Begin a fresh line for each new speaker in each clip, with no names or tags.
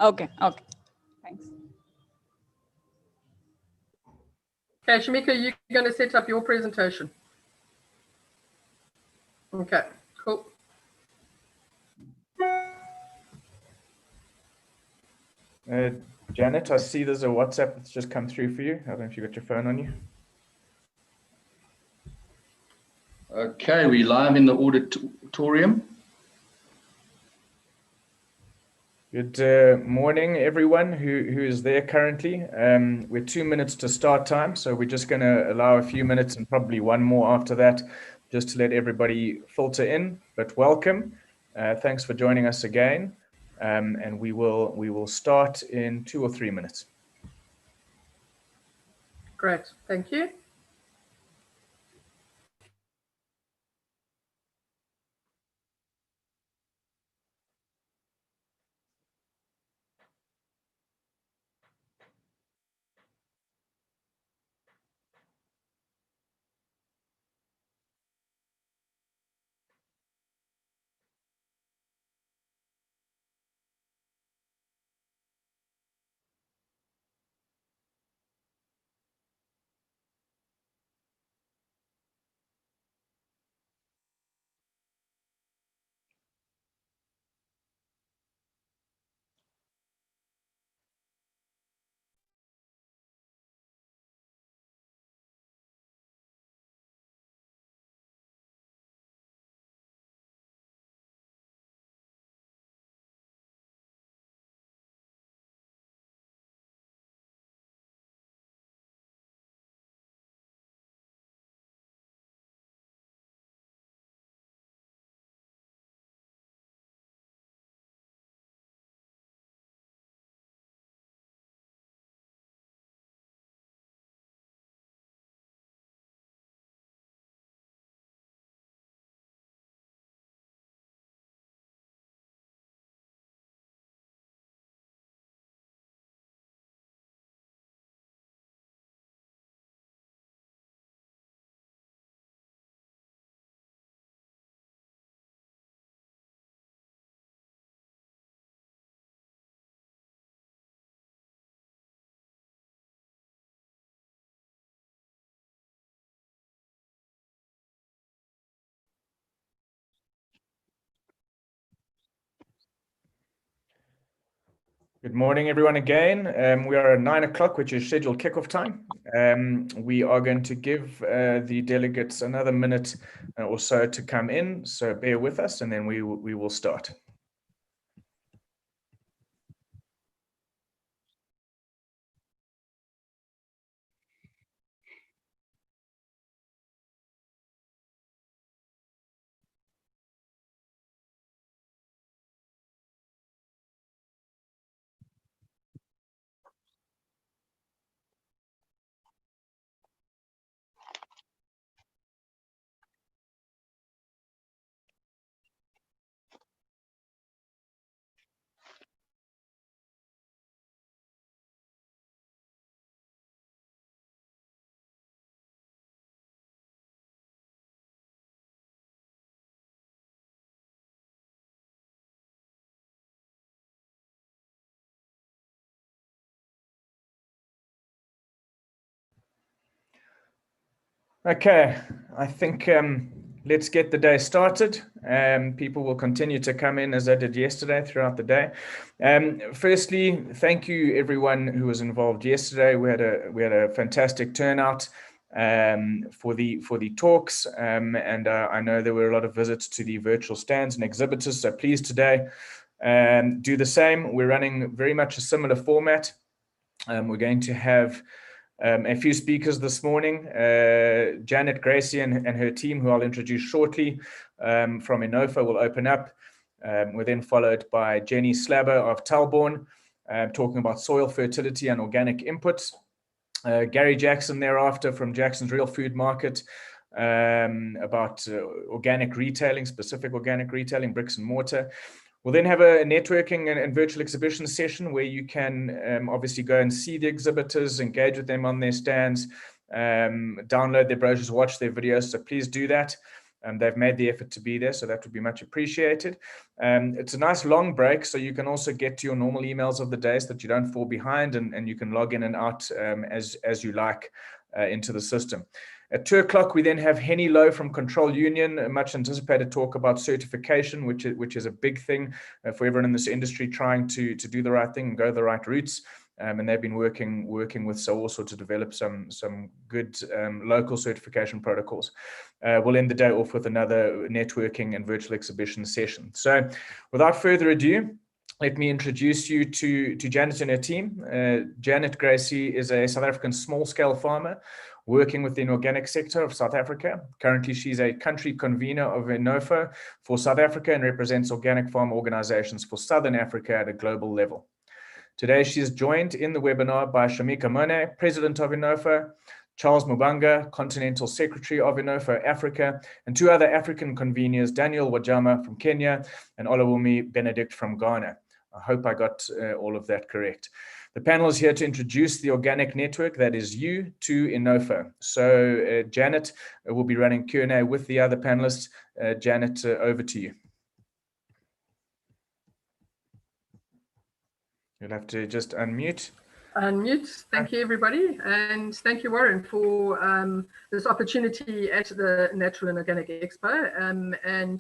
Okay, okay. Thanks.
Okay, Shamika, you're going to set up your presentation. Okay, cool.
Janet, I see there's a WhatsApp that's just come through for you. I don't know if you got your phone on you.
Okay, we're live in the auditorium.
Good morning, everyone who is there currently. We're 2 minutes to start time, so we're just going to allow a few minutes and probably one more after that, just to let everybody filter in. But welcome. Thanks for joining us again. And we will start in 2 or 3 minutes.
Great, thank you.
Good morning, everyone, again. We are at 9 o'clock, which is scheduled kickoff time. We are going to give the delegates another minute or so to come in, so bear with us, and then we will start. Okay, I think let's get the day started. People will continue to come in as they did yesterday throughout the day. Firstly, thank you everyone who was involved yesterday. We had a fantastic turnout for the talks, and I know there were a lot of visits to the virtual stands and exhibitors. So please today do the same. We're running very much a similar format. We're going to have a few speakers this morning. Janet Gracie and her team, who I'll introduce shortly, from Innofa, will open up. We're then followed by Jenny Slabber of Talborn, talking about soil fertility and organic inputs. Gary Jackson thereafter from Jackson's Real Food Market, about organic retailing, specific organic retailing, bricks and mortar. We'll then have a networking and virtual exhibition session where you can obviously go and see the exhibitors, engage with them on their stands, download their brochures, watch their videos. So please do that. They've made the effort to be there, so that would be much appreciated. It's a nice long break, so you can also get to your normal emails of the day so that you don't fall behind, and you can log in and out as you like into the system. At 2 o'clock, we then have Henny Lowe from Control Union, a much anticipated talk about certification, which is a big thing for everyone in this industry trying to do the right thing and go the right routes. And they've been working with Saoso to develop some good local certification protocols. We'll end the day off with another networking and virtual exhibition session. So without further ado, let me introduce you to Janet and her team. Janet Gracie is a South African small-scale farmer working within the organic sector of South Africa. Currently, she's a country convener of Inofo for South Africa and represents organic farm organizations for Southern Africa at a global level. Today, she is joined in the webinar by Shamika Mone, President of Inofo, Charles Mubanga, Continental Secretary of Inofo Africa, and 2 other African conveners, Daniel Wajama from Kenya and Olawumi Benedict from Ghana. I hope I got all of that correct. The panel is here to introduce the organic network that is you to Inofo. So Janet will be running Q&A with the other panelists. Janet, over to you. You'll have to just unmute.
Unmute. Thank you, everybody. And thank you, Warren, for this opportunity at the Natural and Organic Expo.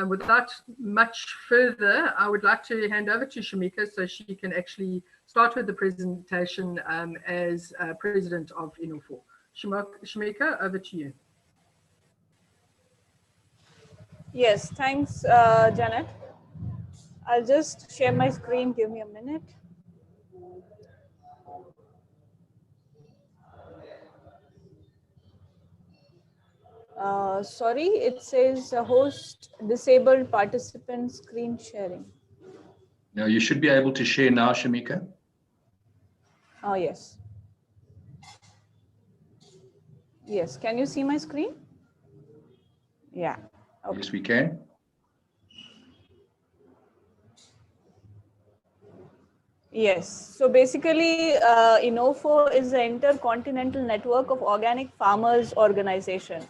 Without much further, I would like to hand over to Shamika so she can actually start with the presentation as President of Inofo. Shamika, over to you.
Yes, thanks, Janet. I'll just share my screen. Give me a minute. Sorry, it says host disabled participant screen sharing.
Now you should be able to share now, Shamika.
Oh, yes. Yes, can you see my screen? Yeah. Okay.
Yes, we can.
Yes, so basically Inofo is an intercontinental network of organic farmers organization.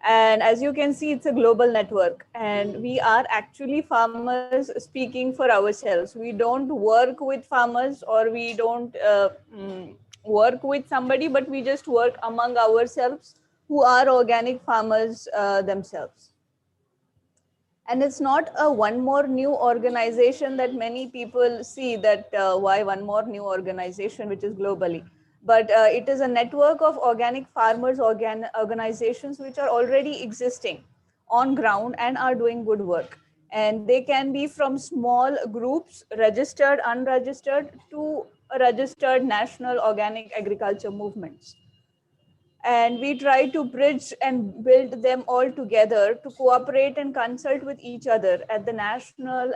And as you can see, it's a global network, and we are actually farmers speaking for ourselves. We don't work with farmers, or we don't work with somebody, but we just work among ourselves who are organic farmers themselves. And it's not a one more new organization that many people see that why one more new organization, which is globally. But it is a network of organic farmers organizations which are already existing on ground and are doing good work. And they can be from small groups, registered, unregistered, to registered national organic agriculture movements. And we try to bridge and build them all together to cooperate and consult with each other at the national,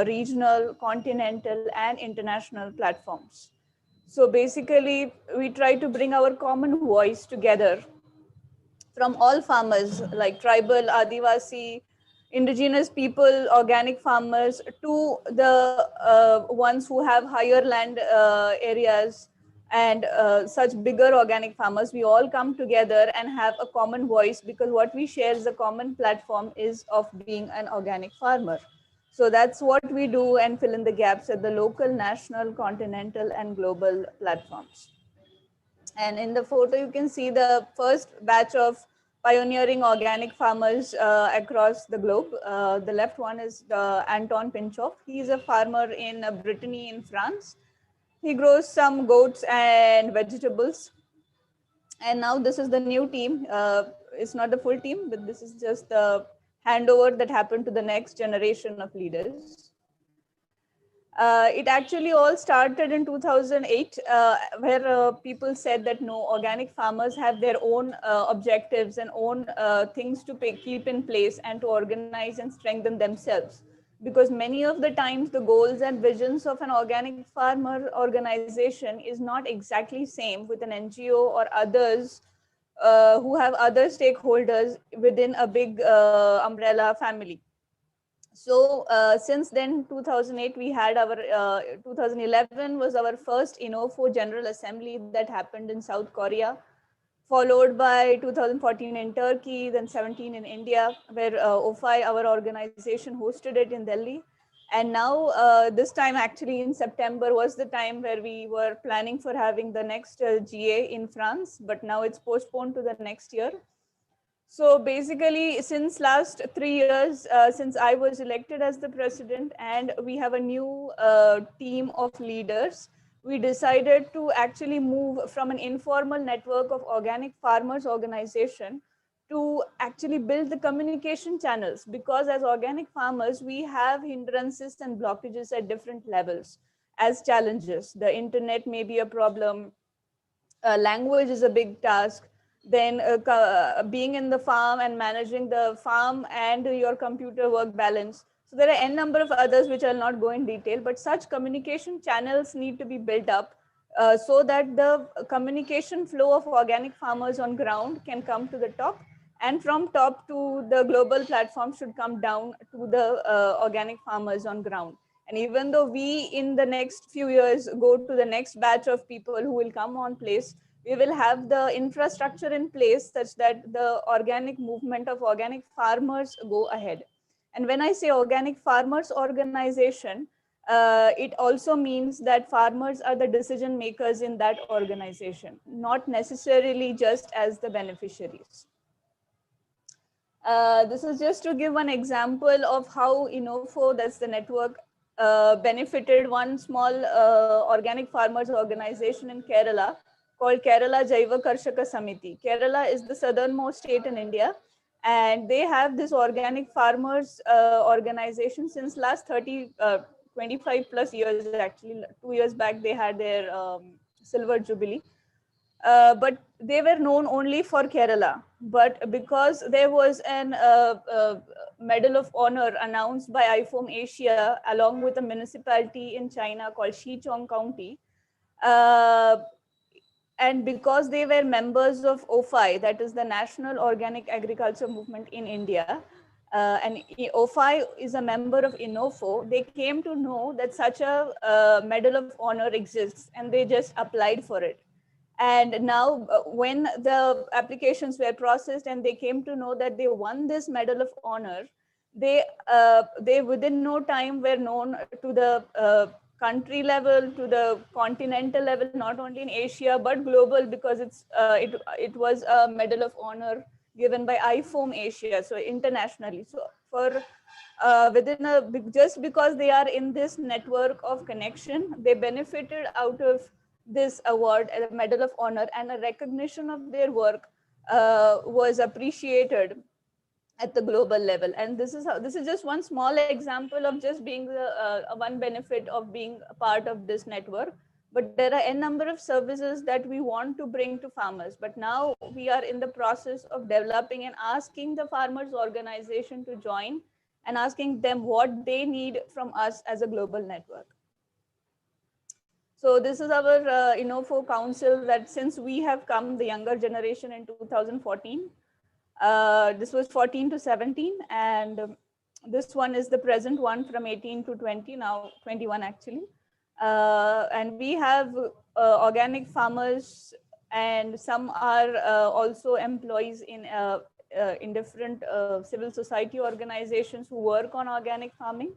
regional, continental, and international platforms. So basically, we try to bring our common voice together from all farmers like tribal, Adivasi, indigenous people, organic farmers, to the ones who have higher land areas, and such bigger organic farmers. We all come together and have a common voice, because what we share is a common platform is of being an organic farmer. So that's what we do, and fill in the gaps at the local, national, continental, and global platforms. And in the photo, you can see the first batch of pioneering organic farmers across the globe. The left one is Anton Pinchov. He is a farmer in Brittany in France. He grows some goats and vegetables. And now this is the new team. It's not the full team, but this is just the handover that happened to the next generation of leaders. It actually all started in 2008, where people said that no, organic farmers have their own objectives and own things to keep in place and to organize and strengthen themselves. Because many of the times the goals and visions of an organic farmer organization is not exactly same with an NGO or others who have other stakeholders within a big umbrella family. So since then, 2008, we had our, 2011 was our first Inofo General Assembly that happened in South Korea. followed by 2014 in Turkey, then 17 in India, where OFI, our organization, hosted it in Delhi. And now this time, actually in September, was the time where we were planning for having the next GA in France, but now it's postponed to the next year. So basically, since last 3 years, since I was elected as the president, and we have a new team of leaders, we decided to actually move from an informal network of organic farmers organization to actually build the communication channels, because as organic farmers, we have hindrances and blockages at different levels as challenges. The internet may be a problem, language is a big task, then being in the farm and managing the farm and your computer work balance. So there are n number of others which I'll not go in detail, but such communication channels need to be built up so that the communication flow of organic farmers on ground can come to the top, and from top to the global platform should come down to the organic farmers on ground. And even though we in the next few years go to the next batch of people who will come on place, we will have the infrastructure in place such that the organic movement of organic farmers go ahead. And when I say organic farmers organization, it also means that farmers are the decision makers in that organization, not necessarily just as the beneficiaries. This is just to give one example of how Innofo, that's the network, benefited one small organic farmers organization in Kerala called Kerala Jaiva Karshaka Samiti. Kerala is the southernmost state in India, and they have this organic farmers organization since last 25 plus years. Actually, 2 years back, they had their silver jubilee. But they were known only for Kerala. But because there was an medal of honor announced by IFOM Asia along with a municipality in China called Shichong County, uh, and because they were members of OFI, that is the National Organic Agriculture Movement in India, and OFI is a member of Innofo, they came to know that such a medal of honor exists, and they just applied for it. And now when the applications were processed and they came to know that they won this medal of honor, they within no time were known to the country level, to the continental level, not only in Asia but global, because it was a medal of honor given by IFOM Asia, so internationally. So for just because they are in this network of connection, they benefited out of this award, a medal of honor, and a recognition of their work was appreciated at the global level. And this is just one small example of just being the one benefit of being a part of this network. But there are a number of services that we want to bring to farmers, but now we are in the process of developing and asking the farmers organization to join and asking them what they need from us as a global network. So this is our Innofo Council, that since we have come, the younger generation, in 2014. This was 14 to 17, and this one is the present one from 18 to 20, now 21 actually. And we have organic farmers, and some are also employees in different civil society organizations who work on organic farming.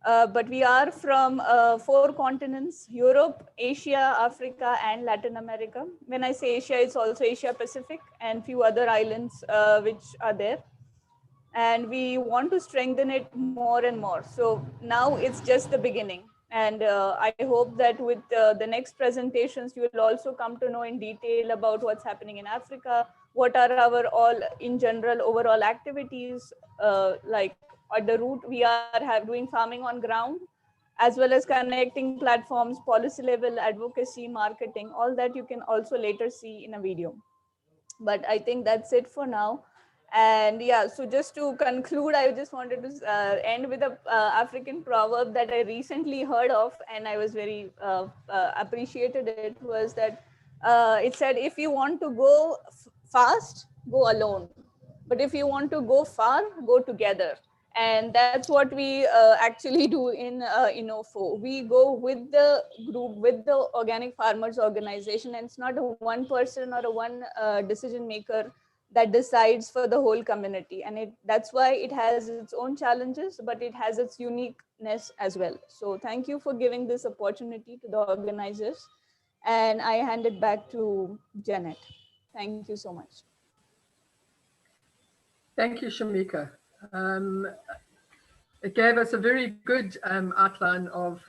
But we are from 4 continents: Europe, Asia, Africa, and Latin America. When I say Asia, it's also Asia Pacific and few other islands which are there. And we want to strengthen it more and more. So now it's just the beginning. And I hope that with the next presentations, you will also come to know in detail about what's happening in Africa, what are our all in general overall activities, like at the root we are doing farming on ground, as well as connecting platforms, policy level, advocacy, marketing, all that you can also later see in a video. But I think that's it for now. And yeah, so just to conclude, I just wanted to end with a African proverb that I recently heard of, and I was very appreciated it, was that it said, if you want to go fast, go alone. But if you want to go far, go together. And that's what we actually do in Innofo. We go with the group, with the organic farmers organization, and it's not a one person or a one decision maker that decides for the whole community. And that's why it has its own challenges, but it has its uniqueness as well. So thank you for giving this opportunity to the organizers. And I hand it back to Janet. Thank you so much.
Thank you, Shamika. It gave us a very good outline of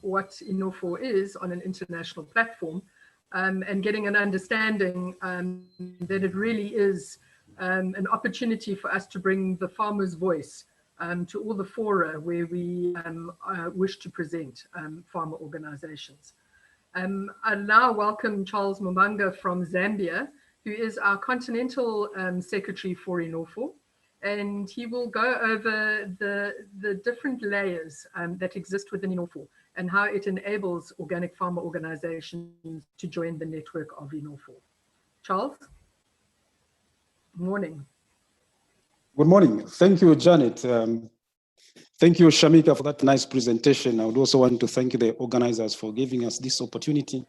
what Innofo is on an international platform, and getting an understanding that it really is an opportunity for us to bring the farmer's voice to all the fora where we wish to present farmer organizations. I now welcome Charles Mumanga from Zambia, who is our continental secretary for Innofo. And he will go over the different layers that exist within Innofo and how it enables organic farmer organizations to join the network of Innofo. Charles? Good morning.
Good morning. Thank you, Janet. Thank you, Shamika, for that nice presentation. I would also want to thank the organizers for giving us this opportunity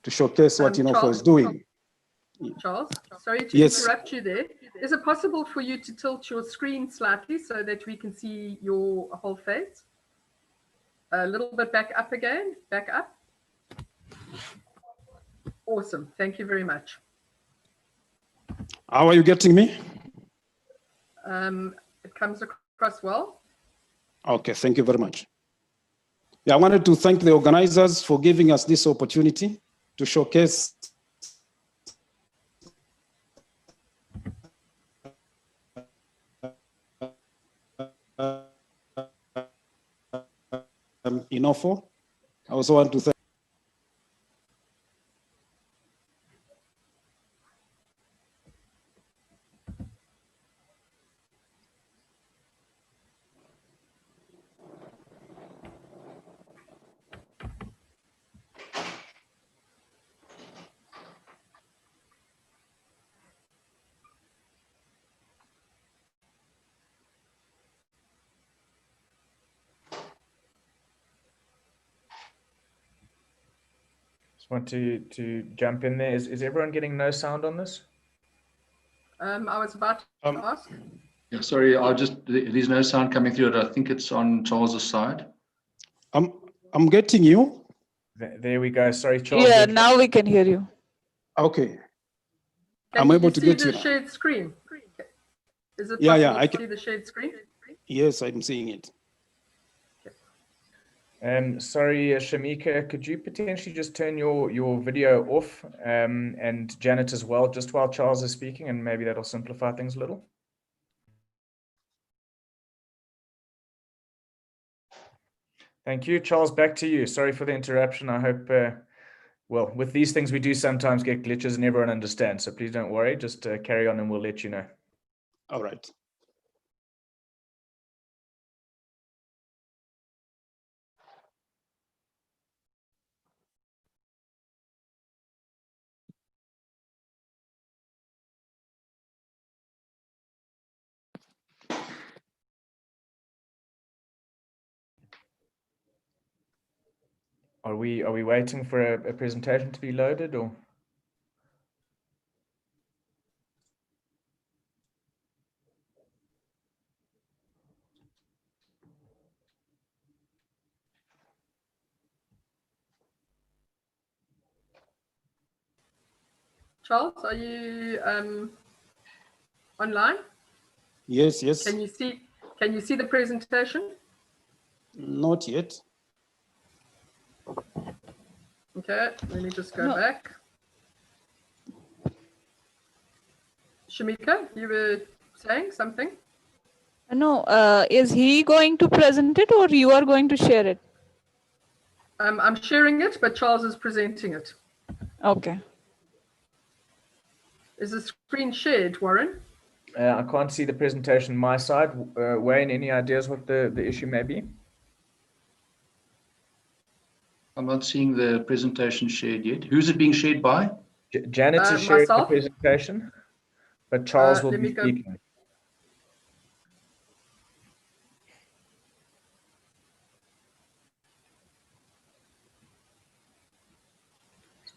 to showcase what Innofo is doing.
Charles, sorry to interrupt you there. Is it possible for you to tilt your screen slightly so that we can see your whole face? A little bit back up again, back up. Awesome, thank you very much.
How are you getting me?
It comes across well.
Okay, thank you very much. Yeah, I wanted to thank the organizers for giving us this opportunity to showcase Innofo. I also want to thank
Want to jump in there. Is everyone getting no sound on this?
I was about to ask.
Yeah, sorry, there's no sound coming through. I think it's on Charles's side.
I'm getting you.
There we go. Sorry, Charles.
Yeah, now we can hear you.
Okay.
Can
I'm able to get
you see
you
the
now.
shared screen? Is it
Yeah,
possible
I
to
can
see the shared screen?
Yes, I'm seeing it.
Sorry, Shamika, could you potentially just turn your video off, and Janet as well, just while Charles is speaking, and maybe that'll simplify things a little. Thank you. Charles, back to you. Sorry for the interruption. I hope, well, with these things, we do sometimes get glitches and everyone understands. So please don't worry. Just carry on and we'll let you know.
All right.
Are we waiting for a presentation to be loaded, or?
Charles, are you online?
Yes, yes.
Can you see the presentation?
Not yet.
Okay, let me just go back. Shamika, you were saying something?
No, is he going to present it or you are going to share it?
I'm sharing it, but Charles is presenting it.
Okay.
Is the screen shared, Warren?
I can't see the presentation on my side. Wayne, any ideas what the issue may be?
I'm not seeing the presentation shared yet. Who's it being shared by?
Janet is sharing the
myself.
presentation, but Charles will be speaking.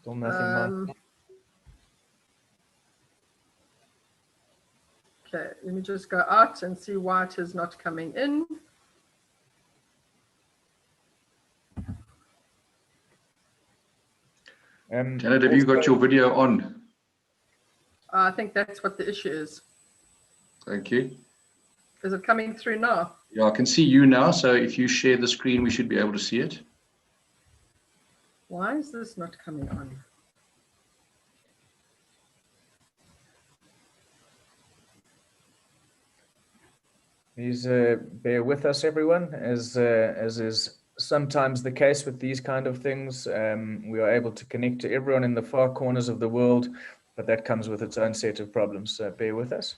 Still nothing, Mark.
Okay, let me just go out and see why it is not coming in.
Janet, have you got your video on?
I think that's what the issue is.
Thank you.
Is it coming through now?
Yeah, I can see you now. So if you share the screen, we should be able to see it.
Why is this not coming on?
Please bear with us, everyone, as is sometimes the case with these kind of things. We are able to connect to everyone in the far corners of the world, but that comes with its own set of problems. So bear with us.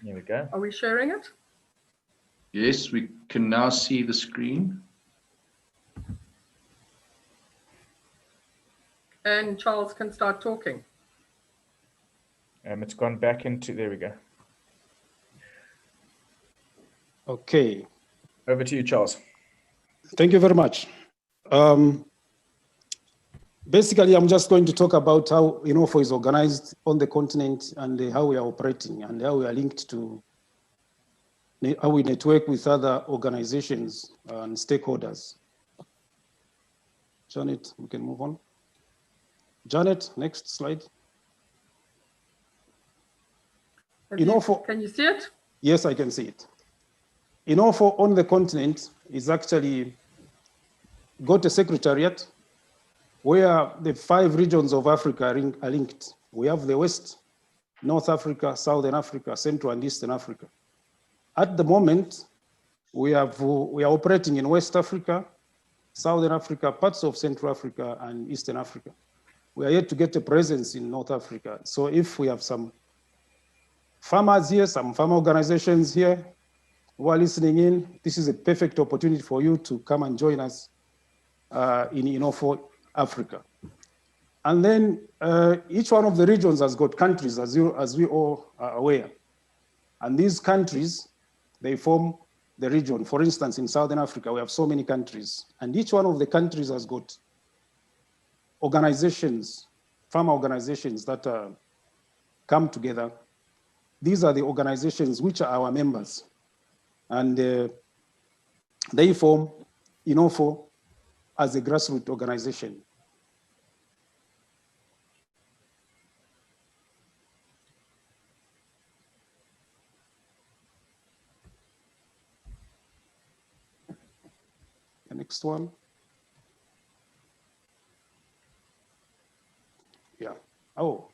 Here we go.
Are we sharing it?
Yes, we can now see the screen.
And Charles can start talking.
It's gone back into, there we go.
Okay.
Over to you, Charles.
Thank you very much. Basically, I'm just going to talk about how INOFO is organized on the continent and how we are operating and how we are linked to, how we network with other organizations and stakeholders. Janet, we can move on. Janet, next slide. INOFO,
can you see it?
Yes, I can see it. INOFO on the continent is actually got a secretariat where the 5 regions of Africa are linked. We have the West, North Africa, Southern Africa, Central and Eastern Africa. At the moment, we are operating in West Africa, Southern Africa, parts of Central Africa and Eastern Africa. We are yet to get a presence in North Africa. So if we have some farmers here, some farmer organizations here who are listening in, this is a perfect opportunity for you to come and join us in INOFO Africa. And then each one of the regions has got countries, as we all are aware. And these countries, they form the region. For instance, in Southern Africa, we have so many countries. And each one of the countries has got organizations, farmer organizations that come together. These are the organizations which are our members. And they form INOFO as a grassroots organization. The next one. Yeah. Oh.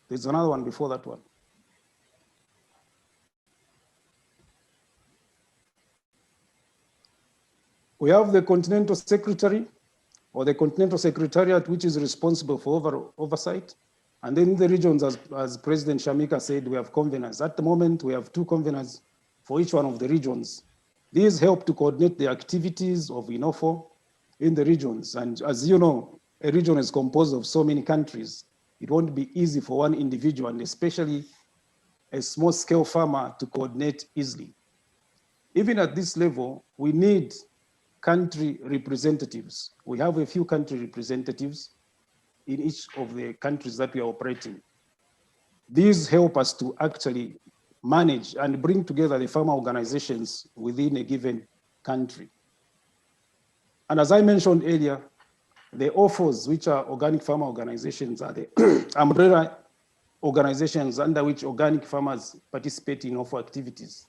There's another one before that one. We have the Continental Secretary or the Continental Secretariat, which is responsible for oversight. And then in the regions, as President Shamika said, we have conveners. At the moment, we have 2 conveners for each one of the regions. These help to coordinate the activities of INOFO in the regions. And as you know, a region is composed of so many countries. It won't be easy for one individual, and especially a small-scale farmer, to coordinate easily. Even at this level, we need country representatives. We have a few country representatives in each of the countries that we are operating. These help us to actually manage and bring together the farmer organizations within a given country. And as I mentioned earlier, the OFOs, which are organic farmer organizations, are the umbrella organizations under which organic farmers participate in OFO activities.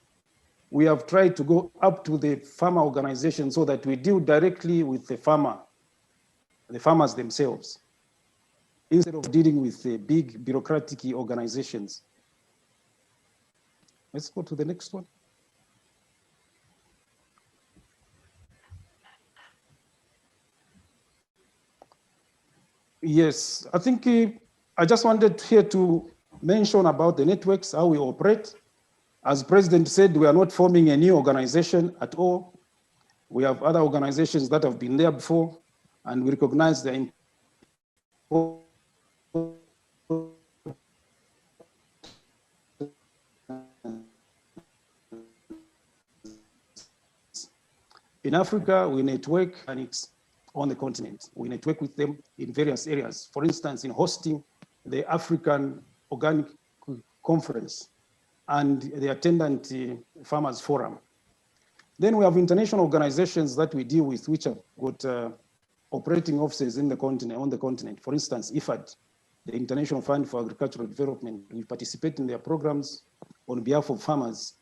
We have tried to go up to the farmer organization so that we deal directly with the farmers themselves, instead of dealing with the big bureaucratic organizations. Let's go to the next one. Yes, I think I just wanted here to mention about the networks, how we operate. As President said, we are not forming a new organization at all. We have other organizations that have been there before, and we recognize the importance in Africa. We network, and it's on the continent. We network with them in various areas. For instance, in hosting the African Organic Conference and the attendant Farmers Forum. Then we have international organizations that we deal with, which have got operating offices in the continent, on the continent. For instance, IFAD, the International Fund for Agricultural Development. We participate in their programs on behalf of farmers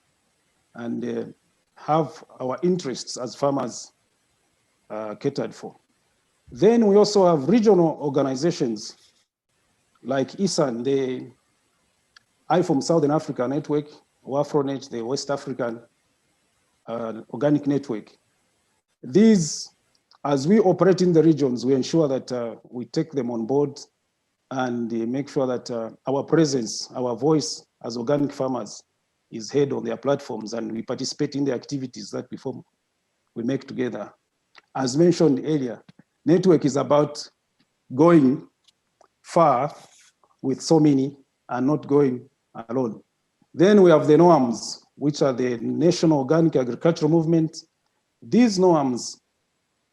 and have our interests as farmers catered for. Then we also have regional organizations like ISAN, the IFOM Southern Africa Network, WAFRONET, the West African Organic Network. These, as we operate in the regions, we ensure that we take them on board and make sure that our presence, our voice as organic farmers is heard on their platforms, and we participate in the activities that we make together. As mentioned earlier, network is about going far with so many and not going alone. Then we have the NOAMs, which are the National Organic Agricultural Movement. These NOAMs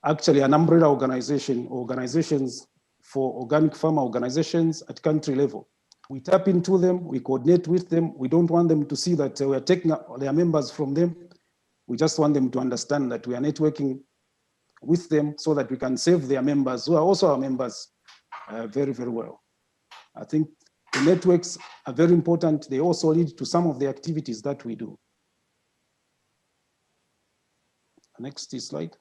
actually an umbrella organizations for organic farmer organizations at country level. We tap into them, we coordinate with them. We don't want them to see that we are taking their members from them. We just want them to understand that we are networking with them so that we can serve their members, who are also our members, very, very well. I think the networks are very important. They also lead to some of the activities that we do. Next slide.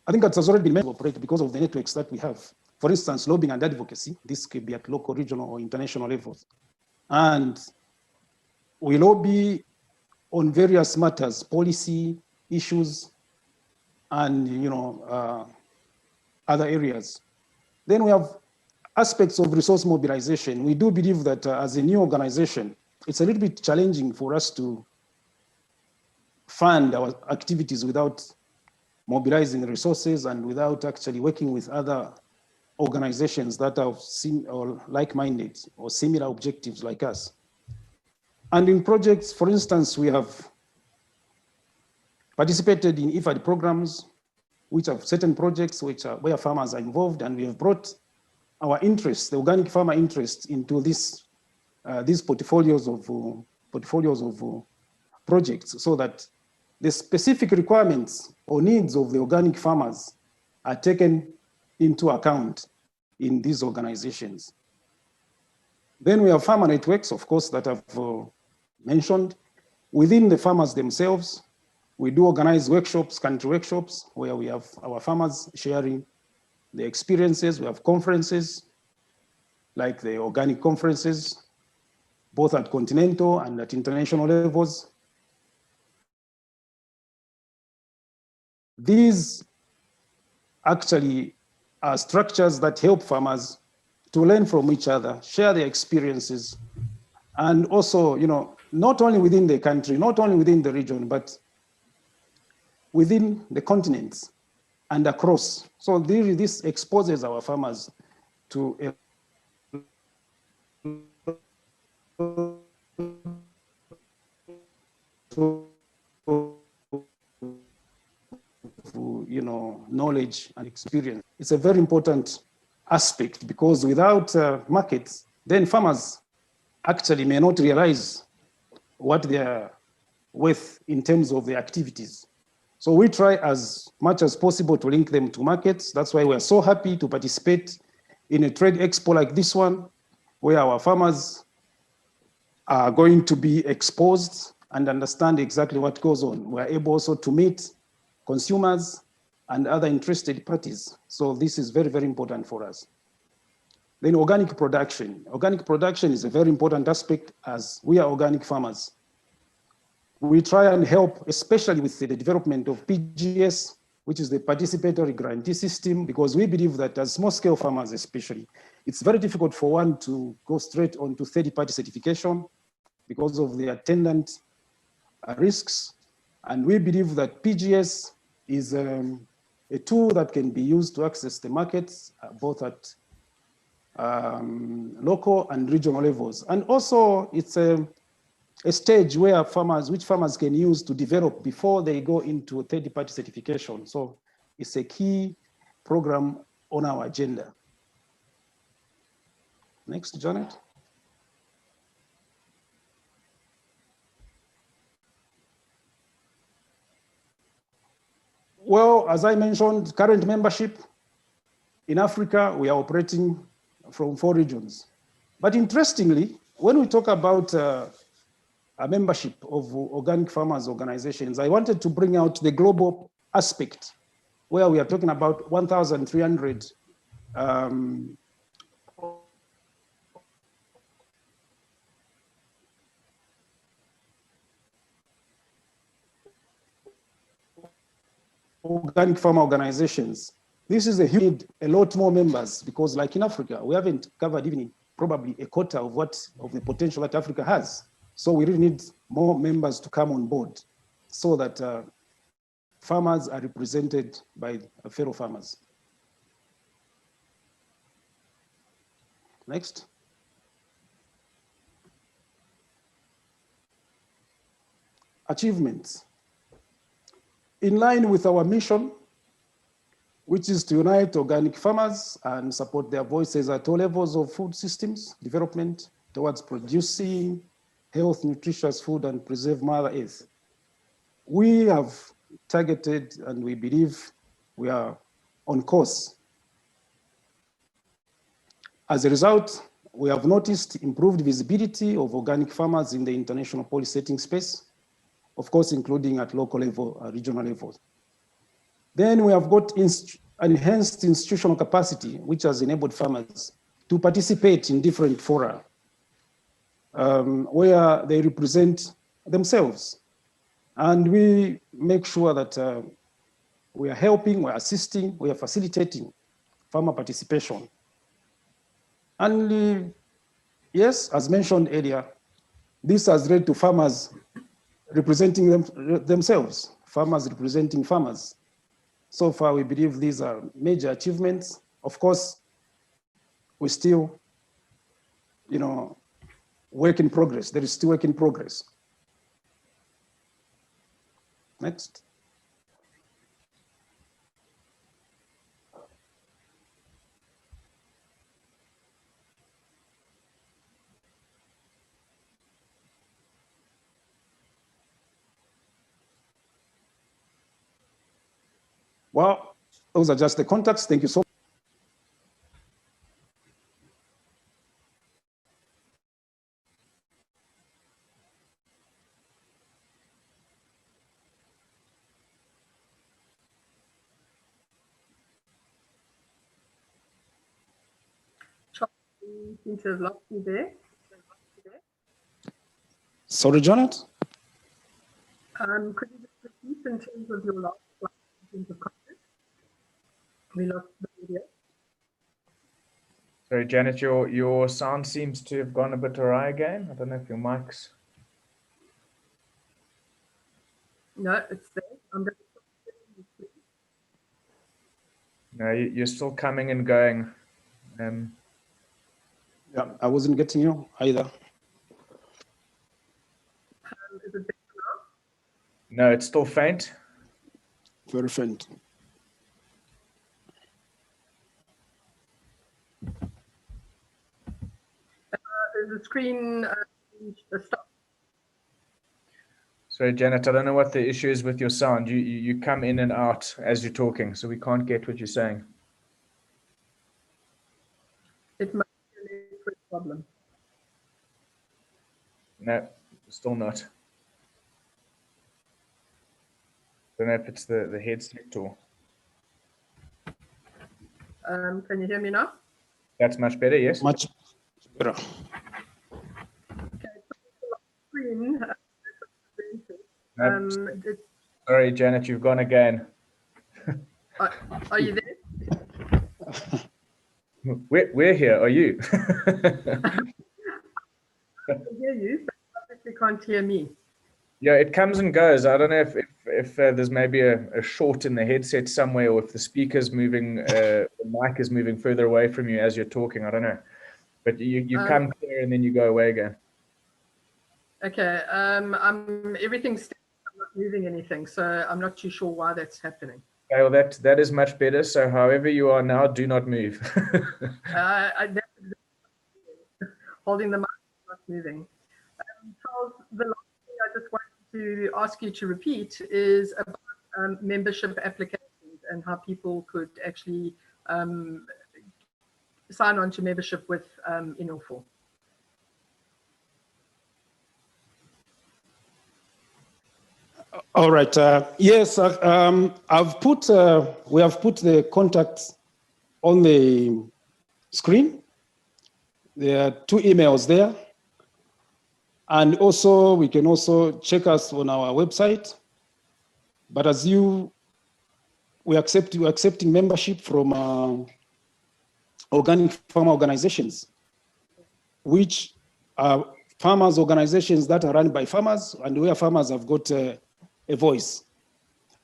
I think that has already been mentioned, operate because of the networks that we have. For instance, lobbying and advocacy. This could be at local, regional, or international levels. And we lobby on various matters, policy issues, and other areas. Then we have aspects of resource mobilization. We do believe that as a new organization, it's a little bit challenging for us to fund our activities without mobilizing resources and without actually working with other organizations that are like-minded or similar objectives like us. And in projects, for instance, we have participated in IFAD programs, which have certain projects where farmers are involved, and we have brought our interests, the organic farmer interests, into these portfolios of projects, so that the specific requirements or needs of the organic farmers are taken into account in these organizations. Then we have farmer networks, of course, that I've mentioned. Within the farmers themselves, we do organize workshops, country workshops, where we have our farmers sharing their experiences. We have conferences, like the organic conferences, both at continental and at international levels. These actually are structures that help farmers to learn from each other, share their experiences, and also, not only within the country, not only within the region, but within the continents and across. So this exposes our farmers to knowledge and experience. It's a very important aspect, because without markets, then farmers actually may not realize what they are worth in terms of their activities. So we try as much as possible to link them to markets. That's why we're so happy to participate in a trade expo like this one, where our farmers are going to be exposed and understand exactly what goes on. We're able also to meet consumers and other interested parties. So this is very, very important for us. Then organic production. Organic production is a very important aspect, as we are organic farmers. We try and help, especially with the development of PGS, which is the participatory grantee system, because we believe that as small-scale farmers especially, it's very difficult for one to go straight onto third-party certification because of the attendant risks. And we believe that PGS is a tool that can be used to access the markets, both at local and regional levels. And also it's a stage where which farmers can use to develop before they go into third-party certification. So it's a key program on our agenda. Next, Janet. Well, as I mentioned, current membership in Africa, we are operating from 4 regions. But interestingly, when we talk about a membership of organic farmers organizations, I wanted to bring out the global aspect where we are talking about 1,300 organic farmer organizations. This is a lot more members, because like in Africa, we haven't covered even probably a quarter of the potential that Africa has. So we really need more members to come on board so that farmers are represented by fellow farmers. Next. Achievements. In line with our mission, which is to unite organic farmers and support their voices at all levels of food systems development towards producing health, nutritious food and preserve Mother Earth. We have targeted, and we believe we are on course. As a result, we have noticed improved visibility of organic farmers in the international policy setting space, of course, including at local level, regional level. Then we have got enhanced institutional capacity, which has enabled farmers to participate in different fora where they represent themselves. And we make sure that we are helping, we are assisting, we are facilitating farmer participation. And yes, as mentioned earlier, this has led to farmers representing themselves, farmers representing farmers. So far, we believe these are major achievements. Of course, we still, work in progress. There is still work in progress. Next. Well, those are just the contacts. Thank you so much.
Seem to have lost you there.
Sorry, Janet?
Could you just repeat in terms of your last slide, in terms of content? We lost the video.
Sorry, Janet, your sound seems to have gone a bit awry again. I don't know if your mic's...
No, it's there. I'm going to...
No, you're still coming and going.
Yeah, I wasn't getting you either.
Is it better now?
No, it's still faint.
Very faint.
Is the screen stop?
Sorry, Janet, I don't know what the issue is with your sound. You come in and out as you're talking, so we can't get what you're saying.
It might be a network problem.
No, still not. Don't know if it's the headset or...
Can you hear me now?
That's much better, yes?
Much better.
Okay, screen.
Sorry, Janet, you've gone again.
Are you there?
We're here. Are you?
I can hear you, but obviously can't hear me.
Yeah, it comes and goes. I don't know if there's maybe a short in the headset somewhere, or if the speaker's moving, the mic is moving further away from you as you're talking. I don't know, but you come clear and then you go away again.
Okay, everything's I'm not moving anything, so I'm not too sure why that's happening.
Okay, well, that is much better. So however you are now, do not move.
Holding the mic, not moving. Charles, the last thing I just wanted to ask you to repeat is about membership applications and how people could actually sign on to membership with Inofo.
All right. Yes, I've put. We have put the contacts on the screen. There are 2 emails there, and also we can also check us on our website. But as we're accepting membership from organic farmer organizations, which are farmers organizations that are run by farmers and where farmers have got a voice.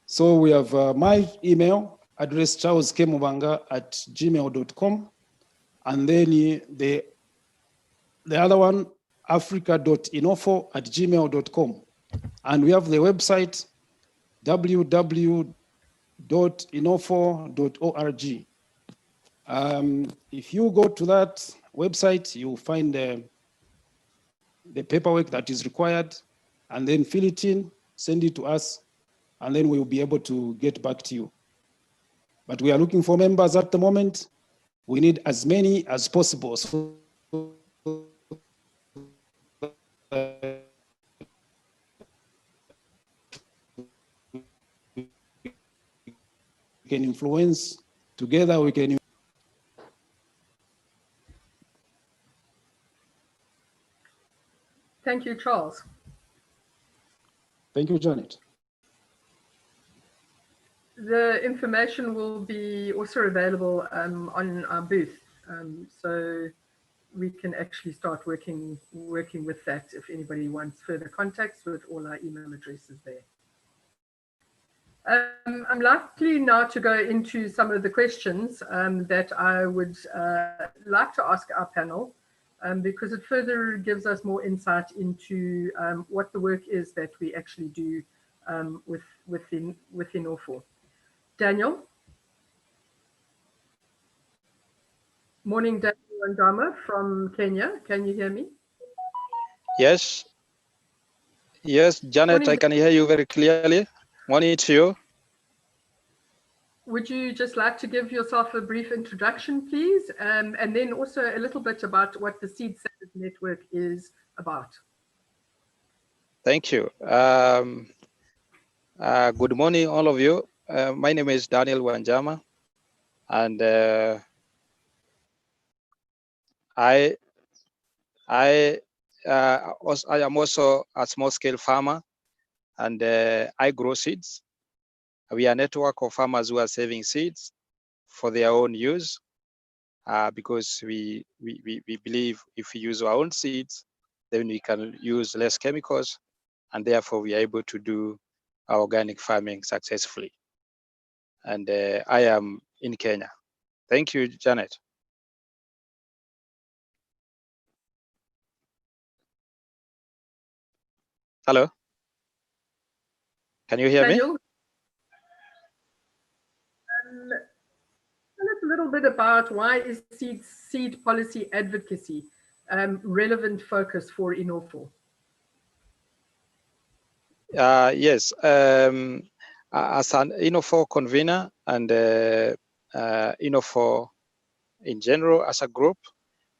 So we have my email address, charleskemubanga@gmail.com, and then the other one, africa.inofo@gmail.com. And we have the website, www.inofo.org. If you go to that website, you'll find the paperwork that is required, and then fill it in, send it to us, and then we'll be able to get back to you. But we are looking for members at the moment. We need as many as possible. So we can influence together. We can.
Thank you, Charles.
Thank you, Janet.
The information will be also available on our booth, so we can actually start working with that if anybody wants further contacts, with all our email addresses there. I'm likely now to go into some of the questions that I would like to ask our panel, because it further gives us more insight into what the work is that we actually do within Inofo. Daniel? Morning, Daniel Wandama from Kenya. Can you hear me?
Yes. Yes, Janet,
Morning.
I can hear you very clearly. Morning to you.
Would you just like to give yourself a brief introduction, please? And then also a little bit about what the Seed Savers Network is about.
Thank you. Good morning, all of you. My name is Daniel Wanjama, and I am also a small-scale farmer, and I grow seeds. We are a network of farmers who are saving seeds for their own use, because we believe if we use our own seeds, then we can use less chemicals, and therefore we are able to do our organic farming successfully. And I am in Kenya. Thank you, Janet. Hello? Can you hear
Daniel,
me?
tell us a little bit about why is seed policy advocacy relevant focus for Inofo?
Yes, as an Inofo convener and Inofo in general as a group,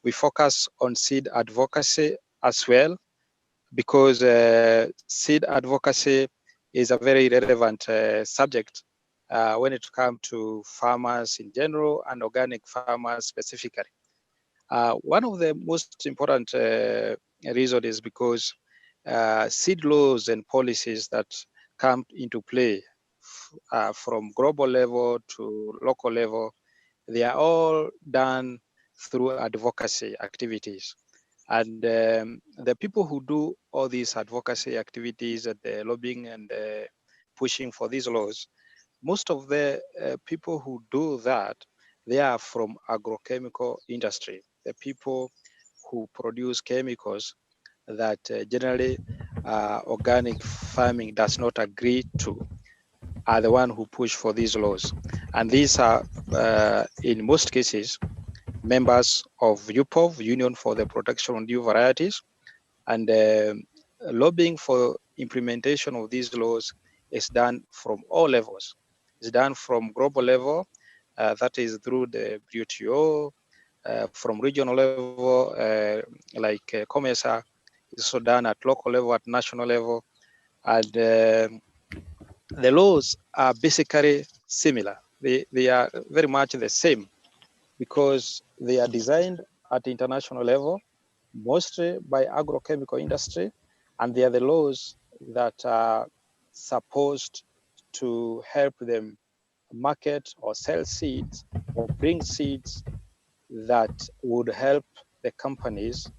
we focus on seed advocacy as well, because seed advocacy is a very relevant subject when it comes to farmers in general and organic farmers specifically. One of the most important reasons is because seed laws and policies that come into play from global level to local level, they are all done through advocacy activities. And the people who do all these advocacy activities, the lobbying and pushing for these laws, most of the people who do that, they are from agrochemical industry, the people who produce chemicals that generally organic farming does not agree to, are the one who push for these laws. And these are, in most cases, members of UPOV, Union for the Protection of New Varieties, and lobbying for implementation of these laws is done from all levels. It's done from global level, that is through the WTO, from regional level, like COMESA, it's also done at local level, at national level, and the laws are basically similar. They are very much the same because they are designed at international level, mostly by agrochemical industry, and they are the laws that are supposed to help them market or sell seeds or bring seeds that would help the companies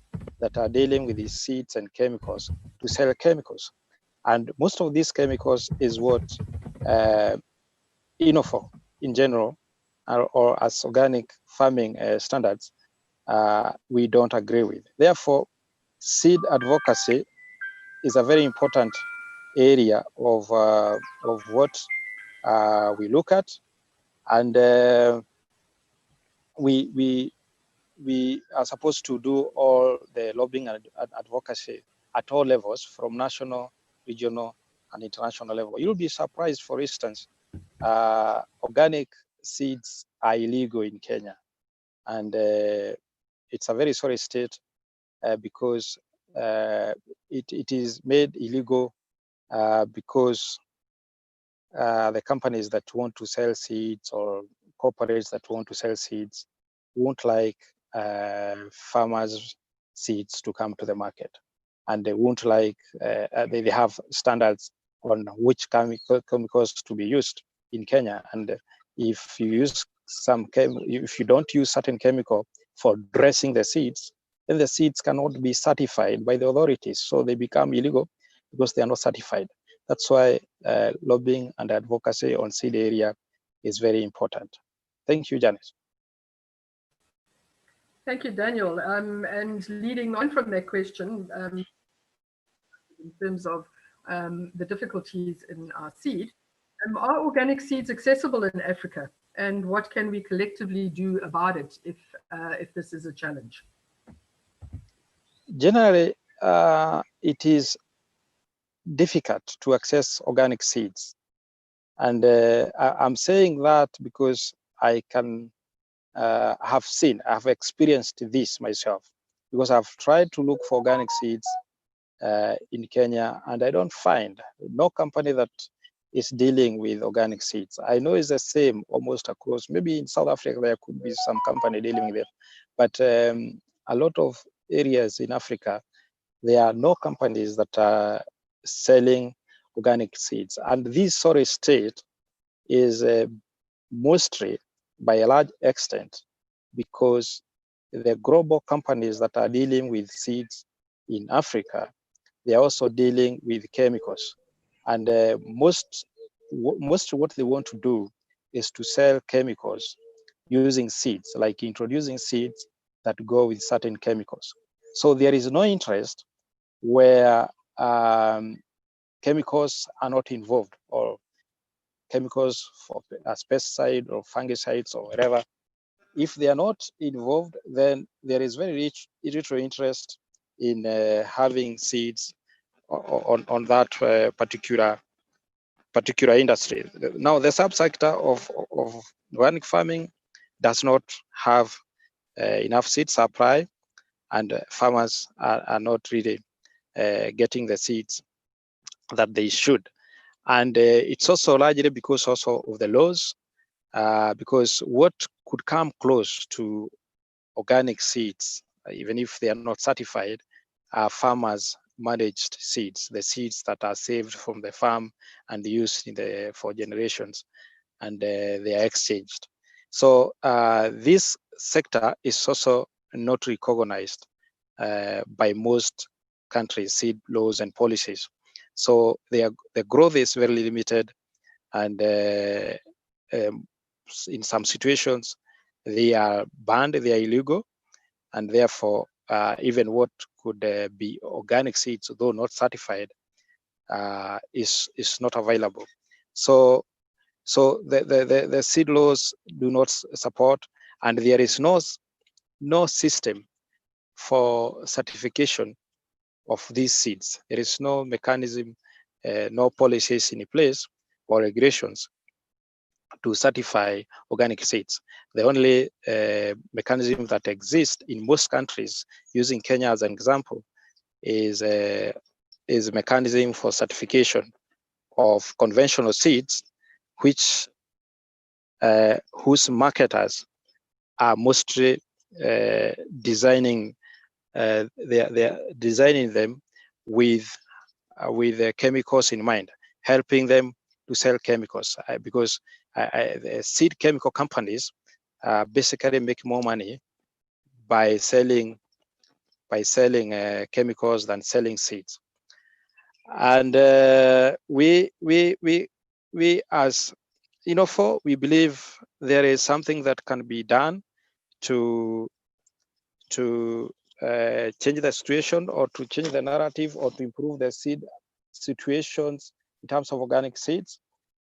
that are dealing with these seeds and chemicals to sell chemicals. And most of these chemicals is what INOFO in general, or as organic farming standards, we don't agree with. Therefore, seed advocacy is a very important area of what we look at, and we are supposed to do all the lobbying and advocacy at all levels, from national, regional, and international level. You'll be surprised, for instance, organic seeds are illegal in Kenya, and it's a very sorry state because it is made illegal because the companies that want to sell seeds or corporates that want to sell seeds won't like farmers' seeds to come to the market, and they won't like they have standards on which chemicals to be used in Kenya. And if you use if you don't use certain chemical for dressing the seeds, then the seeds cannot be certified by the authorities, so they become illegal because they are not certified. That's why lobbying and advocacy on seed area is very important. Thank you, Janice.
Thank you, Daniel. And leading on from that question, in terms of the difficulties in our seed, are organic seeds accessible in Africa? And what can we collectively do about it if this is a challenge?
Generally, it is difficult to access organic seeds. And I'm saying that because I can I've experienced this myself, because I've tried to look for organic seeds in Kenya, and I don't find no company that is dealing with organic seeds. I know it's the same almost across. Maybe in South Africa there could be some company dealing with it, but a lot of areas in Africa, there are no companies that are selling organic seeds. And this sorry state is mostly, by a large extent, because the global companies that are dealing with seeds in Africa, they are also dealing with chemicals. And most what they want to do is to sell chemicals using seeds, like introducing seeds that go with certain chemicals. So there is no interest where chemicals are not involved, or chemicals for pesticide or fungicides or whatever. If they are not involved, then there is very little interest in having seeds on that particular industry. Now, the subsector of organic farming does not have enough seed supply, and farmers are not really getting the seeds that they should. And it's also largely because also of the laws, because what could come close to organic seeds, even if they are not certified, are farmers managed seeds, the seeds that are saved from the farm and used for generations, and they are exchanged. So this sector is also not recognized by most countries' seed laws and policies. So the growth is very limited, and in some situations they are banned, they are illegal, and therefore even what could be organic seeds, though not certified, is not available. So the seed laws do not support, and there is no system for certification of these seeds. There is no mechanism, no policies in place or regulations to certify organic seeds. The only mechanism that exists in most countries, using Kenya as an example, is a mechanism for certification of conventional seeds, which whose marketers are mostly designing they're designing them with chemicals in mind, helping them to sell chemicals, because the seed chemical companies basically make more money by selling chemicals than selling seeds. And we as we believe there is something that can be done to change the situation, or to change the narrative, or to improve the seed situations in terms of organic seeds.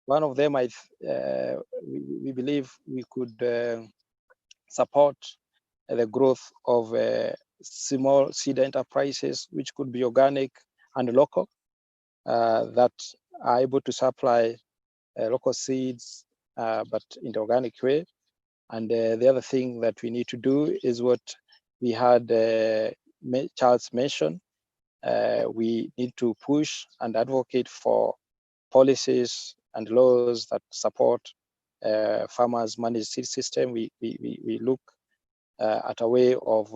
One of them, we believe we could support the growth of small seed enterprises, which could be organic and local, that are able to supply local seeds, but in the organic way. And the other thing that we need to do is what we had Charles mention. We need to push and advocate for policies and laws that support farmers' managed seed system. We look at a way of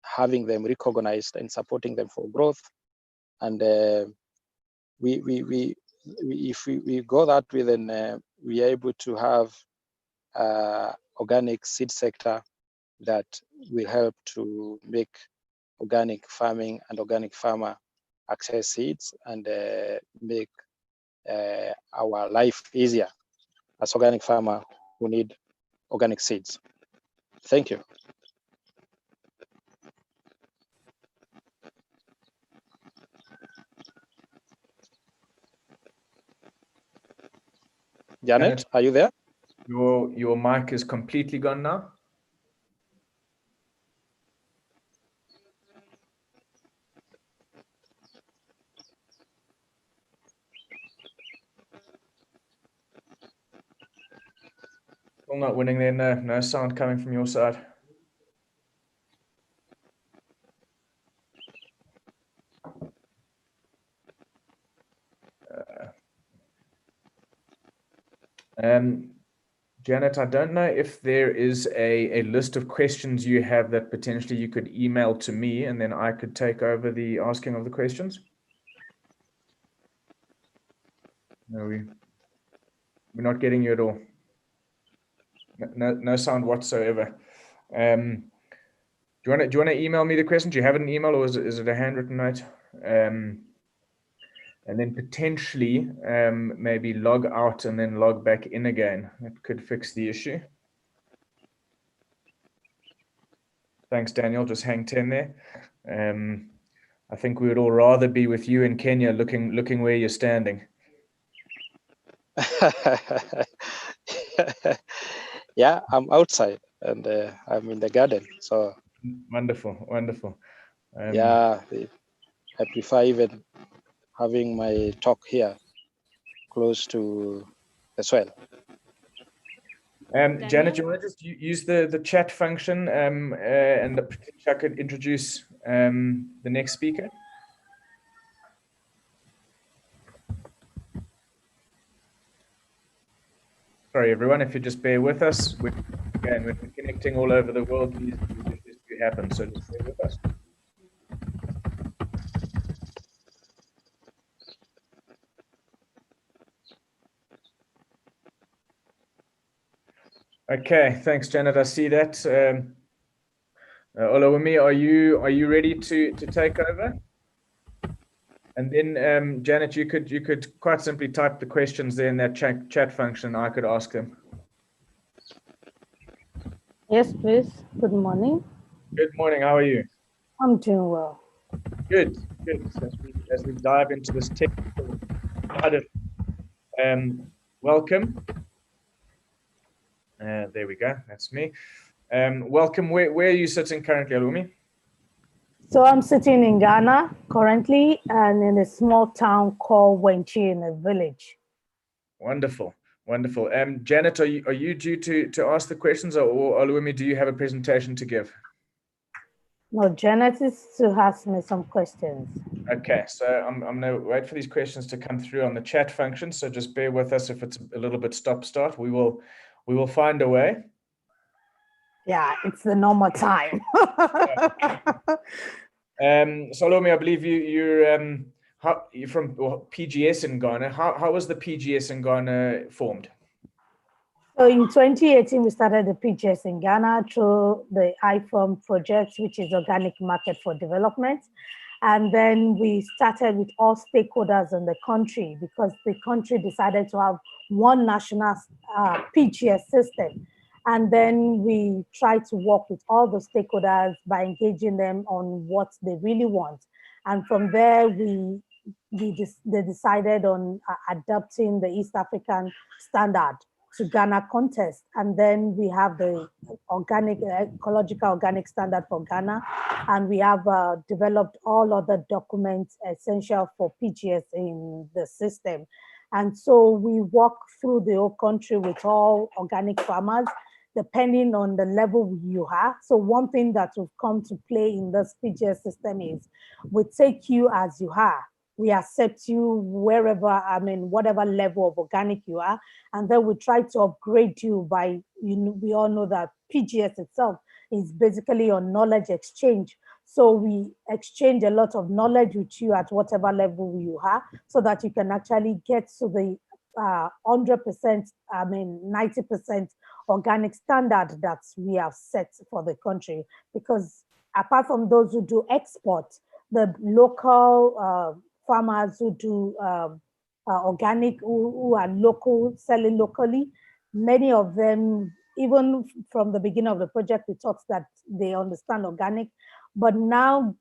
having them recognized and supporting them for growth. And if we go that way, then we are able to have organic seed sector that will help to make organic farming and organic farmer access seeds, and make our life easier as organic farmer who need organic seeds. Thank you. Janet, are you there?
Your mic is completely gone now. Still not winning there. No sound coming from your side. Janet, I don't know if there is a list of questions you have that potentially you could email to me, and then I could take over the asking of the questions. No, we're not getting you at all. No sound whatsoever. Do you want to email me the question? Do you have an email, or is it a handwritten note? And then potentially maybe log out and then log back in again. That could fix the issue. Thanks, Daniel. Just hang 10 there. I think we would all rather be with you in Kenya, looking where you're standing.
Yeah, I'm outside and I'm in the garden. So
wonderful.
Yeah, I prefer even having my talk here close to the soil.
Janet, you want to just use the chat function, and I could introduce the next speaker? Sorry, everyone, if you just bear with us. We're connecting all over the world. These do happen, so just bear with us. Okay, thanks, Janet. I see that. Olawumi, are you ready to take over? And then Janet, you could quite simply type the questions there in that chat function. I could ask them.
Yes, please. Good morning.
Good morning. How are you?
I'm doing well.
Good. As we dive into this technical side of welcome. There we go. That's me. Welcome. Where are you sitting currently, Alumi?
So I'm sitting in Ghana currently, and in a small town called Wenchi, in a village.
Wonderful. Janet, are you due to ask the questions, or Alumi, do you have a presentation to give?
No, Janet is to ask me some questions.
Okay, so I'm going to wait for these questions to come through on the chat function. So just bear with us if it's a little bit stop-start. We will find a way.
Yeah, it's the normal time.
Salome, I believe you're from PGS in Ghana. How was the PGS in Ghana formed?
So in 2018, we started the PGS in Ghana through the IFOM project, which is Organic Market for Development. And then we started with all stakeholders in the country because the country decided to have one national PGS system. And then we tried to work with all the stakeholders by engaging them on what they really want. And from there, they decided on adopting the East African standard to Ghana context. And then we have the ecological organic standard for Ghana. And we have developed all other documents essential for PGS in the system. And so we walk through the whole country with all organic farmers, depending on the level you are. So one thing that will come to play in this PGS system is we take you as you are. We accept you wherever, whatever level of organic you are. And then we try to upgrade you by, we all know that PGS itself is basically on knowledge exchange. So we exchange a lot of knowledge with you at whatever level you are so that you can actually get to the 100%, 90% organic standard that we have set for the country. Because apart from those who do export, the local farmers who do organic, who are local, selling locally, many of them, even from the beginning of the project, we thought that they understand organic. But now,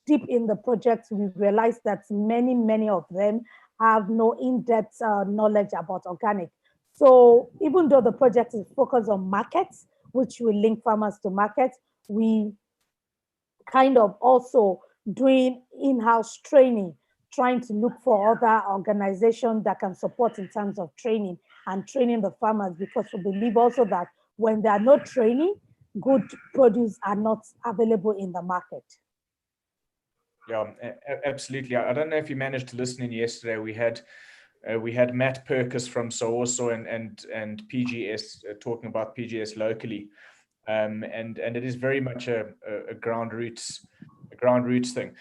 deep in the project, we realized that many of them have no in-depth knowledge about organic. So even though the project is focused on markets, which will link farmers to markets, we kind of also doing in-house training, trying to look for other organizations that can support in terms of training and training the farmers, because we believe also that when there are no training, good produce are not available in the market.
Yeah, absolutely. I don't know if you managed to listen in yesterday. We had Matt Perkis from Sourso and PGS talking about PGS locally, and it is very much a ground roots thing.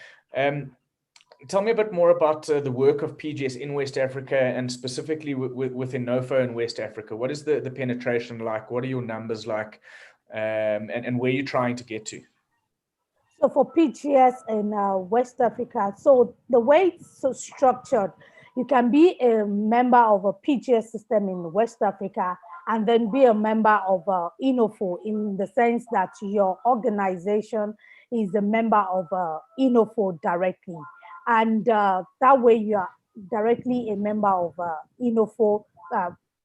Tell me a bit more about the work of PGS in West Africa, and specifically within NOFO in West Africa. What is the penetration like? What are your numbers like, and where are you trying to get to?
So for PGS in West Africa, so the way it's so structured, you can be a member of a PGS system in West Africa and then be a member of INOFO, in the sense that your organization is a member of INOFO directly. And that way you are directly a member of INOFO,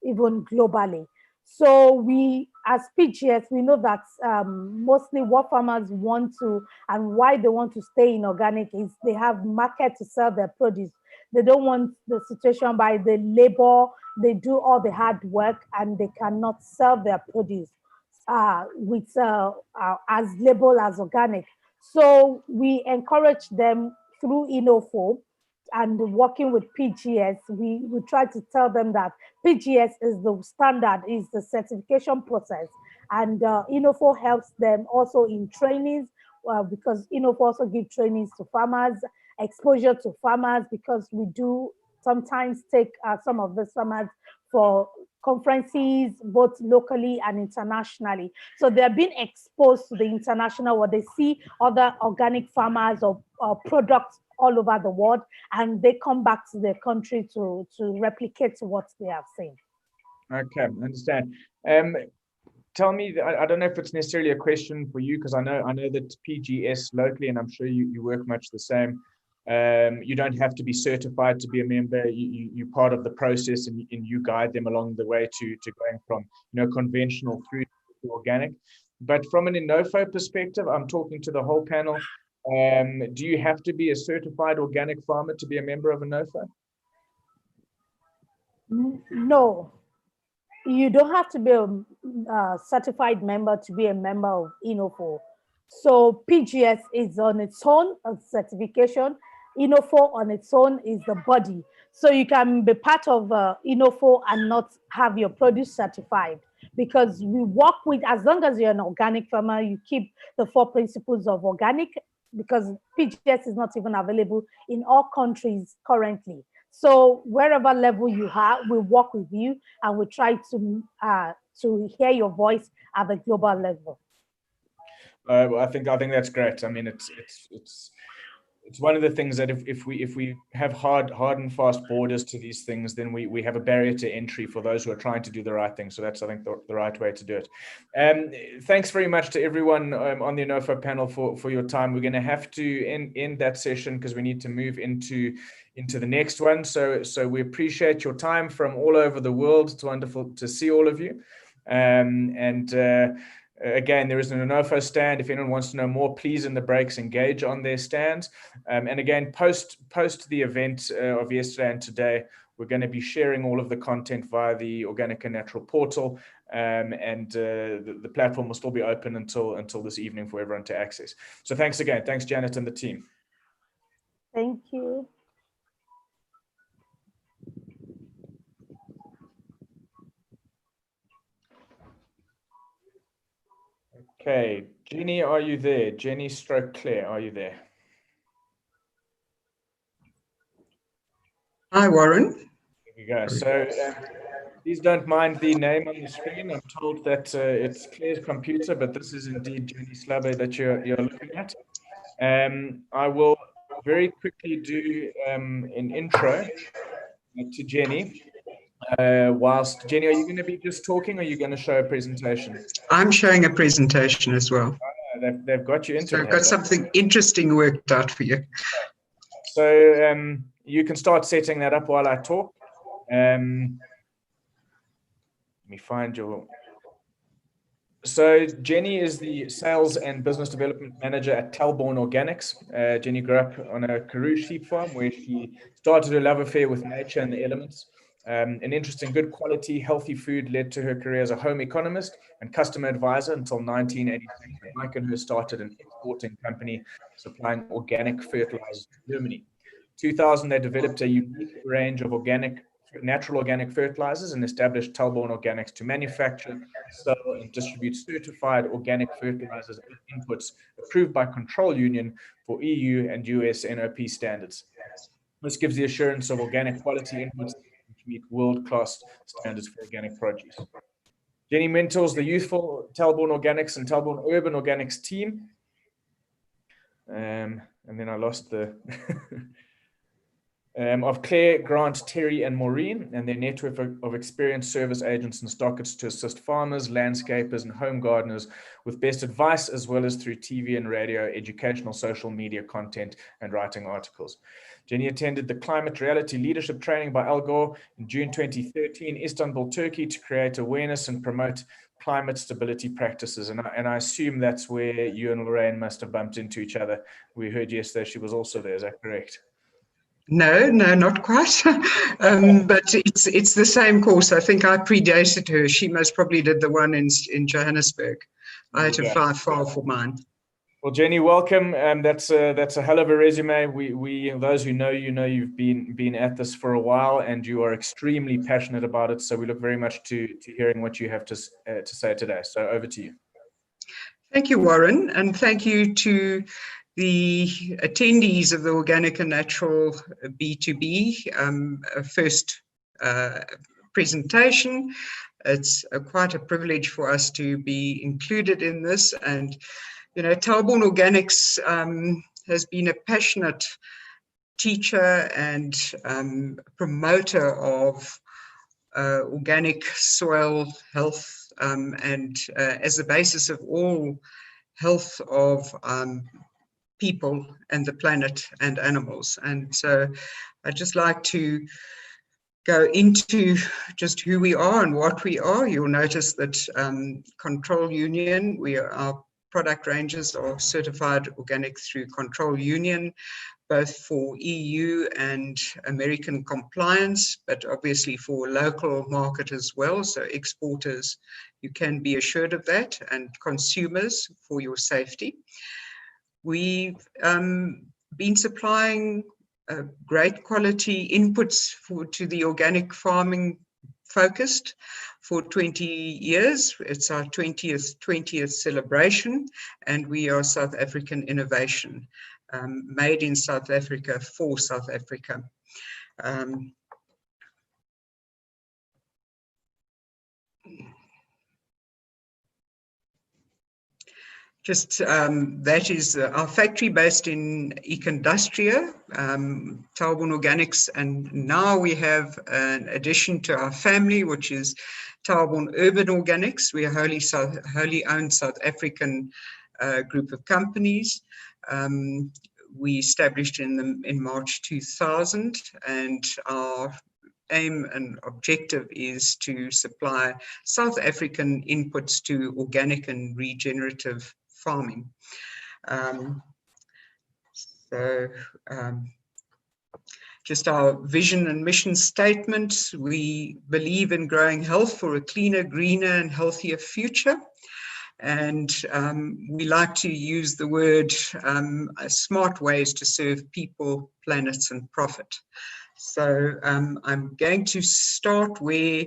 even globally. So we, as PGS, we know that mostly what farmers want to, and why they want to stay in organic, is they have market to sell their produce. They don't want the situation by the labor, they do all the hard work and they cannot sell their produce with as labeled as organic. So we encourage them through INOFO and working with PGS. We try to tell them that PGS is the standard, is the certification process. And INOFO helps them also in trainings, because INOFO also give trainings to farmers, exposure to farmers, because we do sometimes take some of the farmers for conferences, both locally and internationally. So they're being exposed to the international, where they see other organic farmers or product all over the world, and they come back to their country to replicate what they have seen.
Okay, understand. Tell me, I don't know if it's necessarily a question for you, because I know that PGS locally, and I'm sure you work much the same. You don't have to be certified to be a member. You're part of the process, and you guide them along the way to going from conventional through to organic. But from an Innofo perspective, I'm talking to the whole panel. Do you have to be a certified organic farmer to be a member of Innofo?
No, you don't have to be a certified member to be a member of Innofo. So PGS is on its own a certification. Innofo on its own is the body. So you can be part of Innofo and not have your produce certified, because we work with, as long as you're an organic farmer, you keep the 4 principles of organic, because PGS is not even available in all countries currently. So wherever level you have, we work with you and we try to hear your voice at the global level.
I think that's great. I mean, it's one of the things that if we have hard and fast borders to these things, then we have a barrier to entry for those who are trying to do the right thing. So that's, I think, the right way to do it. Thanks very much to everyone on the Innofo panel for your time. We're going to have to end that session because we need to move into the next one. So we appreciate your time from all over the world. It's wonderful to see all of you. Again, there is an Innofo stand. If anyone wants to know more, please, in the breaks, engage on their stands. And again, post the event of yesterday and today, we're going to be sharing all of the content via the Organic and Natural portal. The platform will still be open until this evening for everyone to access. So thanks again. Thanks, Janet and the team.
Thank you.
Okay, Jenny, are you there? Jenny / Claire, are you there?
Hi, Warren.
There we go. So please don't mind the name on the screen. I'm told that it's Claire's computer, but this is indeed Jenny Slabbe that you're looking at. I will very quickly do an intro to Jenny. Whilst Jenny, are you going to be just talking, or are you going to show a presentation?
I'm showing a presentation as well.
They've got you into
it. So I've got something interesting worked out for you.
So you can start setting that up while I talk. Let me find your... So Jenny is the Sales and Business Development Manager at Talborn Organics. Jenny grew up on a Karoo sheep farm where she started her love affair with nature and the elements. An interest in good quality, healthy food led to her career as a home economist and customer advisor until 1986, when Mike and her started an exporting company supplying organic fertilizers to Germany. 2000, they developed a unique range of natural organic fertilizers and established Talborn Organics to manufacture, sell, and distribute certified organic fertilizers and inputs approved by Control Union for EU and US NOP standards. This gives the assurance of organic quality inputs which meet world-class standards for organic produce. Jenny mentors the youthful Talborn Organics and Talborn Urban Organics team. And then I lost the... of Claire, Grant, Terry, and Maureen, and their network of experienced service agents and stockists to assist farmers, landscapers, and home gardeners with best advice, as well as through TV and radio, educational, social media content, and writing articles. Jenny attended the Climate Reality Leadership Training by Al Gore in June 2013, Istanbul, Turkey, to create awareness and promote climate stability practices. And I assume that's where you and Lorraine must have bumped into each other. We heard yesterday she was also there. Is that correct?
No, not quite. But it's the same course. I think I predated her. She most probably did the one in Johannesburg. I had to fly far for mine.
Well, Jenny, welcome. That's a hell of a resume. We those who know you've been at this for a while, and you are extremely passionate about it. So we look very much to hearing what you have to say today. So over to you.
Thank you, Warren, and thank you to the attendees of the Organic and Natural B2B first presentation. It's quite a privilege for us to be included in this. And, you know, Talborn Organics has been a passionate teacher and promoter of organic soil health and as the basis of all health of people and the planet and animals. And so I'd just like to go into just who we are and what we are. You'll notice that Control Union, our product ranges are certified organic through Control Union, both for EU and American compliance, but obviously for local market as well. So exporters, you can be assured of that, and consumers for your safety. We've been supplying great quality inputs to the organic farming focused for 20 years. It's our 20th celebration, and we are South African innovation, made in South Africa for South Africa. That is our factory based in Econdustria, Talborn Organics, and now we have an addition to our family, which is Talborn Urban Organics. We are wholly owned South African group of companies. We established in March 2000, and our aim and objective is to supply South African inputs to organic and regenerative farming. Just our vision and mission statement: we believe in growing health for a cleaner, greener, and healthier future. And we like to use the word smart ways to serve people, planets, and profit. So I'm going to start where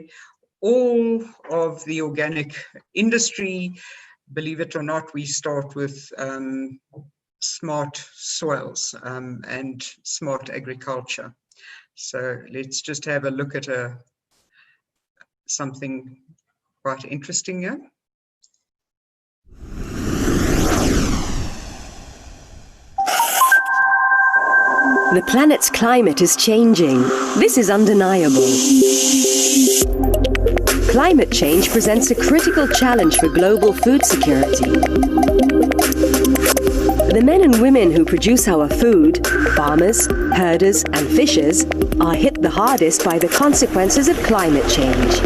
all of the organic industry, believe it or not, we start with smart soils and smart agriculture. So let's just have a look at something quite interesting here.
The planet's climate is changing. This is undeniable. Climate change presents a critical challenge for global food security. The men and women who produce our food, farmers, herders, and fishers, are hit the hardest by the consequences of climate change.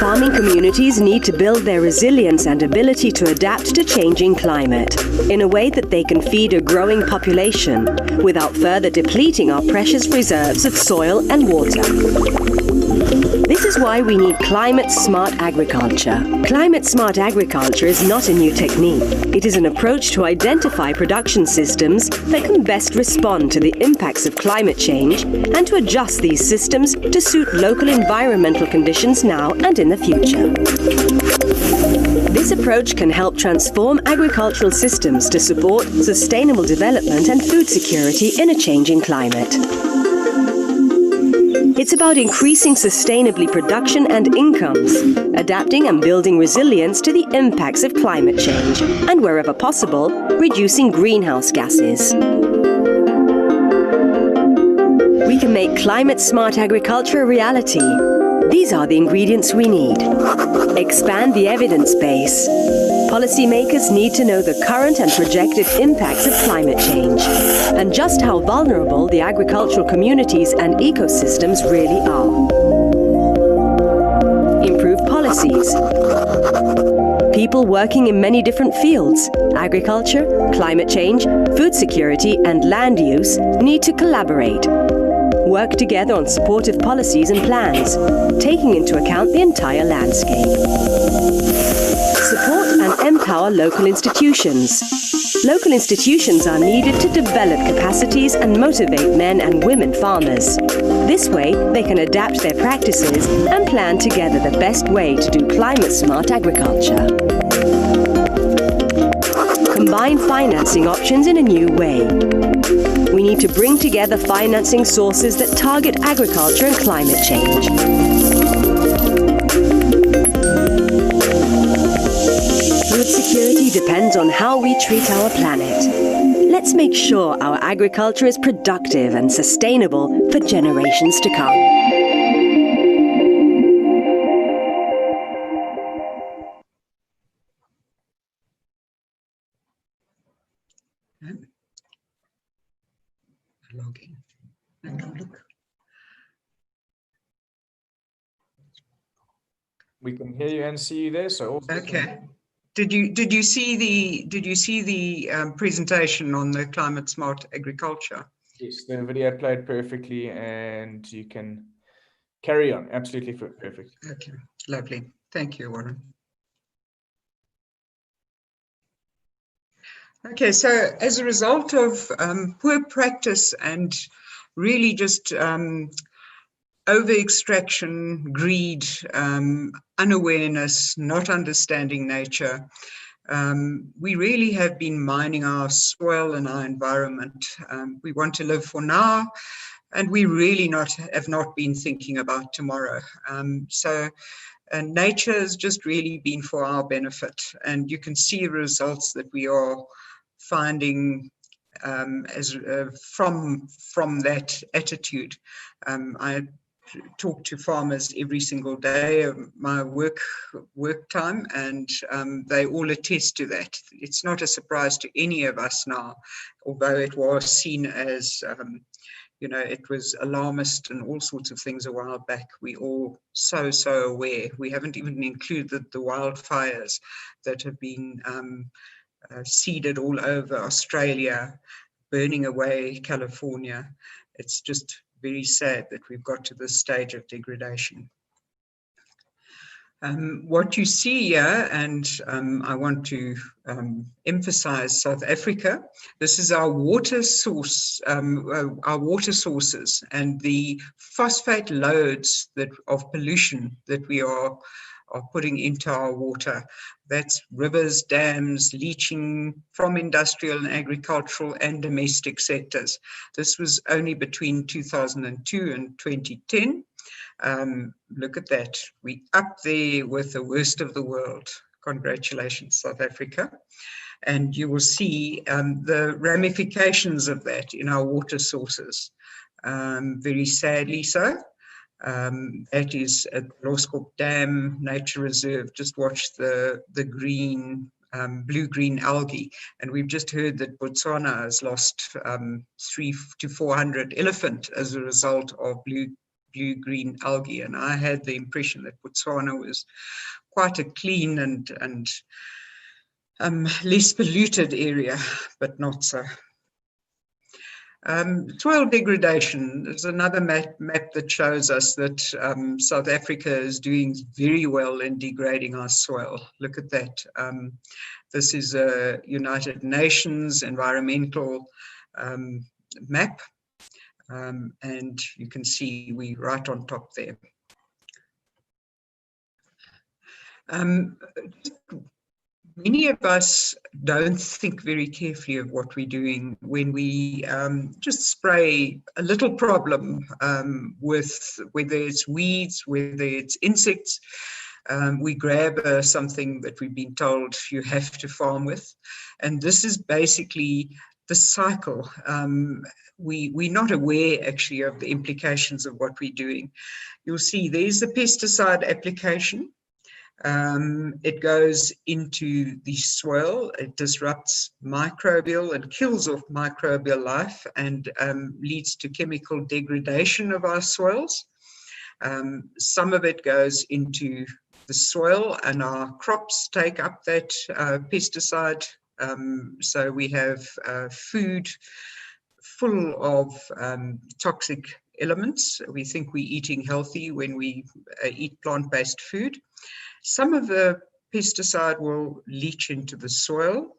Farming communities need to build their resilience and ability to adapt to changing climate in a way that they can feed a growing population without further depleting our precious reserves of soil and water. This is why we need climate-smart agriculture. Climate-smart agriculture is not a new technique. It is an approach to identify production systems that can best respond to the impacts of climate change and to adjust these systems to suit local environmental conditions now and in the future. This approach can help transform agricultural systems to support sustainable development and food security in a changing climate. It's about increasing sustainably production and incomes, adapting and building resilience to the impacts of climate change, and wherever possible, reducing greenhouse gases. We can make climate-smart agriculture a reality. These are the ingredients we need. Expand the evidence base. Policymakers need to know the current and projected impacts of climate change and just how vulnerable the agricultural communities and ecosystems really are. Improve policies. People working in many different fields, agriculture, climate change, food security, and land use, need to collaborate. Work together on supportive policies and plans, taking into account the entire landscape. Support and empower local institutions. Local institutions are needed to develop capacities and motivate men and women farmers. This way, they can adapt their practices and plan together the best way to do climate-smart agriculture. Combine financing options in a new way. We need to bring together financing sources that target agriculture and climate change. Food security depends on how we treat our planet. Let's make sure our agriculture is productive and sustainable for generations to come.
Log in. Look.
We can hear you and see you there. So
okay. Did you see the presentation on the climate smart agriculture?
Yes, the video played perfectly, and you can carry on. Absolutely perfect.
Okay, lovely. Thank you, Warren. Okay, so as a result of poor practice and really just over-extraction, greed, unawareness, not understanding nature, we really have been mining our soil and our environment. We want to live for now, and we really have not been thinking about tomorrow. And nature has just really been for our benefit, and you can see the results that we are finding from that attitude. I talk to farmers every single day of my work time, and they all attest to that. It's not a surprise to any of us now, although it was seen as it was alarmist and all sorts of things a while back. We all so aware. We haven't even included the wildfires that have been seeded all over Australia, burning away California. It's just very sad that we've got to this stage of degradation. What you see here, and I want to emphasize South Africa. This is our water source, our water sources, and the phosphate loads of pollution that we are putting into our water. That's rivers, dams, leaching from industrial and agricultural and domestic sectors. This was only between 2002 and 2010. Look at that. We up there with the worst of the world. Congratulations, South Africa. And you will see the ramifications of that in our water sources. Very sadly so. That is at Loskop Dam Nature Reserve. Just watch the green, blue-green algae. And we've just heard that Botswana has lost 300 to 400 elephant as a result of blue-green algae. And I had the impression that Botswana was quite a clean and less polluted area, but not so. Soil degradation is another map that shows us that South Africa is doing very well in degrading our soil. Look at that. This is a United Nations environmental map, and you can see we're right on top there. Many of us don't think very carefully of what we're doing when we just spray a little problem with whether it's weeds, whether it's insects. We grab something that we've been told you have to farm with. And this is basically the cycle. We're not aware actually of the implications of what we're doing. You'll see there's the pesticide application. It goes into the soil, it disrupts microbial and kills off microbial life and leads to chemical degradation of our soils. Some of it goes into the soil and our crops take up that pesticide. So we have food full of toxic elements. We think we're eating healthy when we eat plant-based food. Some of the pesticide will leach into the soil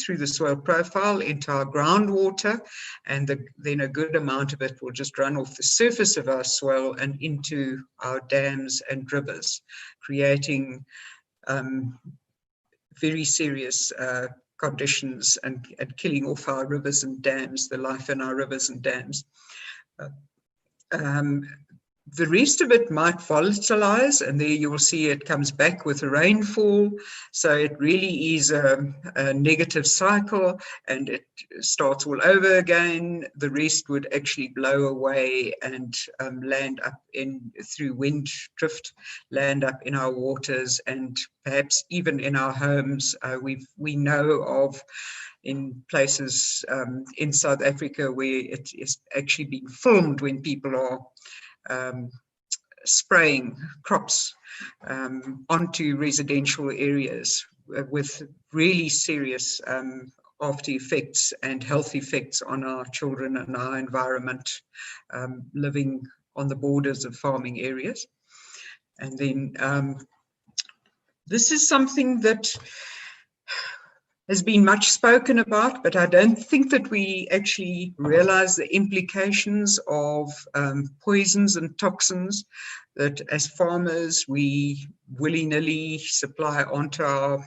through the soil profile into our groundwater, and then a good amount of it will just run off the surface of our soil and into our dams and rivers, creating very serious conditions and killing off our rivers and dams, the life in our rivers and dams. The rest of it might volatilize, and there you will see it comes back with rainfall. So it really is a negative cycle, and it starts all over again. The rest would actually blow away and land up through wind drift, land up in our waters, and perhaps even in our homes. We know of in places in South Africa where it is actually being filmed when people are spraying crops onto residential areas with really serious after effects and health effects on our children and our environment living on the borders of farming areas. And then this is something that has been much spoken about, but I don't think that we actually realize the implications of poisons and toxins that as farmers we willy-nilly supply onto our,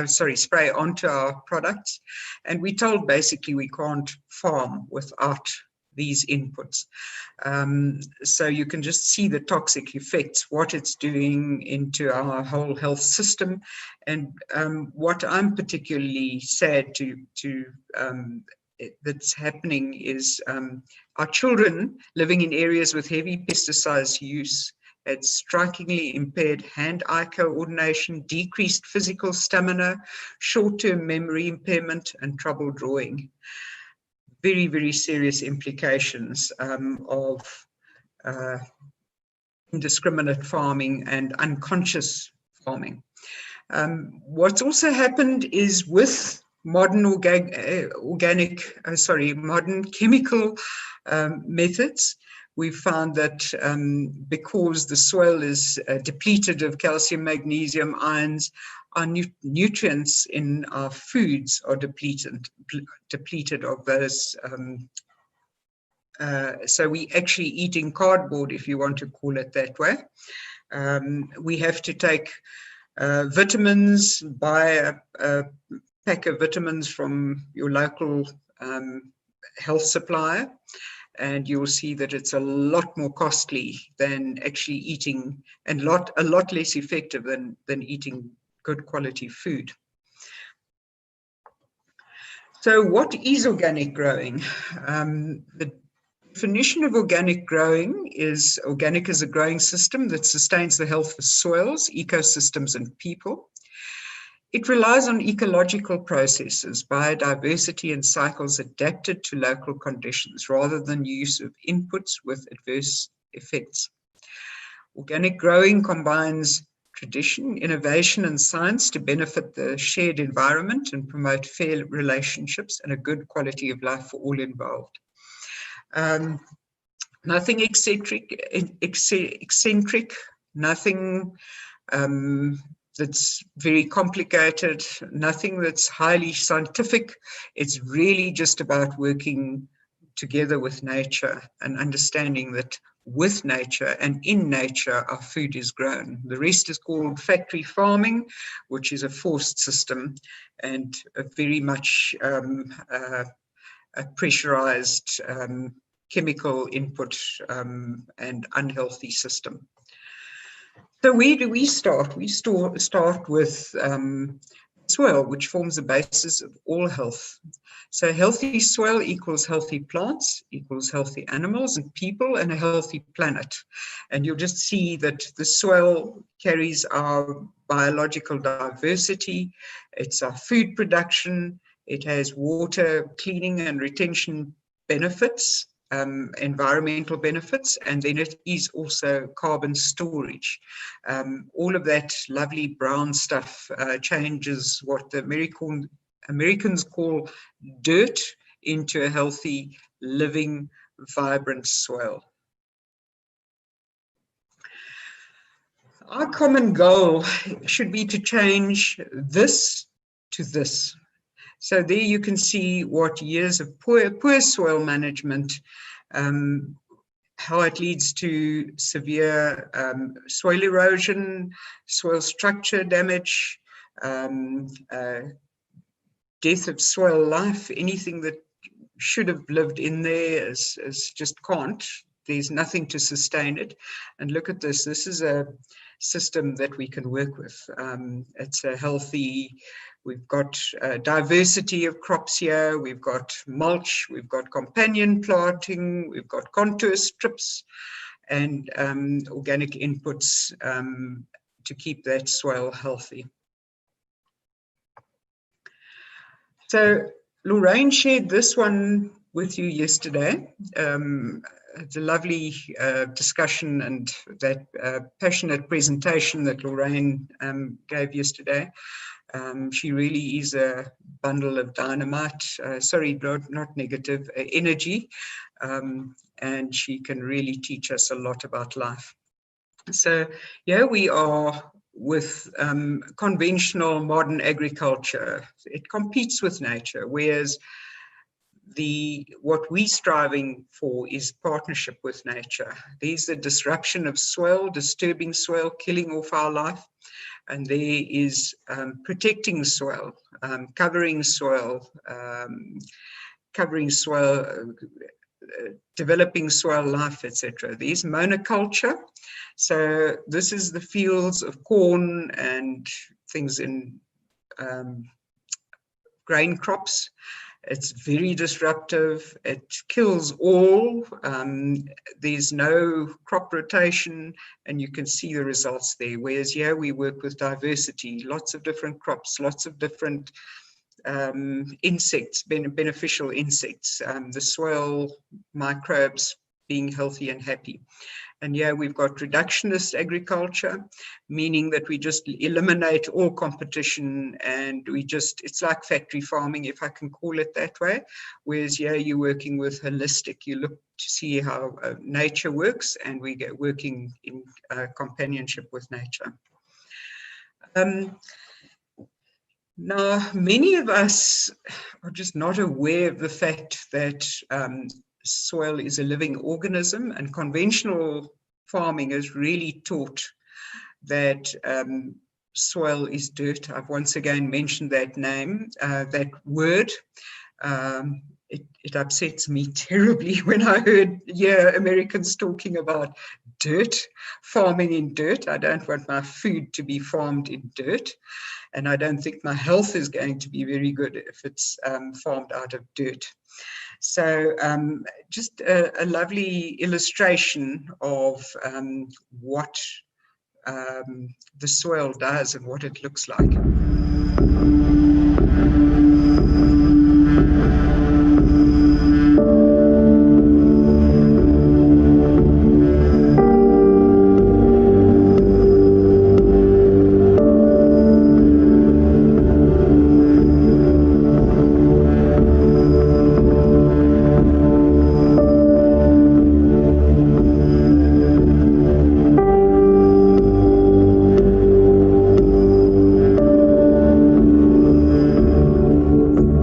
spray onto our products. And we're told basically we can't farm without these inputs. So you can just see the toxic effects, what it's doing into our whole health system. And what I'm particularly sad to that's happening is our children living in areas with heavy pesticides use had strikingly impaired hand-eye coordination, decreased physical stamina, short-term memory impairment, and trouble drawing. Very, very serious implications of indiscriminate farming and unconscious farming. What's also happened is with modern modern chemical methods, we've found that because the soil is depleted of calcium, magnesium, ions, our nutrients in our foods are depleted of those. So we actually eating cardboard, if you want to call it that way. We have to take vitamins, buy a pack of vitamins from your local health supplier, and you'll see that it's a lot more costly than actually eating, and a lot less effective than eating good quality food. So what is organic growing? The definition of organic growing is organic is a growing system that sustains the health of soils, ecosystems, and people. It relies on ecological processes, biodiversity, and cycles adapted to local conditions rather than use of inputs with adverse effects. Organic growing combines tradition, innovation, and science to benefit the shared environment and promote fair relationships and a good quality of life for all involved. Nothing eccentric, nothing that's very complicated, nothing that's highly scientific. It's really just about working together with nature and understanding that with nature and in nature, our food is grown. The rest is called factory farming, which is a forced system and a very much a pressurized chemical input and unhealthy system. So where do we start? We start with soil, which forms the basis of all health. So healthy soil equals healthy plants, equals healthy animals and people, and a healthy planet. And you'll just see that the soil carries our biological diversity, it's our food production, it has water cleaning and retention benefits, environmental benefits, and then it is also carbon storage. All of that lovely brown stuff changes what the Americans call dirt into a healthy, living, vibrant soil. Our common goal should be to change this to this. So there you can see what years of poor soil management, how it leads to severe soil erosion, soil structure damage, death of soil life. Anything that should have lived in there is just can't. there's nothing to sustain it. And look at this. This is a system that we can work with. It's a healthy, we've got diversity of crops here, we've got mulch, we've got companion planting, we've got contour strips, and organic inputs to keep that soil healthy. So Lorraine shared this one with you yesterday. It's a lovely discussion, and that passionate presentation that Lorraine gave yesterday. She really is a bundle of dynamite, sorry, not negative, energy, and she can really teach us a lot about life. So here we are with conventional modern agriculture. It competes with nature, whereas what we're striving for is partnership with nature. There's the disruption of soil, disturbing soil, killing off our life, and there is protecting soil, covering soil, developing soil life, etc. There's monoculture. So this is the fields of corn and things in grain crops. It's very disruptive. It kills all. There's no crop rotation, and you can see the results there. Whereas here we work with diversity, lots of different crops, lots of different insects, beneficial insects, the soil microbes being healthy and happy. And yeah, we've got reductionist agriculture, meaning that we just eliminate all competition, and it's like factory farming, if I can call it that way. Whereas yeah, you're working with holistic, you look to see how nature works, and we get working in companionship with nature. Now, many of us are just not aware of the fact that soil is a living organism, and conventional farming has really taught that soil is dirt. I've once again mentioned that name, that word. It upsets me terribly when I heard Americans talking about dirt, farming in dirt. I don't want my food to be farmed in dirt, and I don't think my health is going to be very good if it's farmed out of dirt. So just a lovely illustration of what the soil does and what it looks like.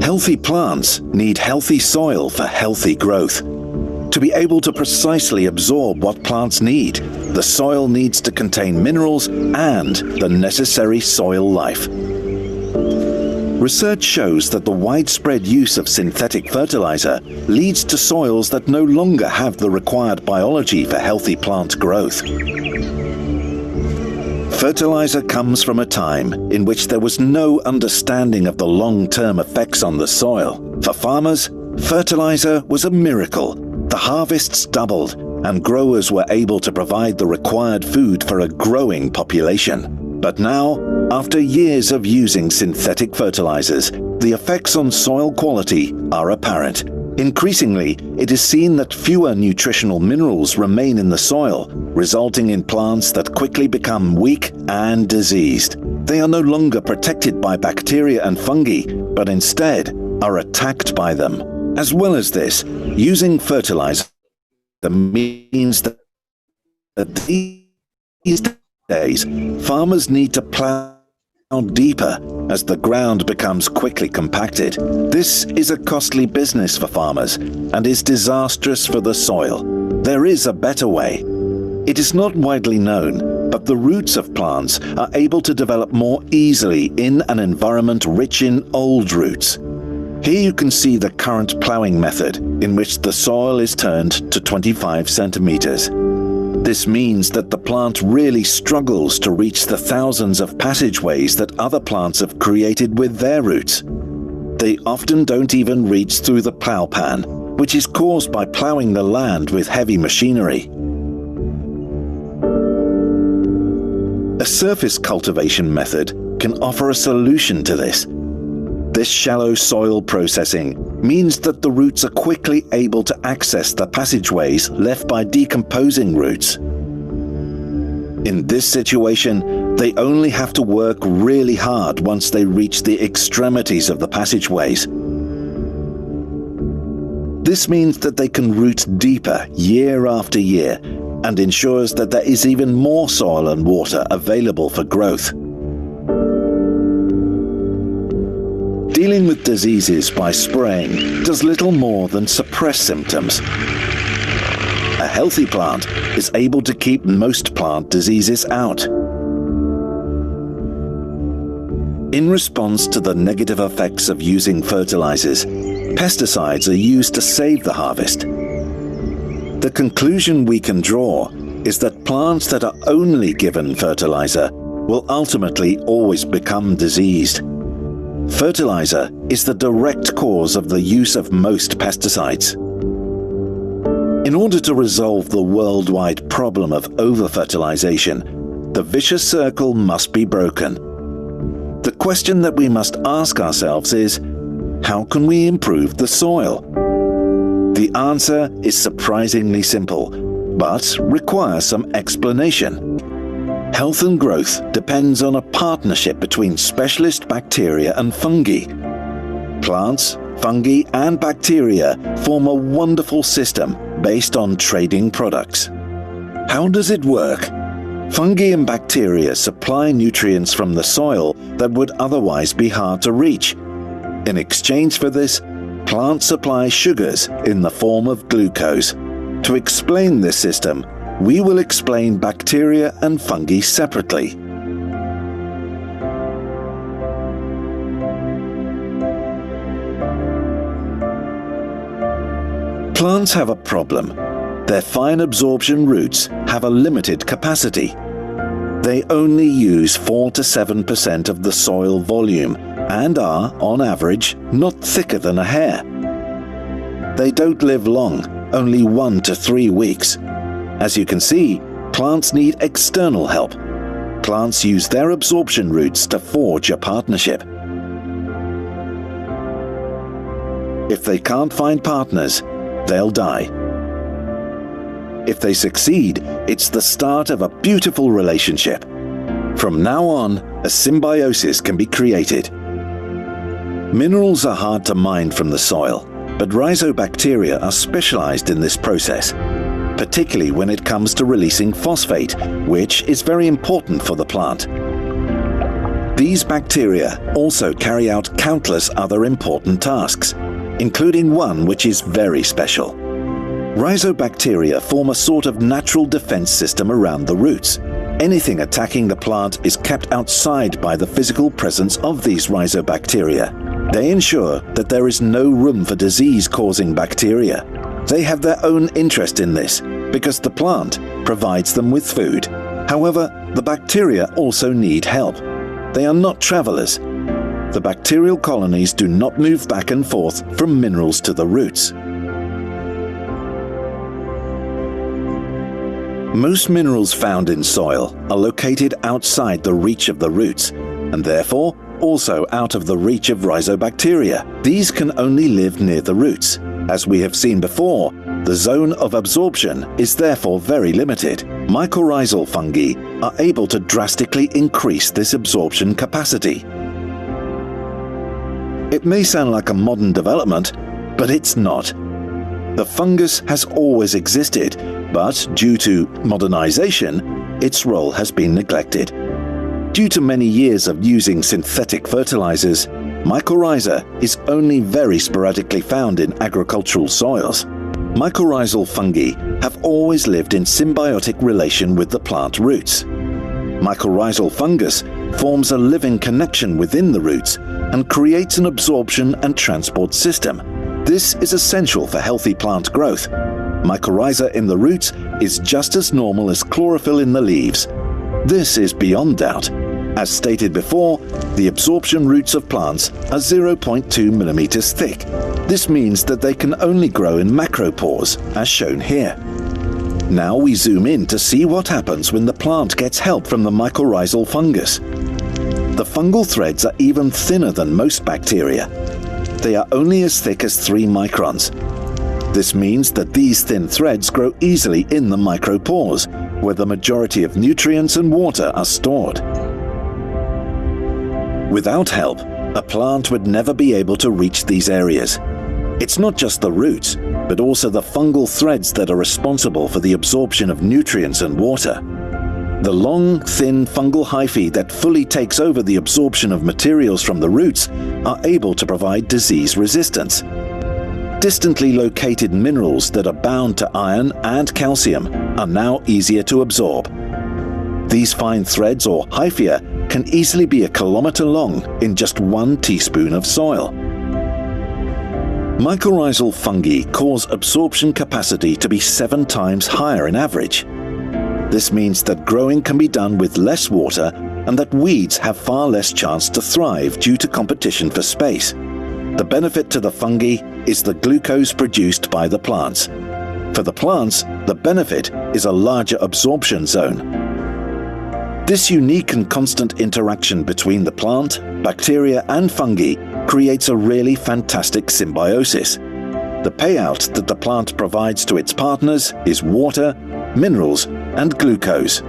Healthy plants need healthy soil for healthy growth. To be able to precisely absorb what plants need, the soil needs to contain minerals and the necessary soil life. Research shows that the widespread use of synthetic fertilizer leads to soils that no longer have the required biology for healthy plant growth. Fertilizer comes from a time in which there was no understanding of the long-term effects on the soil. For farmers, fertilizer was a miracle. The harvests doubled, and growers were able to provide the required food for a growing population. But now, after years of using synthetic fertilizers, the effects on soil quality are apparent. Increasingly, it is seen that fewer nutritional minerals remain in the soil, resulting in plants that quickly become weak and diseased. They are no longer protected by bacteria and fungi, but instead are attacked by them. As well as this, using fertilizer means that these days, farmers need to plow deeper as the ground becomes quickly compacted. This is a costly business for farmers and is disastrous for the soil. There is a better way. It is not widely known, but the roots of plants are able to develop more easily in an environment rich in old roots. Here you can see the current ploughing method, in which the soil is turned to 25 centimeters. This means that the plant really struggles to reach the thousands of passageways that other plants have created with their roots. They often don't even reach through the plough pan, which is caused by ploughing the land with heavy machinery. A surface cultivation method can offer a solution to this. This shallow soil processing means that the roots are quickly able to access the passageways left by decomposing roots. In this situation, they only have to work really hard once they reach the extremities of the passageways. This means that they can root deeper year after year and ensures that there is even more soil and water available for growth. Dealing with diseases by spraying does little more than suppress symptoms. A healthy plant is able to keep most plant diseases out. In response to the negative effects of using fertilizers, pesticides are used to save the harvest. The conclusion we can draw is that plants that are only given fertilizer will ultimately always become diseased. Fertilizer is the direct cause of the use of most pesticides. In order to resolve the worldwide problem of over-fertilization, the vicious circle must be broken. The question that we must ask ourselves is, how can we improve the soil? The answer is surprisingly simple, but requires some explanation. Health and growth depends on a partnership between specialist bacteria and fungi. Plants, fungi, and bacteria form a wonderful system based on trading products. How does it work? Fungi and bacteria supply nutrients from the soil that would otherwise be hard to reach. In exchange for this, plants supply sugars in the form of glucose. To explain this system, we will explain bacteria and fungi separately. Plants have a problem. Their fine absorption roots have a limited capacity. They only use 4 to 7% of the soil volume and are, on average, not thicker than a hair. They don't live long, only 1 to 3 weeks. As you can see, plants need external help. Plants use their absorption roots to forge a partnership. If they can't find partners, they'll die. If they succeed, it's the start of a beautiful relationship. From now on, a symbiosis can be created. Minerals are hard to mine from the soil, but rhizobacteria are specialized in this process, particularly when it comes to releasing phosphate, which is very important for the plant. These bacteria also carry out countless other important tasks, including one which is very special. Rhizobacteria form a sort of natural defense system around the roots. Anything attacking the plant is kept outside by the physical presence of these rhizobacteria. They ensure that there is no room for disease-causing bacteria. They have their own interest in this because the plant provides them with food. However, the bacteria also need help. They are not travelers. The bacterial colonies do not move back and forth from minerals to the roots. Most minerals found in soil are located outside the reach of the roots, and therefore also out of the reach of rhizobacteria. These can only live near the roots. As we have seen before, the zone of absorption is therefore very limited. Mycorrhizal fungi are able to drastically increase this absorption capacity. It may sound like a modern development, but it's not. The fungus has always existed, but due to modernization, its role has been neglected. Due to many years of using synthetic fertilizers, mycorrhiza is only very sporadically found in agricultural soils. Mycorrhizal fungi have always lived in symbiotic relation with the plant roots. Mycorrhizal fungus forms a living connection within the roots and creates an absorption and transport system. This is essential for healthy plant growth. Mycorrhiza in the roots is just as normal as chlorophyll in the leaves. This is beyond doubt. As stated before, the absorption roots of plants are 0.2 millimeters thick. This means that they can only grow in macropores, as shown here. Now we zoom in to see what happens when the plant gets help from the mycorrhizal fungus. The fungal threads are even thinner than most bacteria. They are only as thick as 3 microns. This means that these thin threads grow easily in the micropores, where the majority of nutrients and water are stored. Without help, a plant would never be able to reach these areas. It's not just the roots, but also the fungal threads that are responsible for the absorption of nutrients and water. The long, thin fungal hyphae that fully takes over the absorption of materials from the roots are able to provide disease resistance. Distantly located minerals that are bound to iron and calcium are now easier to absorb. These fine threads or hyphea can easily be a kilometer long in just 1 teaspoon of soil. Mycorrhizal fungi cause absorption capacity to be 7 times higher in average. This means that growing can be done with less water and that weeds have far less chance to thrive due to competition for space. The benefit to the fungi is the glucose produced by the plants. For the plants, the benefit is a larger absorption zone. This unique and constant interaction between the plant, bacteria and fungi creates a really fantastic symbiosis. The payout that the plant provides to its partners is water, minerals and glucose.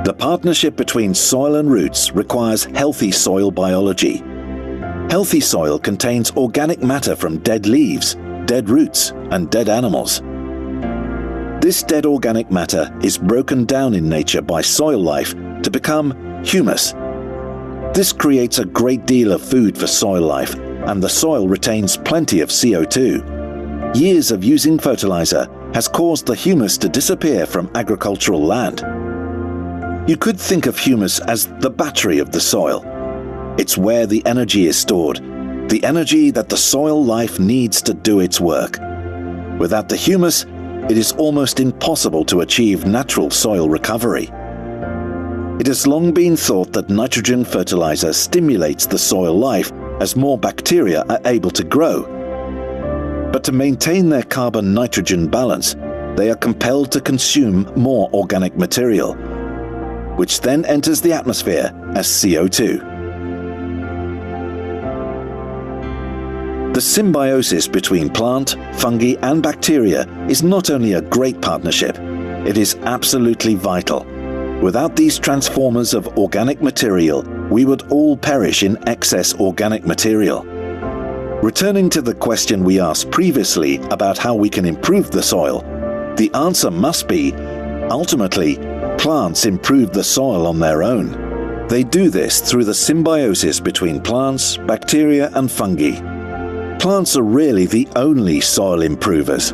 The partnership between soil and roots requires healthy soil biology. Healthy soil contains organic matter from dead leaves, dead roots, and dead animals. This dead organic matter is broken down in nature by soil life to become humus. This creates a great deal of food for soil life, and the soil retains plenty of CO2. Years of using fertilizer has caused the humus to disappear from agricultural land. You could think of humus as the battery of the soil. It's where the energy is stored, the energy that the soil life needs to do its work. Without the humus, it is almost impossible to achieve natural soil recovery. It has long been thought that nitrogen fertilizer stimulates the soil life as more bacteria are able to grow. But to maintain their carbon-nitrogen balance, they are compelled to consume more organic material, which then enters the atmosphere as CO2. The symbiosis between plant, fungi and bacteria is not only a great partnership, it is absolutely vital. Without these transformers of organic material, we would all perish in excess organic material. Returning to the question we asked previously about how we can improve the soil, the answer must be, ultimately, plants improve the soil on their own. They do this through the symbiosis between plants, bacteria and fungi. Plants are really the only soil improvers.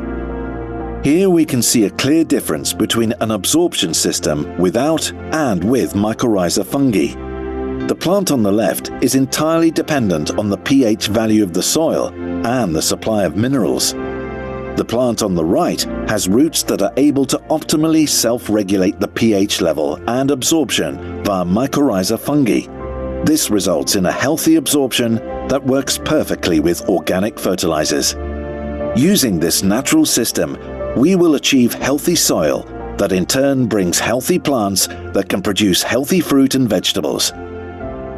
Here we can see a clear difference between an absorption system without and with mycorrhiza fungi. The plant on the left is entirely dependent on the pH value of the soil and the supply of minerals. The plant on the right has roots that are able to optimally self-regulate the pH level and absorption via mycorrhiza fungi. This results in a healthy absorption that works perfectly with organic fertilizers. Using this natural system, we will achieve healthy soil that in turn brings healthy plants that can produce healthy fruit and vegetables.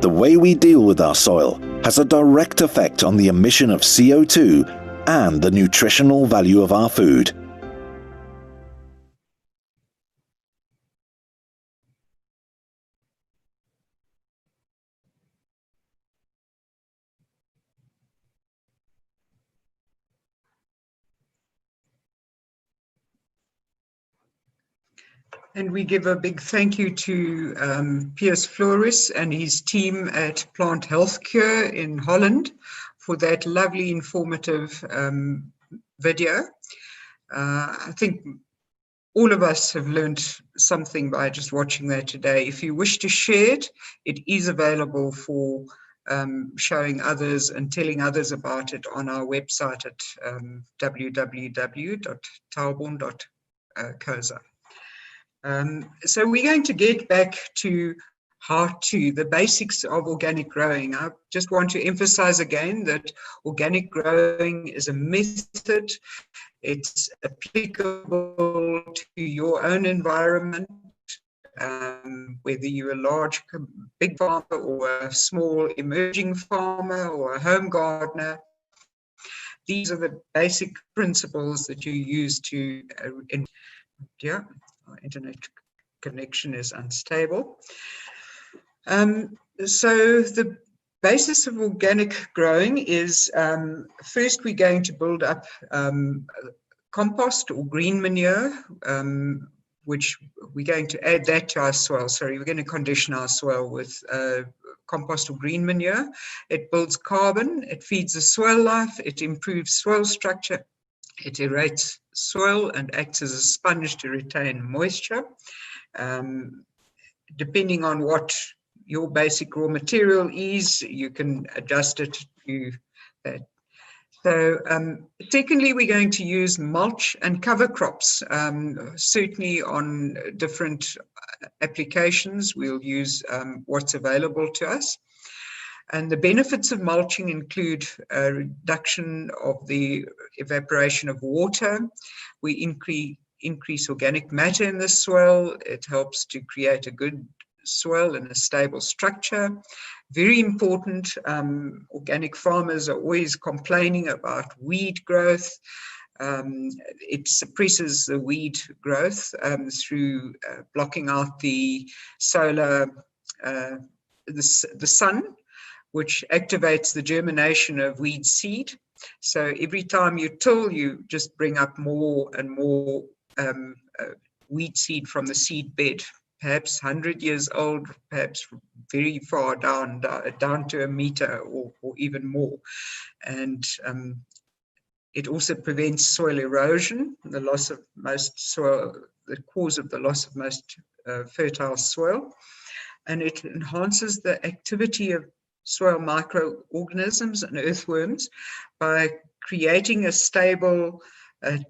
The way we deal with our soil has a direct effect on the emission of CO2 and the nutritional value of our food.
And we give a big thank you to Piers Floris and his team at Plant Healthcare in Holland for that lovely informative video. I think all of us have learned something by just watching that today. If you wish to share it, it is available for showing others and telling others about it on our website at www.talborn.co.za. So we're going to get back to part two, the basics of organic growing. I just want to emphasize again that organic growing is a method. It's applicable to your own environment, whether you're a large, big farmer or a small emerging farmer or a home gardener. These are the basic principles that you use to, yeah, our internet connection is unstable. So the basis of organic growing is, first we're going to build up compost or green manure, which we're going to add that to our soil. Sorry, we're going to condition our soil with compost or green manure. It builds carbon, it feeds the soil life, it improves soil structure, it aerates soil and acts as a sponge to retain moisture. Depending on what your basic raw material is, you can adjust it to that. So secondly, we're going to use mulch and cover crops. Certainly on different applications, we'll use what's available to us. And the benefits of mulching include a reduction of the evaporation of water. We increase organic matter in the soil. It helps to create a good soil and a stable structure. Very important, organic farmers are always complaining about weed growth. It suppresses the weed growth through blocking out the solar, the sun, which activates the germination of weed seed. So every time you till, you just bring up more and more weed seed from the seed bed, perhaps 100 years old, perhaps very far down to a meter or even more. And it also prevents soil erosion, the loss of most soil, the cause of the loss of most fertile soil. And it enhances the activity of soil microorganisms and earthworms by creating a stable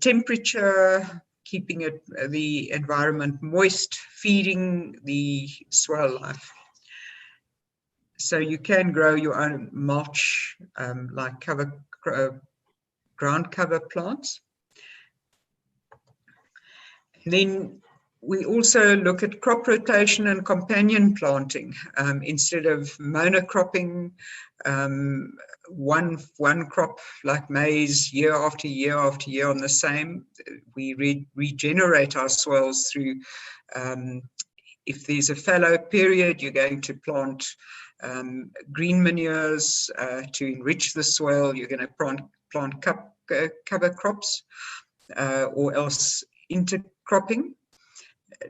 temperature, keeping the environment moist, feeding the soil life. So you can grow your own mulch, like ground cover plants. And then we also look at crop rotation and companion planting. Instead of monocropping one crop like maize year after year after year on the same, we regenerate our soils through, if there's a fallow period, you're going to plant green manures to enrich the soil. You're going to plant cover crops or else intercropping,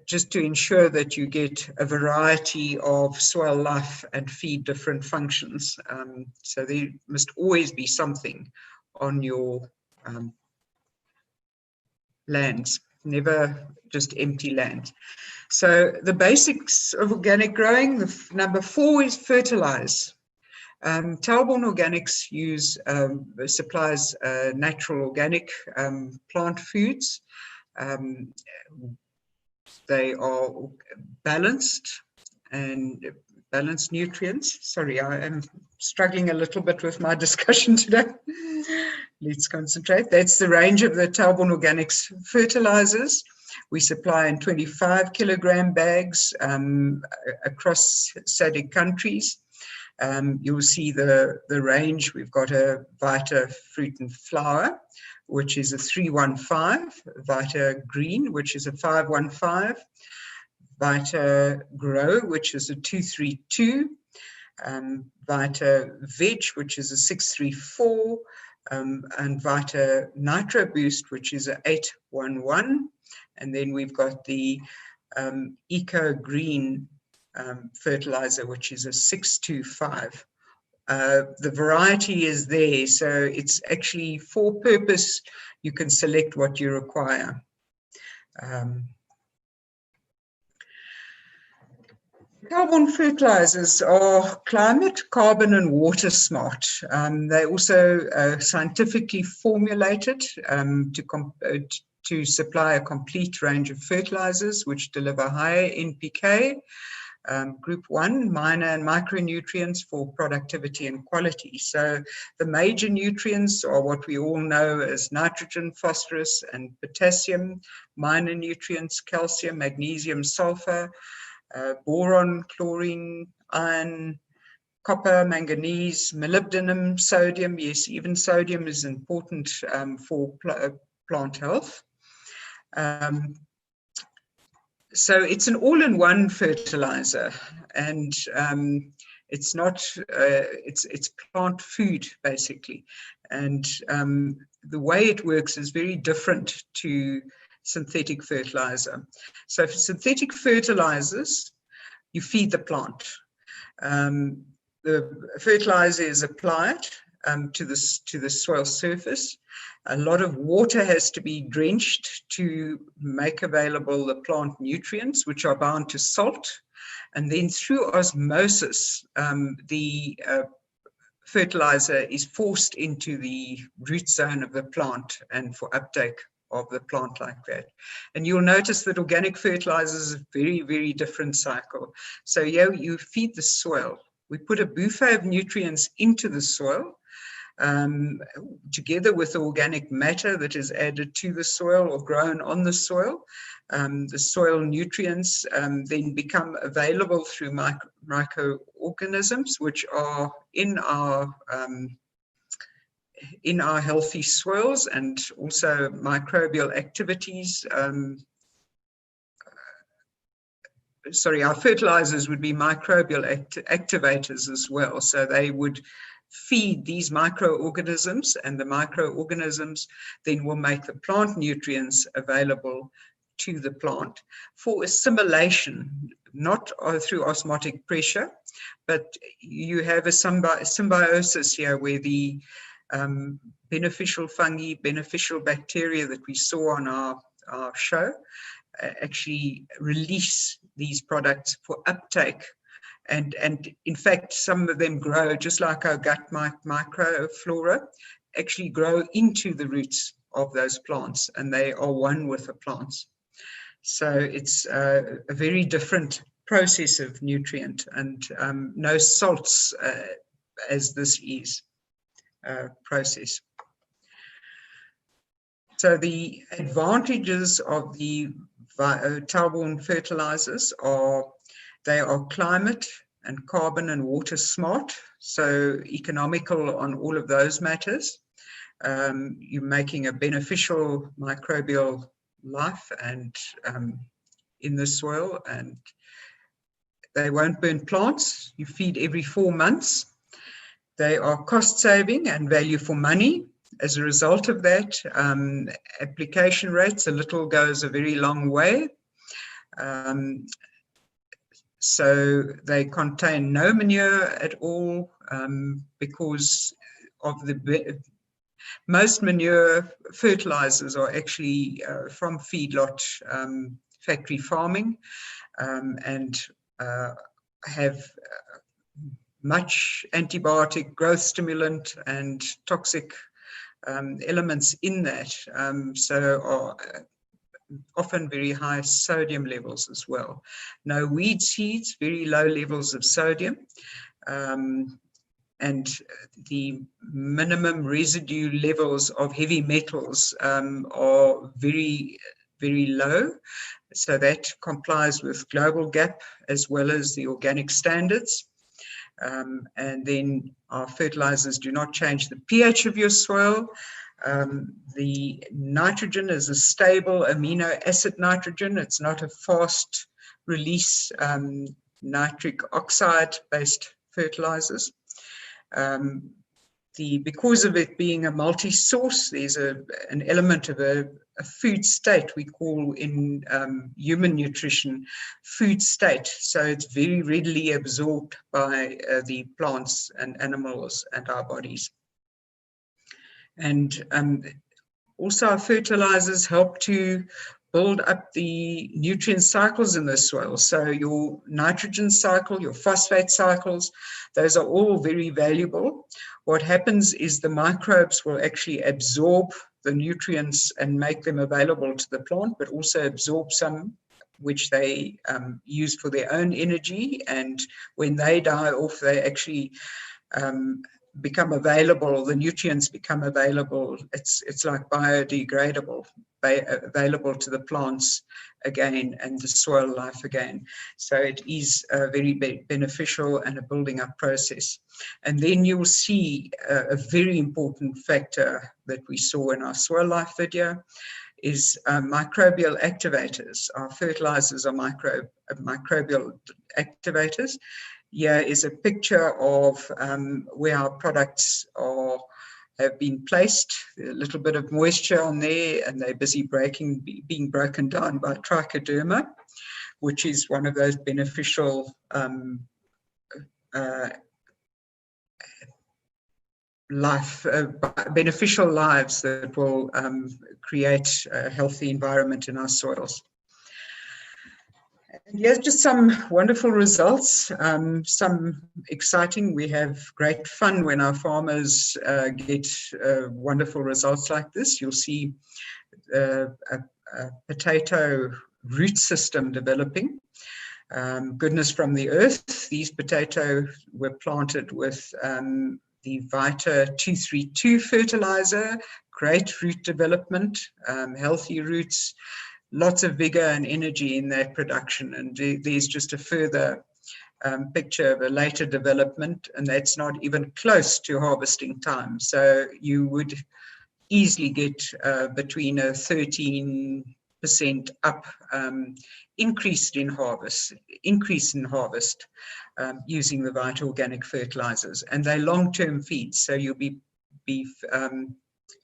just to ensure that you get a variety of soil life and feed different functions. So there must always be something on your lands, never just empty land. So the basics of organic growing, number 4 is fertilize. Talborn Organics supplies natural organic plant foods. They are balanced and balanced nutrients. Sorry, I am struggling a little bit with my discussion today. Let's concentrate. That's the range of the Talborn Organics fertilizers. We supply in 25 kilogram bags across SADC countries. You'll see the range. We've got a Vita Fruit and Flower, which is a 315, Vita Green, which is a 515, Vita Grow, which is a 232, Vita Veg, which is a 634, and Vita Nitro Boost, which is a 811. And then we've got the Eco Green fertilizer, which is a 625. The variety is there, so it's actually for purpose. You can select what you require. Carbon fertilizers are climate, carbon, and water smart. They're also scientifically formulated to supply a complete range of fertilizers which deliver higher NPK, group 1, minor and micronutrients for productivity and quality. So the major nutrients are what we all know as nitrogen, phosphorus, and potassium. Minor nutrients, calcium, magnesium, sulfur, boron, chlorine, iron, copper, manganese, molybdenum, sodium. Yes, even sodium is important for plant health. So it's an all-in-one fertilizer, and it's not, it's plant food basically. And the way it works is very different to synthetic fertilizer. So for synthetic fertilizers, you feed the plant. The fertilizer is applied to the soil surface. A lot of water has to be drenched to make available the plant nutrients, which are bound to salt. And then through osmosis, the fertilizer is forced into the root zone of the plant and for uptake of the plant like that. And you'll notice that organic fertilizers is a very, very different cycle. So yeah, you feed the soil. We put a buffet of nutrients into the soil, together with the organic matter that is added to the soil or grown on the soil. The soil nutrients then become available through microorganisms, which are in our healthy soils, and also microbial activities. Our fertilizers would be microbial activators as well. So they would feed these microorganisms, and the microorganisms then will make the plant nutrients available to the plant for assimilation, not through osmotic pressure, but you have a symbiosis here where the beneficial fungi, beneficial bacteria that we saw on our show actually release these products for uptake. And in fact, some of them grow just like our gut microflora, actually grow into the roots of those plants, and they are one with the plants. So it's a very different process of nutrient, and no salts as this is process. So the advantages of the Talborn fertilizers are they are climate and carbon and water smart, so economical on all of those matters. You're making a beneficial microbial life and in the soil, and they won't burn plants. You feed every 4 months. They are cost saving and value for money. As a result of that, application rates, a little goes a very long way. So they contain no manure at all because of most manure fertilizers are actually from feedlot factory farming and have much antibiotic, growth stimulant, and toxic elements in that, so are often very high sodium levels as well. No weed seeds, very low levels of sodium, and the minimum residue levels of heavy metals are very, very low. So that complies with global GAP as well as the organic standards. And then our fertilizers do not change the pH of your soil. The nitrogen is a stable amino acid nitrogen. It's not a fast release nitric oxide based fertilizers. Because of it being a multi-source, there's an element of a food state we call in human nutrition food state. So it's very readily absorbed by the plants and animals and our bodies. And also our fertilizers help to build up the nutrient cycles in the soil. So your nitrogen cycle, your phosphate cycles, those are all very valuable. What happens is the microbes will actually absorb the nutrients and make them available to the plant, but also absorb some which they use for their own energy. And when they die off, they actually become available, the nutrients become available. It's like biodegradable, available to the plants again and the soil life again. So it is very beneficial and a building up process. And then you'll see a very important factor that we saw in our soil life video is microbial activators. Our fertilizers are microbial activators. Here is a picture of where our products have been placed. A little bit of moisture on there, and they're busy being broken down by trichoderma, which is one of those beneficial beneficial lives that will create a healthy environment in our soils. And here's just some wonderful results, some exciting. We have great fun when our farmers get wonderful results like this. You'll see a potato root system developing. Goodness from the earth. These potatoes were planted with the Vita 232 fertilizer, great root development, healthy roots, lots of vigor and energy in that production. And there's just a further picture of a later development, and that's not even close to harvesting time. So you would easily get between a 13% up increase in harvest using the Vita organic fertilizers. And they're long-term feeds, so you'll be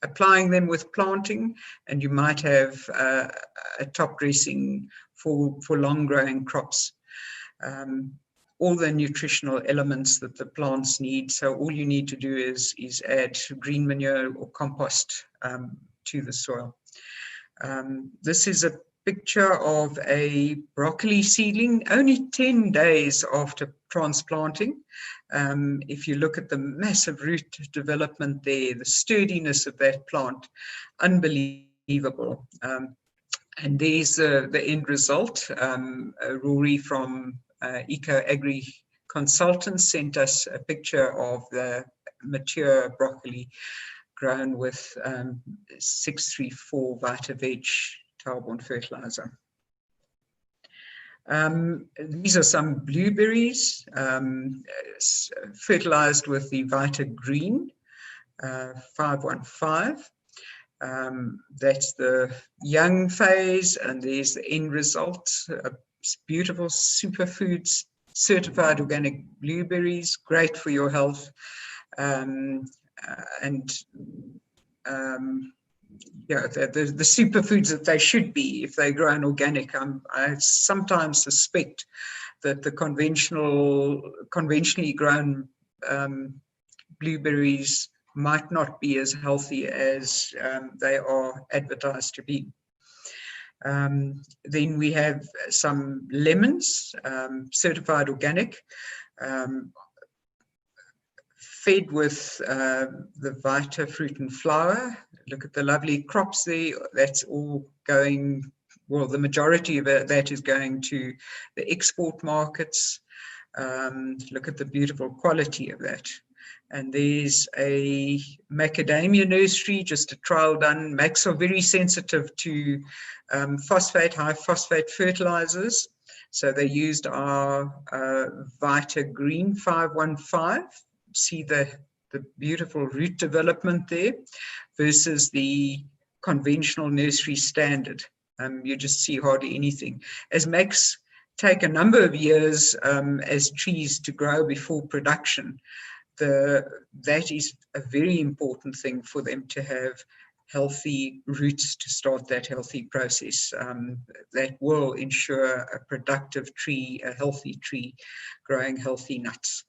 applying them with planting, and you might have a top dressing for long growing crops. All the nutritional elements that the plants need. So all you need to do is add green manure or compost to the soil. This is a picture of a broccoli seedling only 10 days after transplanting. If you look at the massive root development there, the sturdiness of that plant, unbelievable. And there's the end result. Rory from Eco Agri Consultants sent us a picture of the mature broccoli grown with 634 Vita Veg Tarborn fertilizer. These are some blueberries fertilized with the Vita Green 515. That's the young phase, and there's the end result. Beautiful superfoods, certified organic blueberries, great for your health. Yeah, the superfoods that they should be if they're grown organic. I sometimes suspect that the conventionally grown blueberries might not be as healthy as they are advertised to be. Then we have some lemons, certified organic, fed with the Vita fruit and flower. Look at the lovely crops there. That's all going, well, the majority of that is going to the export markets. Look at the beautiful quality of that. And there's a macadamia nursery, just a trial done. Macs are very sensitive to high phosphate fertilizers. So they used our Vita Green 515. See the beautiful root development there versus the conventional nursery standard. You just see hardly anything. As Macs take a number of years as trees to grow before production, that is a very important thing for them to have healthy roots to start that healthy process. That will ensure a productive tree, a healthy tree, growing healthy nuts.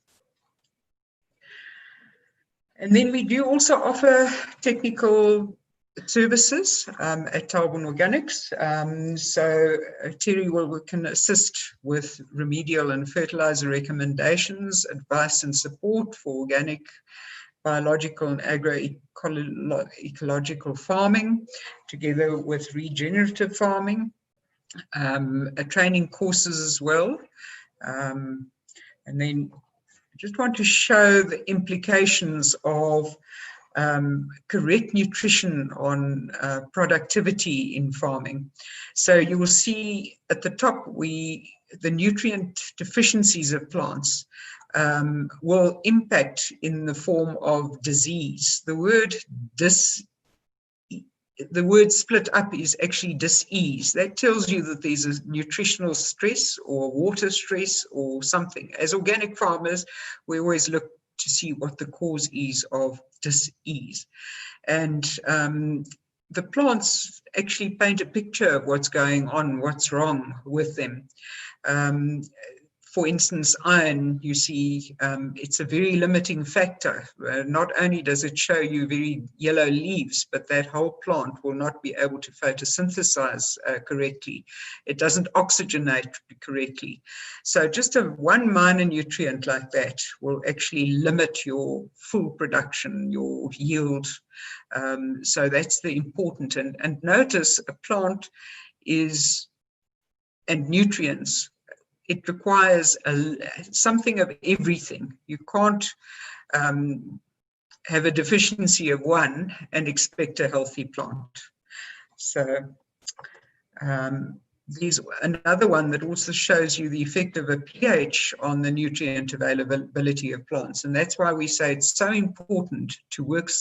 And then we do also offer technical services at Taubon Organics. So Terry can assist with remedial and fertilizer recommendations, advice and support for organic, biological and agroecological farming, together with regenerative farming, training courses as well. And then I just want to show the implications of correct nutrition on productivity in farming. So you will see at the top, the nutrient deficiencies of plants will impact in the form of disease. The word split up is actually dis-ease. That tells you that there's a nutritional stress or water stress or something. As organic farmers, we always look to see what the cause is of dis-ease. And the plants actually paint a picture of what's going on, what's wrong with them. For instance, iron, you see, it's a very limiting factor. Not only does it show you very yellow leaves, but that whole plant will not be able to photosynthesize correctly. It doesn't oxygenate correctly. So just one minor nutrient like that will actually limit your full production, your yield. So that's the important. And notice a plant and nutrients, it requires something of everything. You can't have a deficiency of one and expect a healthy plant. So there's another one that also shows you the effect of a pH on the nutrient availability of plants. And that's why we say it's so important to work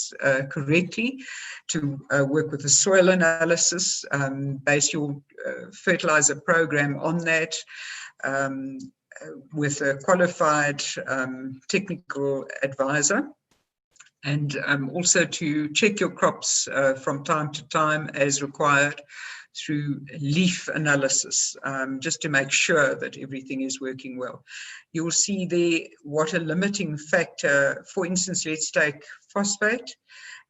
correctly, to work with the soil analysis, base your fertilizer program on that, with a qualified technical advisor, and also to check your crops from time to time as required through leaf analysis, just to make sure that everything is working well. You'll see there what a limiting factor, for instance, let's take phosphate.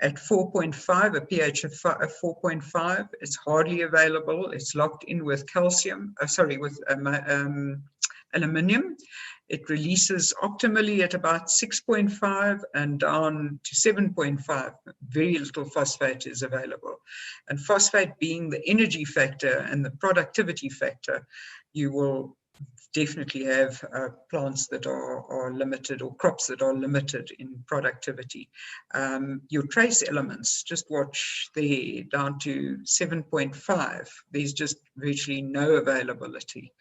At 4.5, a pH of 4.5, it's hardly available. It's locked in with calcium, with aluminium. It releases optimally at about 6.5 and down to 7.5. Very little phosphate is available. And phosphate being the energy factor and the productivity factor, you will definitely have plants that are limited, or crops that are limited in productivity. Your trace elements, just watch there, down to 7.5. There's just virtually no availability.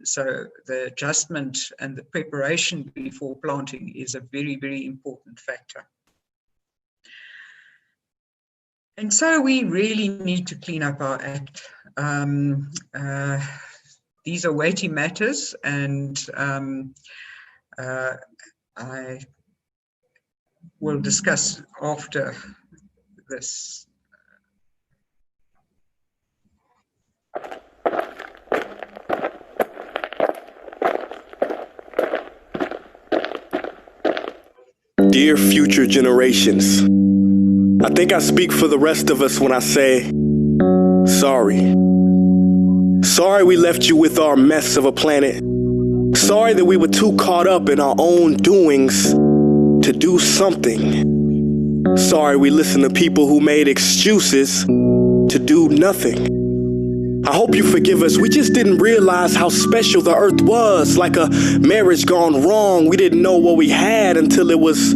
So the adjustment and the preparation before planting is a very, very important factor. And so we really need to clean up our act. These are weighty matters, and I will discuss after this.
Dear future generations, I think I speak for the rest of us when I say, sorry. Sorry we left you with our mess of a planet. Sorry that we were too caught up in our own doings to do something. Sorry we listened to people who made excuses to do nothing. I hope you forgive us. We just didn't realize how special the earth was. Like a marriage gone wrong. We didn't know what we had until it was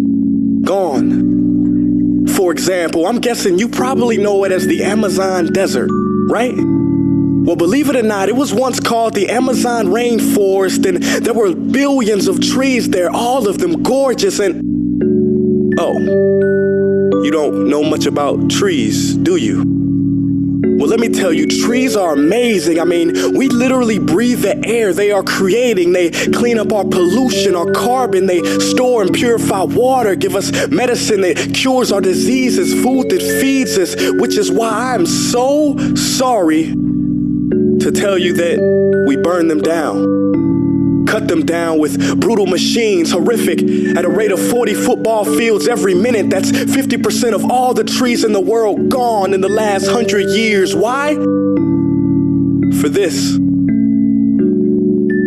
gone. For example, I'm guessing you probably know it as the Amazon desert, right? Well, believe it or not, it was once called the Amazon rainforest, and there were billions of trees there, all of them gorgeous. And oh, you don't know much about trees, do you? Well, let me tell you, trees are amazing. I mean, we literally breathe the air they are creating. They clean up our pollution, our carbon. They store and purify water, give us medicine that cures our diseases, food that feeds us, which is why I'm so sorry to tell you that we burn them down. cut them down with brutal machines, horrific, at a rate of 40 football fields every minute. That's 50% of all the trees in the world gone in the last 100 years. Why? For this.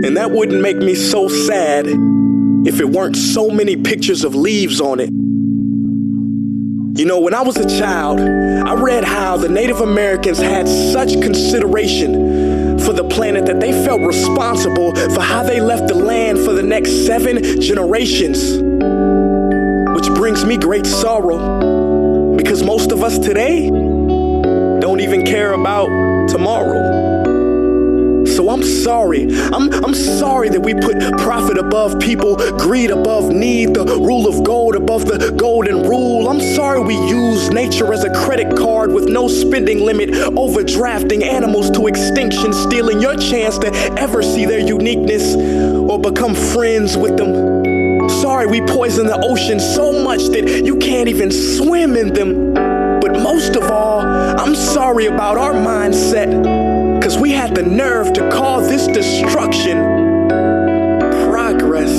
And that wouldn't make me so sad if it weren't so many pictures of leaves on it. You know, when I was a child, I read how the Native Americans had such consideration for the planet that they felt responsible for how they left the land for the next 7 generations. Which brings me great sorrow, because most of us today don't even care about tomorrow. So I'm sorry. I'm sorry that we put profit above people, greed above need, the rule of gold above the golden rule. I'm sorry we use nature as a credit card with no spending limit, overdrafting animals to extinction, stealing your chance to ever see their uniqueness or become friends with them. Sorry we poison the ocean so much that you can't even swim in them. But most of all, I'm sorry about our mindset. Because we had the nerve to call this destruction progress.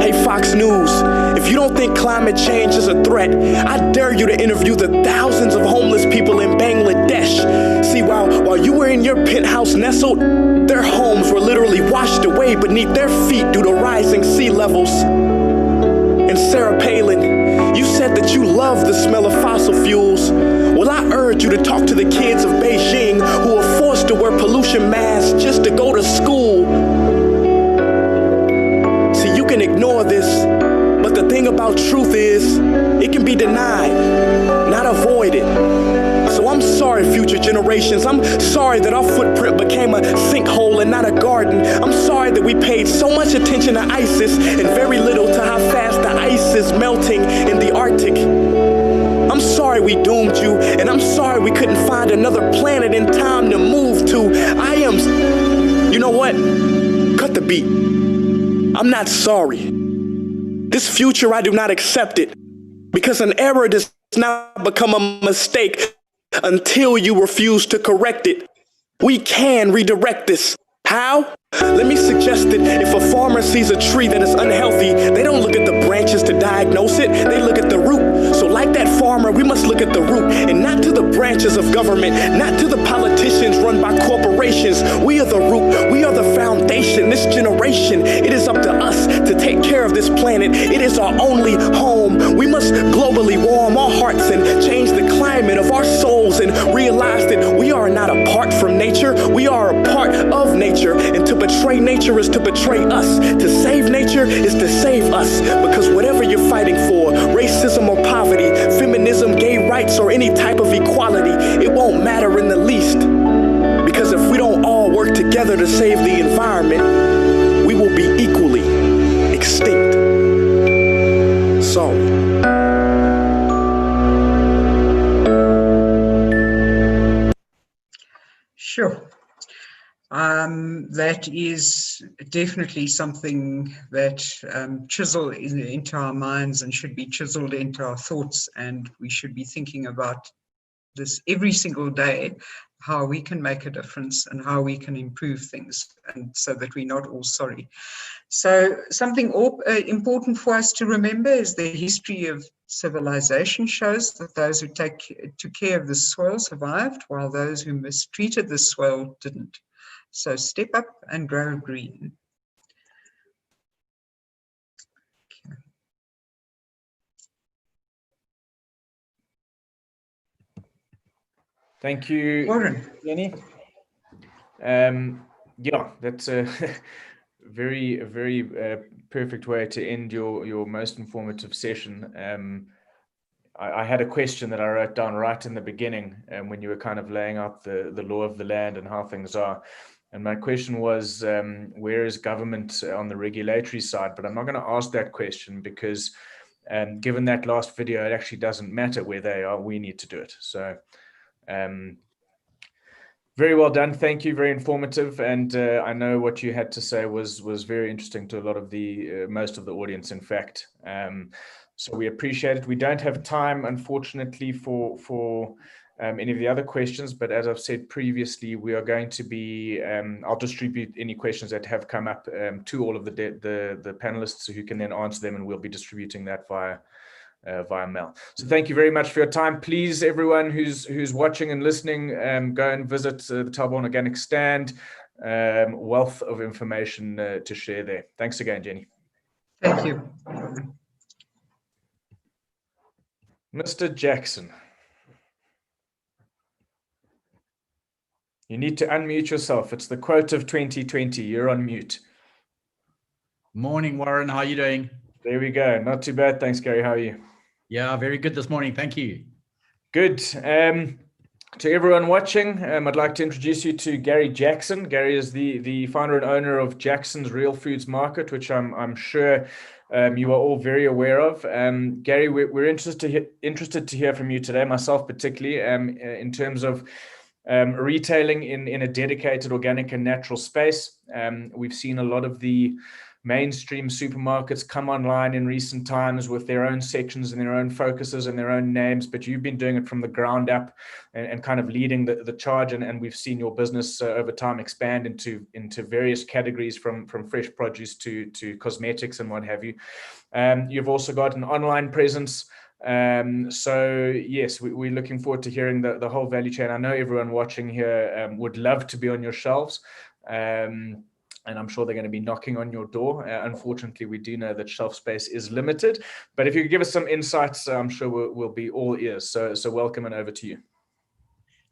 Hey, Fox News, if you don't think climate change is a threat, I dare you to interview the thousands of homeless people in Bangladesh. See, while you were in your penthouse nestled, their homes were literally washed away beneath their feet due to rising sea levels. And Sarah Palin, you said that you love the smell of fossil fuels. Well, I urge you to talk to the kids of Beijing who are forced to wear pollution masks just to go to school. See, you can ignore this, but the thing about truth is, it can be denied, not avoided. So I'm sorry, future generations. I'm sorry that our footprint became a sinkhole and not a garden. I'm sorry that we paid so much attention to ISIS and very little to how fast the ice is melting in the Arctic. I'm sorry we doomed you, and I'm sorry we couldn't find another planet in time to move to. You know what? Cut the beat. I'm not sorry. This future, I do not accept it, because an error does not become a mistake until you refuse to correct it. We can redirect this. How? Let me suggest that if a farmer sees a tree that is unhealthy, they don't look at the branches to diagnose it, they look at the root. So like that farmer, we must look at the root and not to the branches of government, not to the politicians run by corporations. We are the root, we are the foundation. This generation, it is up to us to take care of this planet. It is our only home. We must globally warm our hearts and change the climate of our souls and realize that we are not apart from nature, we are a part of nature. And to betray nature is to betray us. To save nature is to save us. Because whatever you're fighting for, racism or poverty, feminism, gay rights, or any type of equality, it won't matter in the least. Because if we don't all work together to save the environment, we will be equally extinct. Sorry.
Sure. That is definitely something that chisel into our minds and should be chiseled into our thoughts, and we should be thinking about this every single day, how we can make a difference and how we can improve things, and so that we're not all sorry. So something important for us to remember is the history of civilization shows that those who took care of the soil survived, while those who mistreated the soil didn't. So step up and grow green. Okay.
Thank you,
Warren.
Jenny. Yeah, that's a very perfect way to end your most informative session. I had a question that I wrote down right in the beginning, when you were kind of laying out the law of the land and how things are. And my question was, where is government on the regulatory side? But I'm not going to ask that question because given that last video, it actually doesn't matter where they are. We need to do it. So very well done. Thank you. Very informative. And I know what you had to say was very interesting to a lot of most of the audience, in fact. So we appreciate it. We don't have time, unfortunately, for any of the other questions, but as I've said previously, we are going to be, I'll distribute any questions that have come up to all of the panelists who can then answer them, and we'll be distributing that via mail. So thank you very much for your time. Please, everyone who's watching and listening, go and visit the Talborn Organic stand. Wealth of information to share there. Thanks again, Jenny.
Thank you.
Mr. Jackson, you need to unmute yourself. It's the quote of 2020. You're on mute.
Morning, Warren. How are you doing?
There we go. Not too bad. Thanks, Gary. How are you?
Yeah, very good this morning. Thank you.
Good. To everyone watching, I'd like to introduce you to Gary Jackson. Gary is the founder and owner of Jackson's Real Foods Market, which I'm sure you are all very aware of. Gary, we're interested to hear from you today, myself particularly, in terms of retailing in a dedicated organic and natural space. We've seen a lot of the mainstream supermarkets come online in recent times with their own sections and their own focuses and their own names, but you've been doing it from the ground up and kind of leading the charge, and we've seen your business over time expand into various categories from fresh produce to cosmetics and what have you. You've also got an online presence. So yes, we're looking forward to hearing the whole value chain. I know everyone watching here would love to be on your shelves. And I'm sure they're going to be knocking on your door. Unfortunately, we do know that shelf space is limited. But if you could give us some insights, I'm sure we'll be all ears. So welcome, and over to you.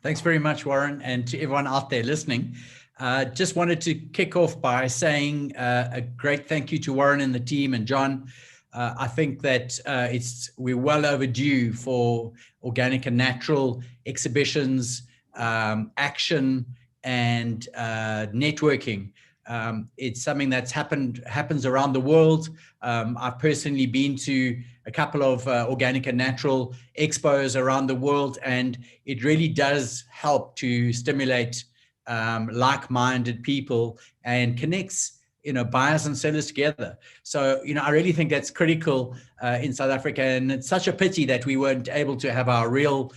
Thanks very much, Warren, and to everyone out there listening. Just wanted to kick off by saying a great thank you to Warren and the team and John. I think that we're well overdue for organic and natural exhibitions, action, and networking. It's something that's happens around the world. I've personally been to a couple of organic and natural expos around the world, and it really does help to stimulate like-minded people and connects buyers and sellers together. So I really think that's critical in South Africa, and it's such a pity that we weren't able to have our real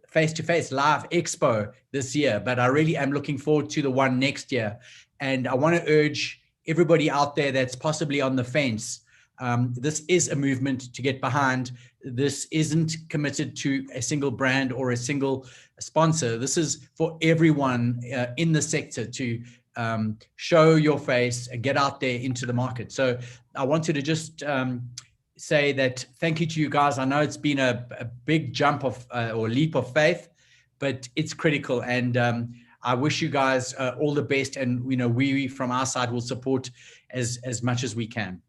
face-to-face live expo this year, but I really am looking forward to the one next year. And I want to urge everybody out there that's possibly on the fence. This is a movement to get behind. This isn't committed to a single brand or a single sponsor. This is for everyone in the sector to show your face and get out there into the market. So I wanted to just say that thank you to you guys. I know it's been a big jump of or leap of faith, but it's critical. And I wish you guys all the best, and we from our side will support as much as we can.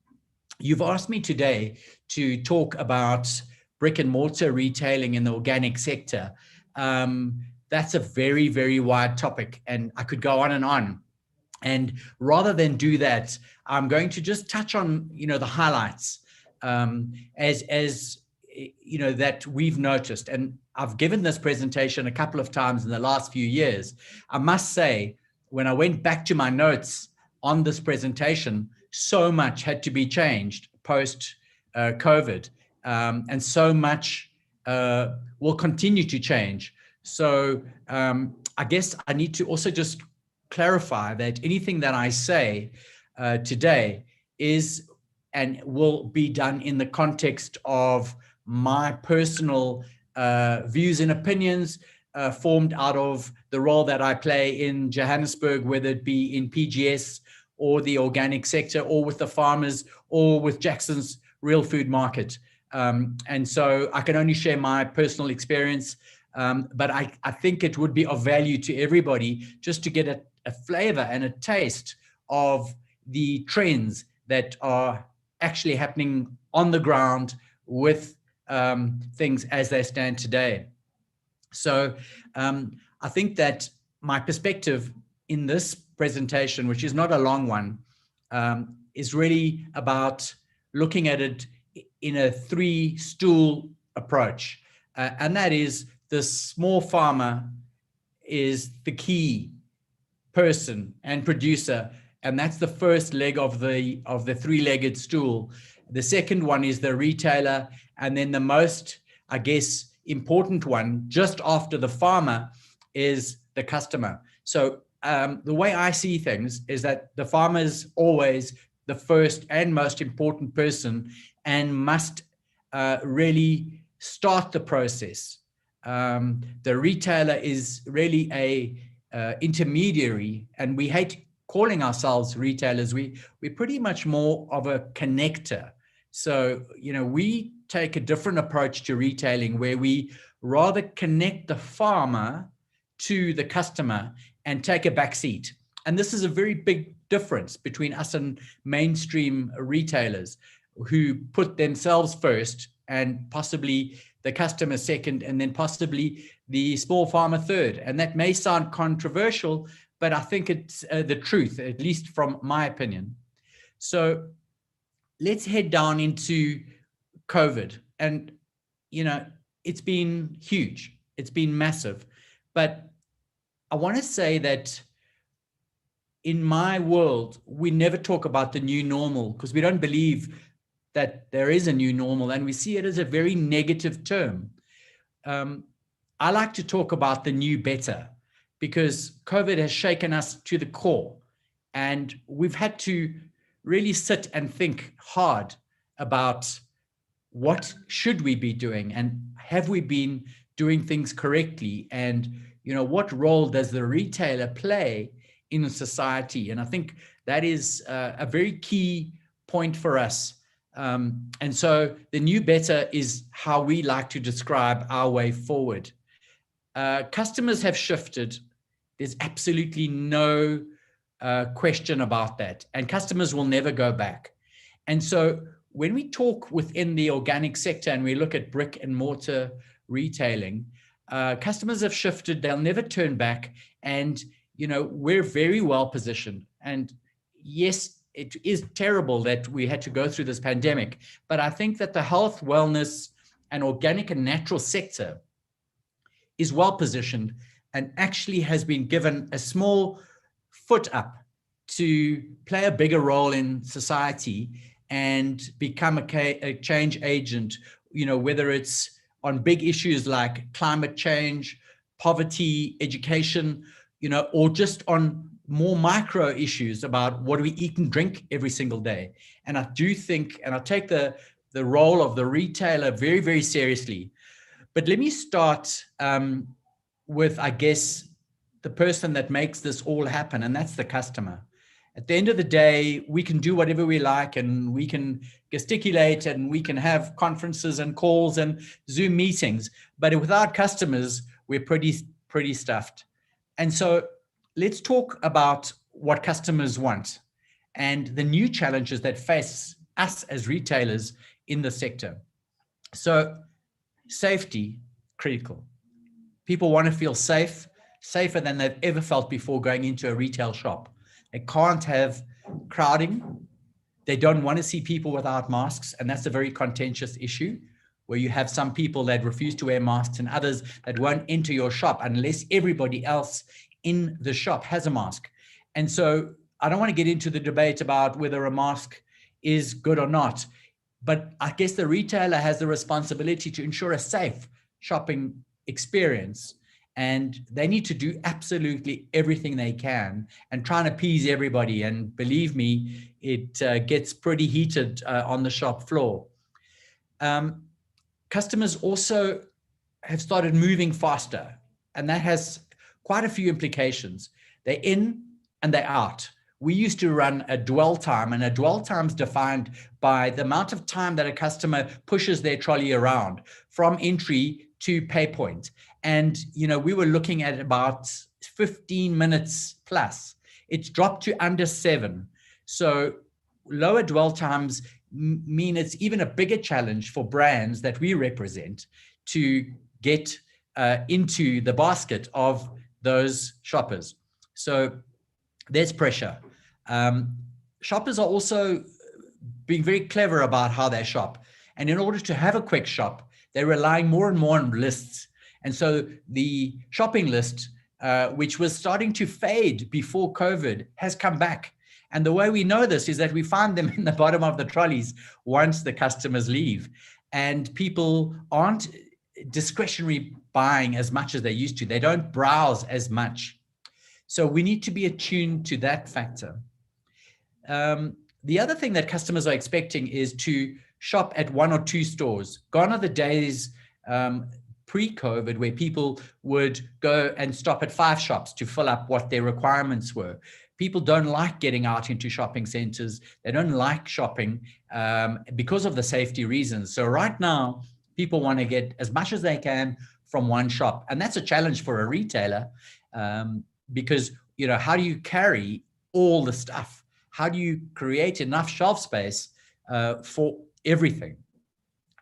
You've asked me today to talk about brick and mortar retailing in the organic sector. That's a very, very wide topic, and I could go on and on. And rather than do that, I'm going to just touch on the highlights as that we've noticed. And I've given this presentation a couple of times in the last few years. I must say, when I went back to my notes on this presentation, so much had to be changed post COVID, and so much will continue to change. So I guess I need to also just clarify that anything that I say today is and will be done in the context of my personal views and opinions formed out of the role that I play in Johannesburg, whether it be in PGS or the organic sector or with the farmers or with Jackson's Real Food Market. And so I can only share my personal experience, but I think it would be of value to everybody just to get a flavor and a taste of the trends that are actually happening on the ground with things as they stand today. So I think that my perspective in this presentation, which is not a long one, is really about looking at it in a three-stool approach. And that is, the small farmer is the key person and producer, and that's the first leg of the three-legged stool. The second one is the retailer, and then the most, I guess, important one just after the farmer is the customer. So the way I see things is that the farmer is always the first and most important person and must really start the process. The retailer is really a intermediary, and we hate calling ourselves retailers. We're pretty much more of a connector. So, we take a different approach to retailing, where we rather connect the farmer to the customer and take a back seat. And this is a very big difference between us and mainstream retailers, who put themselves first and possibly the customer second, and then possibly the small farmer third. And that may sound controversial, but I think it's the truth, at least from my opinion. So let's head down into COVID. And, it's been huge. It's been massive. But I want to say that in my world, we never talk about the new normal, because we don't believe that there is a new normal, and we see it as a very negative term. I like to talk about the new better, because COVID has shaken us to the core, and we've had to really sit and think hard about what should we be doing, and have we been doing things correctly, and what role does the retailer play in society? And I think that is a very key point for us. And so the new better is how we like to describe our way forward. Customers have shifted. There's absolutely no question about that. And customers will never go back. And so when we talk within the organic sector and we look at brick and mortar retailing, customers have shifted. They'll never turn back. And, we're very well positioned. And yes, it is terrible that we had to go through this pandemic, but I think that the health, wellness, and organic and natural sector is well positioned and actually has been given a small foot up to play a bigger role in society and become a change agent, whether it's on big issues like climate change, poverty, education, or just on more micro issues about what do we eat and drink every single day. And I do think, and I take the role of the retailer very, very seriously. But let me start with, I guess, the person that makes this all happen, and that's the customer. At the end of the day, we can do whatever we like, and we can gesticulate, and we can have conferences and calls and Zoom meetings, but without customers, we're pretty stuffed. And so let's talk about what customers want and the new challenges that face us as retailers in the sector. So safety, critical. People want to feel safe, safer than they've ever felt before going into a retail shop. They can't have crowding. They don't want to see people without masks, and that's a very contentious issue, where you have some people that refuse to wear masks and others that won't enter your shop unless everybody else in the shop has a mask. And so I don't want to get into the debate about whether a mask is good or not, but I guess the retailer has the responsibility to ensure a safe shopping experience, and they need to do absolutely everything they can and try and appease everybody. And believe me, it gets pretty heated on the shop floor. Customers also have started moving faster, and that has quite a few implications. They're in and they're out. We used to run a dwell time, and a dwell time is defined by the amount of time that a customer pushes their trolley around from entry to pay point. And, we were looking at about 15 minutes plus. It's dropped to under 7. So lower dwell times mean it's even a bigger challenge for brands that we represent to get into the basket of those shoppers. So there's pressure. Shoppers are also being very clever about how they shop. And in order to have a quick shop, they're relying more and more on lists. And so the shopping list, which was starting to fade before COVID, has come back. And the way we know this is that we find them in the bottom of the trolleys once the customers leave. And people aren't discretionary buying as much as they used to. They don't browse as much. So we need to be attuned to that factor. The other thing that customers are expecting is to shop at 1 or 2 stores. Gone are the days pre-COVID where people would go and stop at 5 shops to fill up what their requirements were. People don't like getting out into shopping centers. They don't like shopping because of the safety reasons. So right now, people want to get as much as they can from one shop. And that's a challenge for a retailer because, you know, how do you carry all the stuff? How do you create enough shelf space for everything?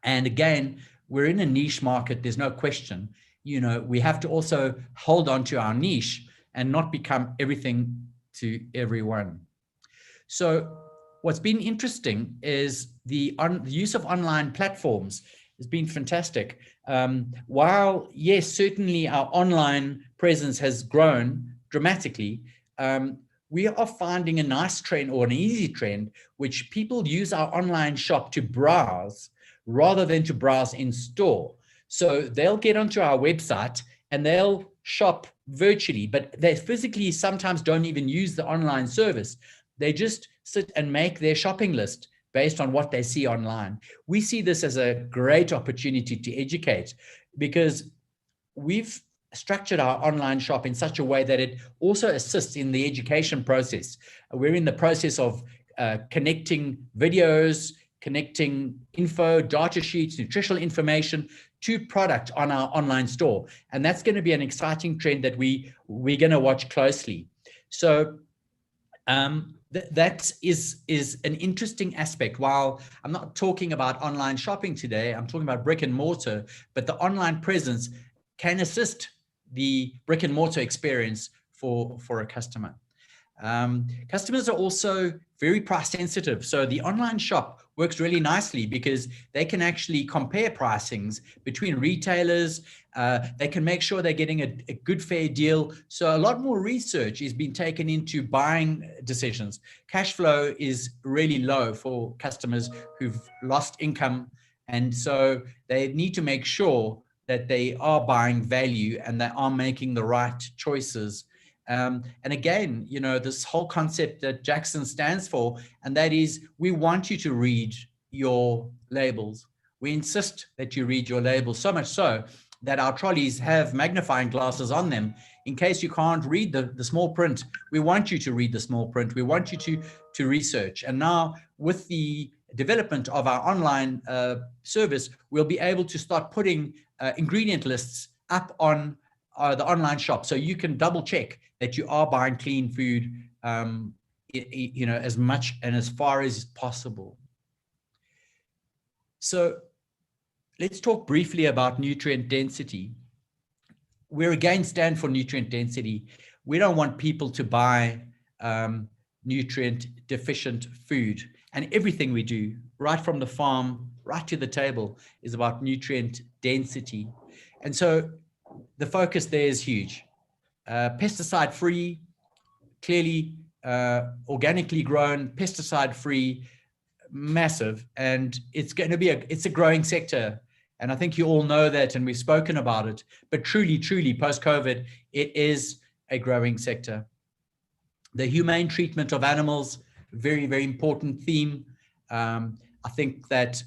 And again, we're in a niche market. There's no question. You know, we have to also hold on to our niche and not become everything to everyone. So what's been interesting is the use of online platforms has been fantastic. While, yes, certainly our online presence has grown dramatically, we are finding a nice trend, or an easy trend, which people use our online shop to browse rather than to browse in store. So they'll get onto our website and they'll shop virtually, but they physically sometimes don't even use the online service. They just sit and make their shopping list based on what they see online. We see this as a great opportunity to educate, because we've structured our online shop in such a way that it also assists in the education process. We're in the process of connecting videos, connecting info, data sheets, nutritional information to product on our online store. And that's going to be an exciting trend that we're going to watch closely. So that is an interesting aspect. While I'm not talking about online shopping today, I'm talking about brick and mortar, but the online presence can assist the brick and mortar experience for a customer. Customers are also very price sensitive. So the online shop works really nicely because they can actually compare pricings between retailers. They can make sure they're getting a good, fair deal. So a lot more research is being taken into buying decisions. Cash flow is really low for customers who've lost income. And so they need to make sure that they are buying value and they are making the right choices. And again, you know, this whole concept that Jackson stands for, and that is, we want you to read your labels. We insist that you read your labels, so much so that our trolleys have magnifying glasses on them. In case you can't read the small print, we want you to read the small print. We want you to research. And now with the development of our online service, we'll be able to start putting ingredient lists up on the online shop, so you can double check that you are buying clean food, you know, as much and as far as possible. So let's talk briefly about nutrient density. We're again stand for nutrient density. We don't want people to buy nutrient deficient food, and everything we do, right from the farm right to the table, is about nutrient density. And so the focus there is huge. Pesticide free, clearly organically grown, pesticide free, massive. And it's going to be it's a growing sector. And I think you all know that, and we've spoken about it, but truly, truly post-COVID, it is a growing sector. The humane treatment of animals, very, very important theme. I think that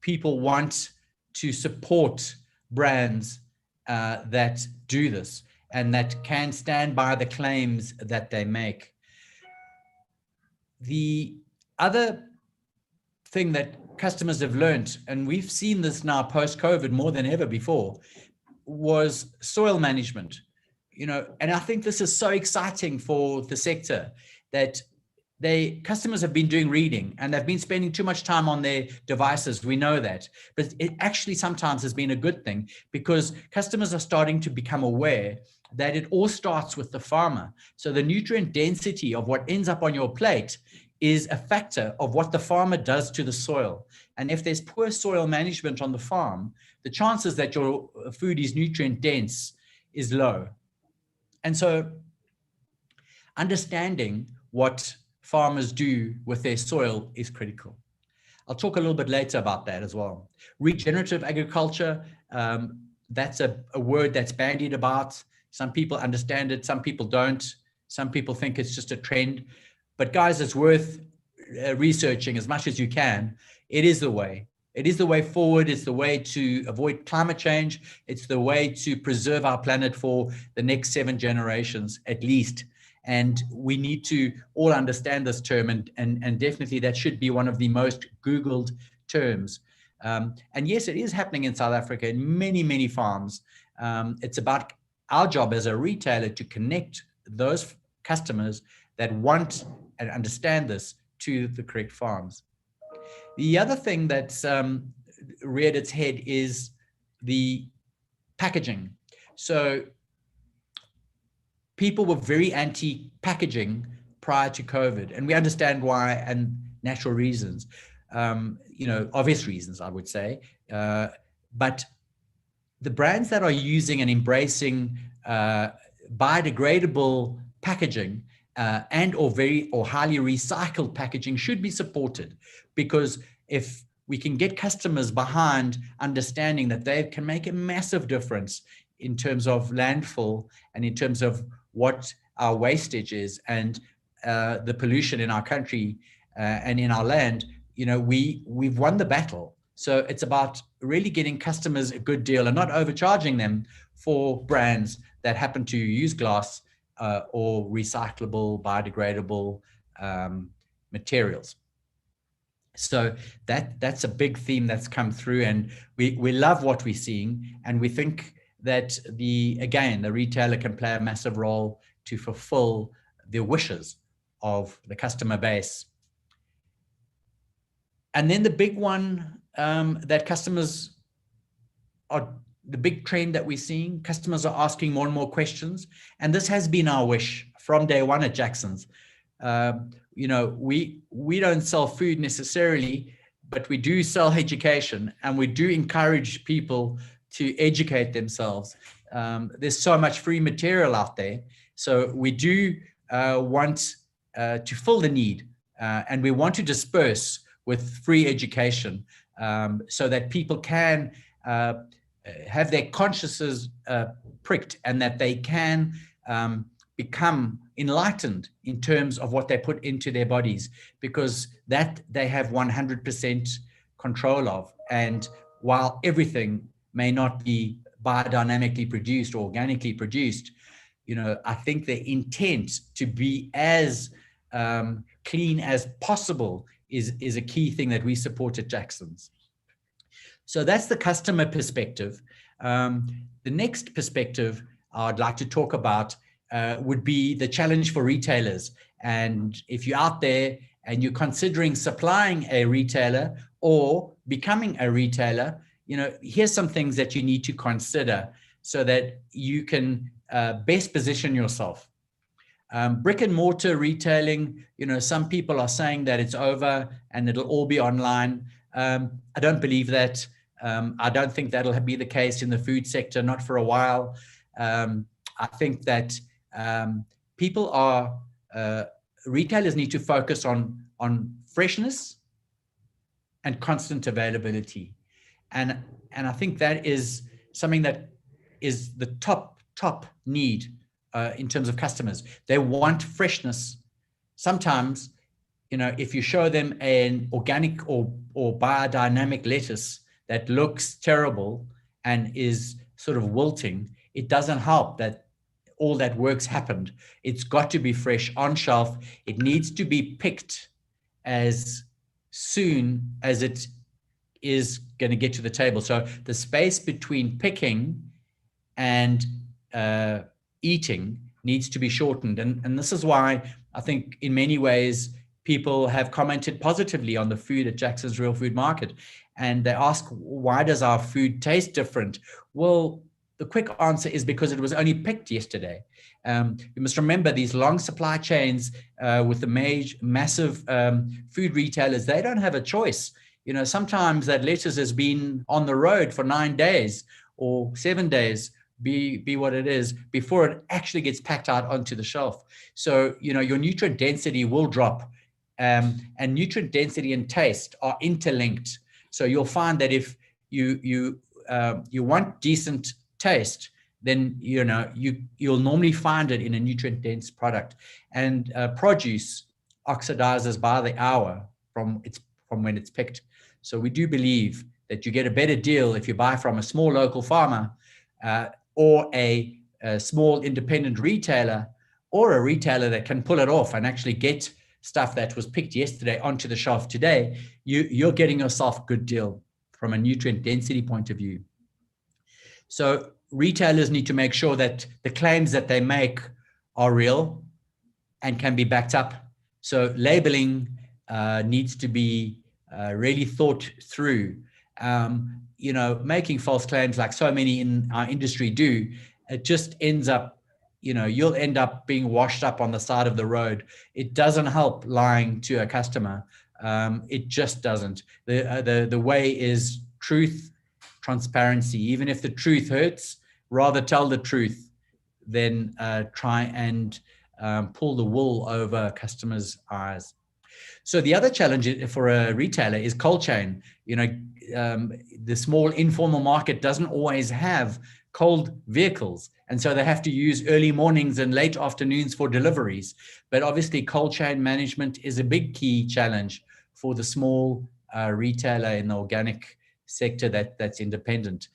people want to support brands that do this and that can stand by the claims that they make. The other thing that customers have learned, and we've seen this now post-COVID more than ever before, was soil management. You know, and I think this is so exciting for the sector that customers have been doing reading and they've been spending too much time on their devices. We know that, but it actually sometimes has been a good thing, because customers are starting to become aware that it all starts with the farmer. So the nutrient density of what ends up on your plate is a factor of what the farmer does to the soil. And if there's poor soil management on the farm, the chances that your food is nutrient dense is low. And so understanding what farmers do with their soil is critical. I'll talk a little bit later about that as well. Regenerative agriculture, that's a word that's bandied about. Some people understand it, some people don't. Some people think it's just a trend. But guys, it's worth researching as much as you can. It is the way. It is the way forward. It's the way to avoid climate change. It's the way to preserve our planet for the next 7 generations at least. And we need to all understand this term, and definitely that should be one of the most Googled terms. And yes, it is happening in South Africa in many, many farms. It's about our job as a retailer to connect those customers that want and understand this to the correct farms. The other thing that's reared its head is the packaging. So people were very anti-packaging prior to COVID, and we understand why, and natural reasons, obvious reasons, I would say. But the brands that are using and embracing biodegradable packaging and or highly recycled packaging should be supported, because if we can get customers behind understanding that they can make a massive difference in terms of landfill and in terms of what our wastage is and the pollution in our country and in our land, we've won the battle. So it's about really getting customers a good deal and not overcharging them for brands that happen to use glass or recyclable, biodegradable materials. So that's a big theme that's come through, and we love what we're seeing, and we think that the retailer can play a massive role to fulfill the wishes of the customer base. And then the big one that customers are, the big trend that we're seeing, customers are asking more and more questions. And this has been our wish from day one at Jackson's. We don't sell food necessarily, but we do sell education, and we do encourage people to educate themselves. There's so much free material out there. So we do want to fill the need, and we want to disperse with free education so that people can have their consciences pricked, and that they can become enlightened in terms of what they put into their bodies, because that they have 100% control of. And while everything may not be biodynamically produced or organically produced, I think the intent to be as clean as possible is a key thing that we support at Jackson's. So that's the customer perspective. The next perspective I'd like to talk about would be the challenge for retailers. And if you're out there and you're considering supplying a retailer or becoming a retailer, here's some things that you need to consider so that you can best position yourself. Brick and mortar retailing, some people are saying that it's over and it'll all be online. I don't believe that. I don't think that'll be the case in the food sector, not for a while. I think that retailers need to focus on freshness and constant availability. And I think that is something that is the top need in terms of customers. They want freshness. Sometimes, if you show them an organic or biodynamic lettuce that looks terrible and is sort of wilting, it doesn't help that all that work's happened. It's got to be fresh on shelf. It needs to be picked as soon as it is going to get to the table. So the space between picking and eating needs to be shortened. And this is why I think in many ways people have commented positively on the food at Jackson's Real Food Market. And they ask, why does our food taste different? Well, the quick answer is because it was only picked yesterday. You must remember these long supply chains with the massive food retailers, they don't have a choice. Sometimes that lettuce has been on the road for 9 days or 7 days, be what it is, before it actually gets packed out onto the shelf. So, your nutrient density will drop and nutrient density and taste are interlinked. So you'll find that if you want decent taste, then you'll normally find it in a nutrient dense product. And produce oxidizes by the hour from when it's picked. So we do believe that you get a better deal if you buy from a small local farmer or a small independent retailer, or a retailer that can pull it off and actually get stuff that was picked yesterday onto the shelf today. You're getting yourself a good deal from a nutrient density point of view. So retailers need to make sure that the claims that they make are real and can be backed up. So labeling needs to be really thought through. Making false claims like so many in our industry do, it just ends up, you'll end up being washed up on the side of the road. It doesn't help lying to a customer. It just doesn't. The way is truth, transparency. Even if the truth hurts, rather tell the truth than try and pull the wool over customers' eyes. So the other challenge for a retailer is cold chain. The small informal market doesn't always have cold vehicles, and so they have to use early mornings and late afternoons for deliveries. But obviously cold chain management is a big key challenge for the small retailer in the organic sector that's independent.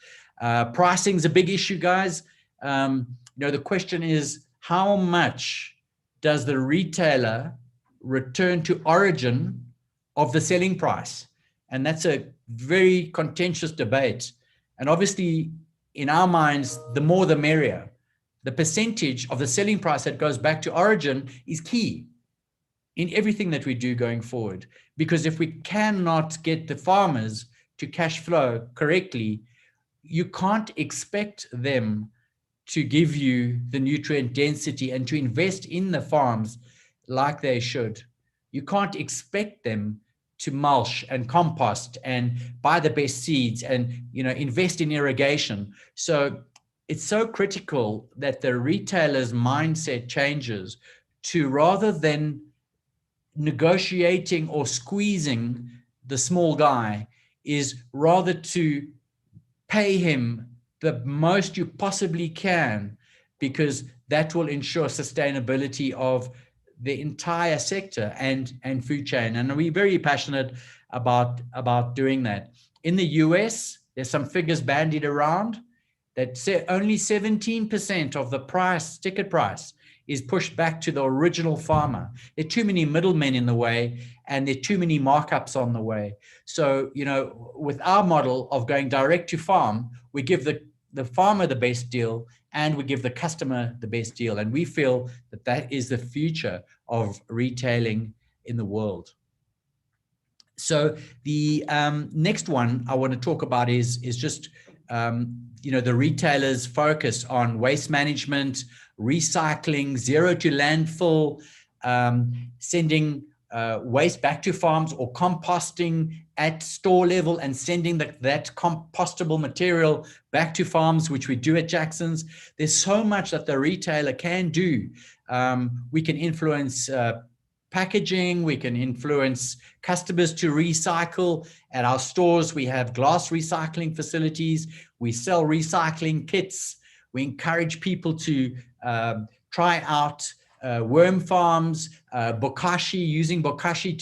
Pricing is a big issue, guys. The question is, how much does the retailer return to origin of the selling price? And that's a very contentious debate. And obviously, in our minds, the more the merrier. The percentage of the selling price that goes back to origin is key in everything that we do going forward. Because if we cannot get the farmers to cash flow correctly, you can't expect them to give you the nutrient density and to invest in the farms like they should. You can't expect them to mulch and compost and buy the best seeds and invest in irrigation. So it's so critical that the retailer's mindset changes to, rather than negotiating or squeezing the small guy, is rather to pay him the most you possibly can, because that will ensure sustainability of the entire sector and food chain. And we're very passionate about doing that. In the US, there's some figures bandied around that say only 17% of the ticket price is pushed back to the original farmer. There are too many middlemen in the way, and there are too many markups on the way. So, with our model of going direct to farm, we give the farmer the best deal, and we give the customer the best deal. And we feel that is the future of retailing in the world. So the next one I want to talk about is just, the retailers' focus on waste management, recycling, zero to landfill, sending waste back to farms, or composting at store level and sending that compostable material back to farms, which we do at Jackson's. There's so much that the retailer can do. We can influence packaging, we can influence customers to recycle. At our stores, we have glass recycling facilities. We sell recycling kits. We encourage people to try out worm farms, using bokashi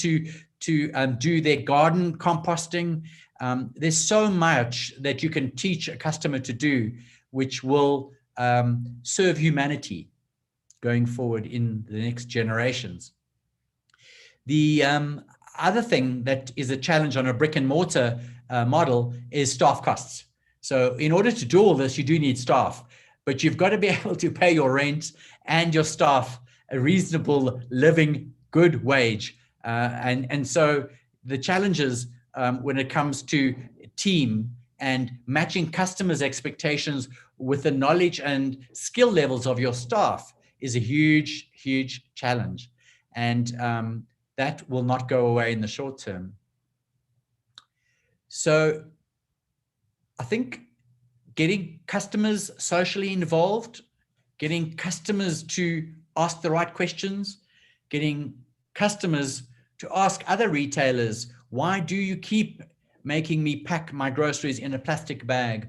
to do their garden composting. There's so much that you can teach a customer to do, which will serve humanity going forward in the next generations. The other thing that is a challenge on a brick and mortar model is staff costs. So in order to do all this, you do need staff, but you've got to be able to pay your rent and your staff a reasonable living, good wage. And so the challenges when it comes to team and matching customers' expectations with the knowledge and skill levels of your staff is a huge, huge challenge. And that will not go away in the short term. So I think getting customers socially involved, getting customers to ask the right questions, getting customers to ask other retailers, why do you keep making me pack my groceries in a plastic bag?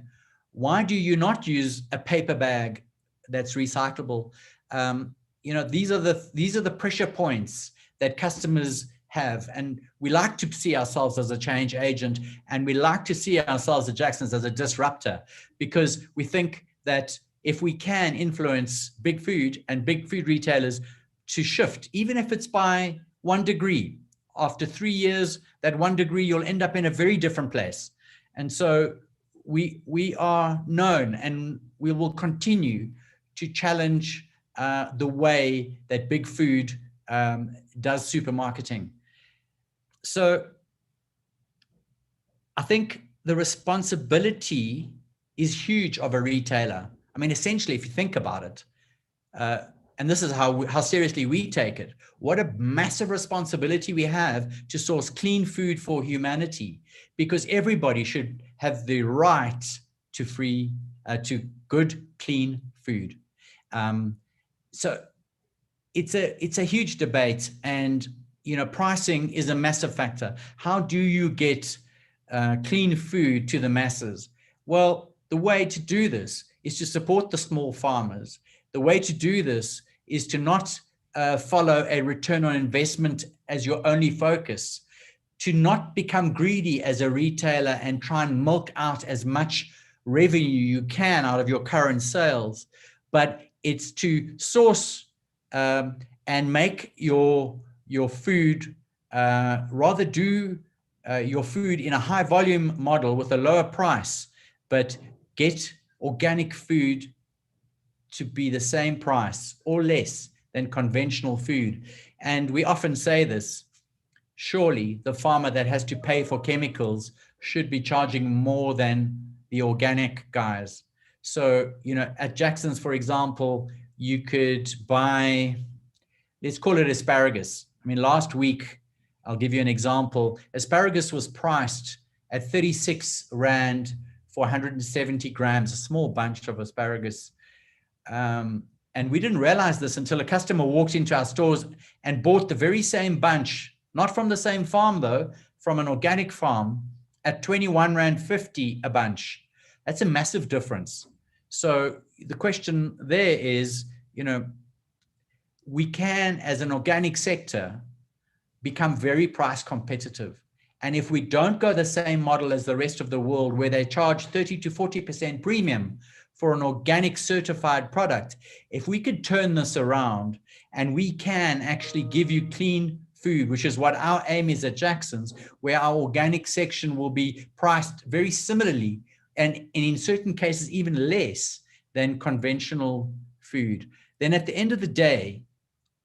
Why do you not use a paper bag that's recyclable? These are the pressure points that customers have, and we like to see ourselves as a change agent, and we like to see ourselves at Jackson's as a disruptor, because we think that if we can influence big food and big food retailers to shift, even if it's by 1 degree, after 3 years, that 1 degree, you'll end up in a very different place. And so we are known, and we will continue to challenge the way that big food does supermarketing. So I think the responsibility is huge of a retailer. I mean, essentially, if you think about it, and this is how seriously we take it, what a massive responsibility we have to source clean food for humanity, because everybody should have the right to good, clean food. So it's a huge debate, and pricing is a massive factor. How do you get clean food to the masses? Well, the way to do this is to support the small farmers. The way to do this is to not follow a return on investment as your only focus, to not become greedy as a retailer and try and milk out as much revenue you can out of your current sales, but it's to source and make your food, rather do your food in a high volume model with a lower price, but get organic food to be the same price or less than conventional food. And we often say this, surely the farmer that has to pay for chemicals should be charging more than the organic guys. So, at Jackson's, for example, you could buy, let's call it asparagus. I mean, last week, I'll give you an example. Asparagus was priced at 36 Rand for 170 grams, a small bunch of asparagus. And we didn't realize this until a customer walked into our stores and bought the very same bunch, not from the same farm though, from an organic farm at 21 Rand 50 a bunch. That's a massive difference. So the question there is, we can, as an organic sector, become very price competitive. And if we don't go the same model as the rest of the world, where they charge 30 to 40% premium for an organic certified product, if we could turn this around and we can actually give you clean food, which is what our aim is at Jackson's, where our organic section will be priced very similarly, and in certain cases even less than conventional food, then at the end of the day,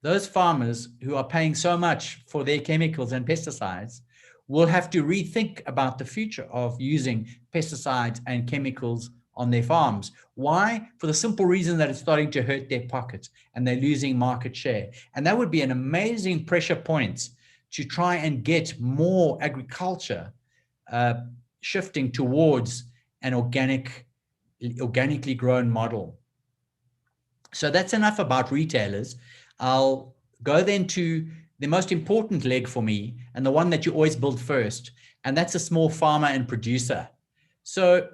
those farmers who are paying so much for their chemicals and pesticides will have to rethink about the future of using pesticides and chemicals on their farms. Why? For the simple reason that it's starting to hurt their pockets and they're losing market share. And that would be an amazing pressure point to try and get more agriculture shifting towards an organically grown model. So that's enough about retailers. I'll go then to the most important leg for me, and the one that you always build first, and that's a small farmer and producer. So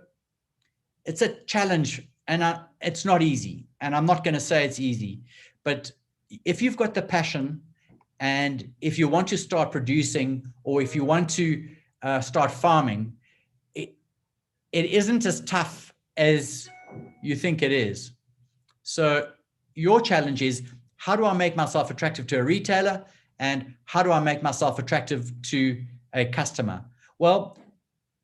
it's a challenge, and it's not easy, and I'm not going to say it's easy, but if you've got the passion, and if you want to start producing, or if you want to start farming, it isn't as tough as you think it is. So your challenge is, how do I make myself attractive to a retailer? And how do I make myself attractive to a customer? Well,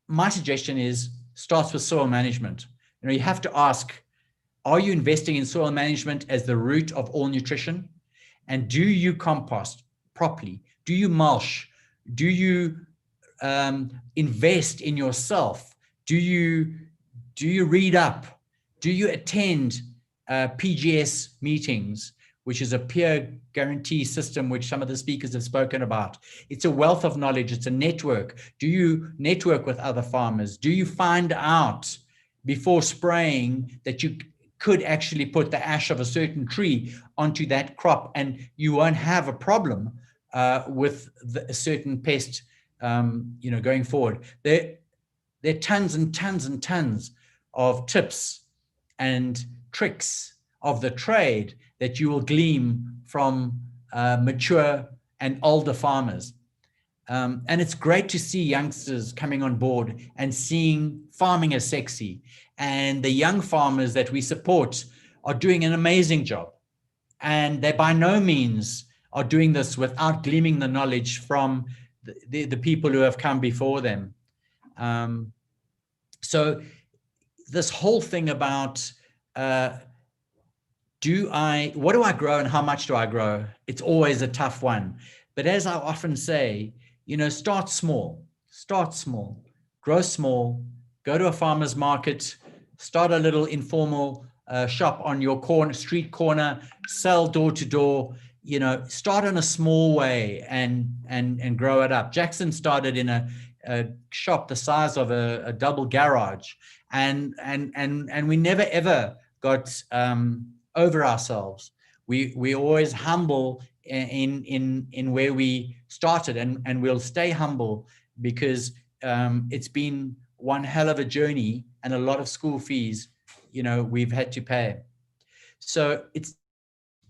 my suggestion is starts with soil management. You have to ask, are you investing in soil management as the root of all nutrition? And do you compost properly? Do you mulch? Do you invest in yourself? Do you read up? Do you attend PGS meetings, which is a peer guarantee system, which some of the speakers have spoken about? It's a wealth of knowledge. It's a network. Do you network with other farmers? Do you find out before spraying that you could actually put the ash of a certain tree onto that crop and you won't have a problem with a certain pest, going forward. There are tons and tons and tons of tips and tricks of the trade that you will glean from mature and older farmers. And it's great to see youngsters coming on board and seeing farming as sexy. And the young farmers that we support are doing an amazing job. And they by no means are doing this without gleaming the knowledge from the people who have come before them. So this whole thing about what do I grow and how much do I grow? It's always a tough one. But as I often say, start small, grow small, go to a farmer's market, start a little informal shop on your street corner, sell door to door, start in a small way and grow it up. Jackson started in a shop the size of a double garage, and we never ever got over ourselves. We always humble in where we started, and we'll stay humble because it's been one hell of a journey and a lot of school fees we've had to pay. So it's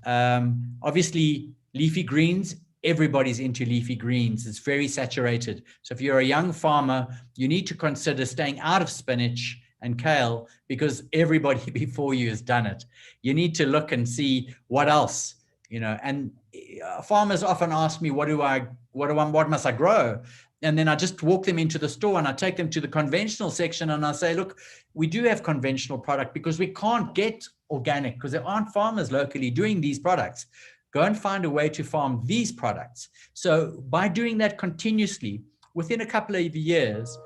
obviously leafy greens. Everybody's into leafy greens. It's very saturated. So if you're a young farmer, you need to consider staying out of spinach and kale because everybody before you has done it. You need to look and see what else, and farmers often ask me, what must I grow? And then I just walk them into the store and I take them to the conventional section and I say, look, we do have conventional product because we can't get organic because there aren't farmers locally doing these products. Go and find a way to farm these products. So by doing that continuously, within a couple of years,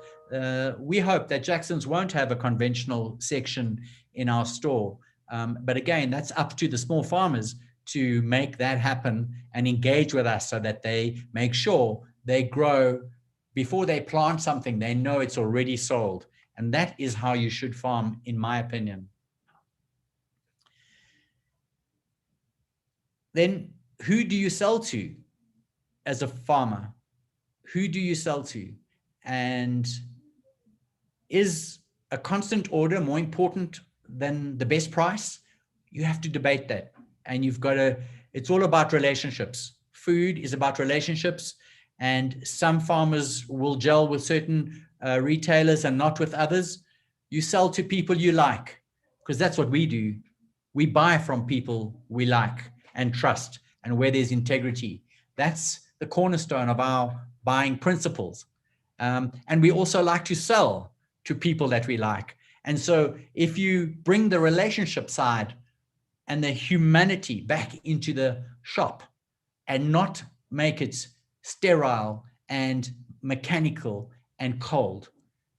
we hope that Jackson's won't have a conventional section in our store. But again, that's up to the small farmers to make that happen and engage with us so that they make sure they grow. Before they plant something, they know it's already sold. And that is how you should farm, in my opinion. Then who do you sell to as a farmer? Who do you sell to? And is a constant order more important than the best price? You have to debate that. And it's all about relationships. Food is about relationships. And some farmers will gel with certain retailers and not with others. You sell to people you like, because that's what we do. We buy from people we like and trust and where there's integrity. That's the cornerstone of our buying principles. And we also like to sell to people that we like. And so if you bring the relationship side and the humanity back into the shop and not make it sterile and mechanical and cold,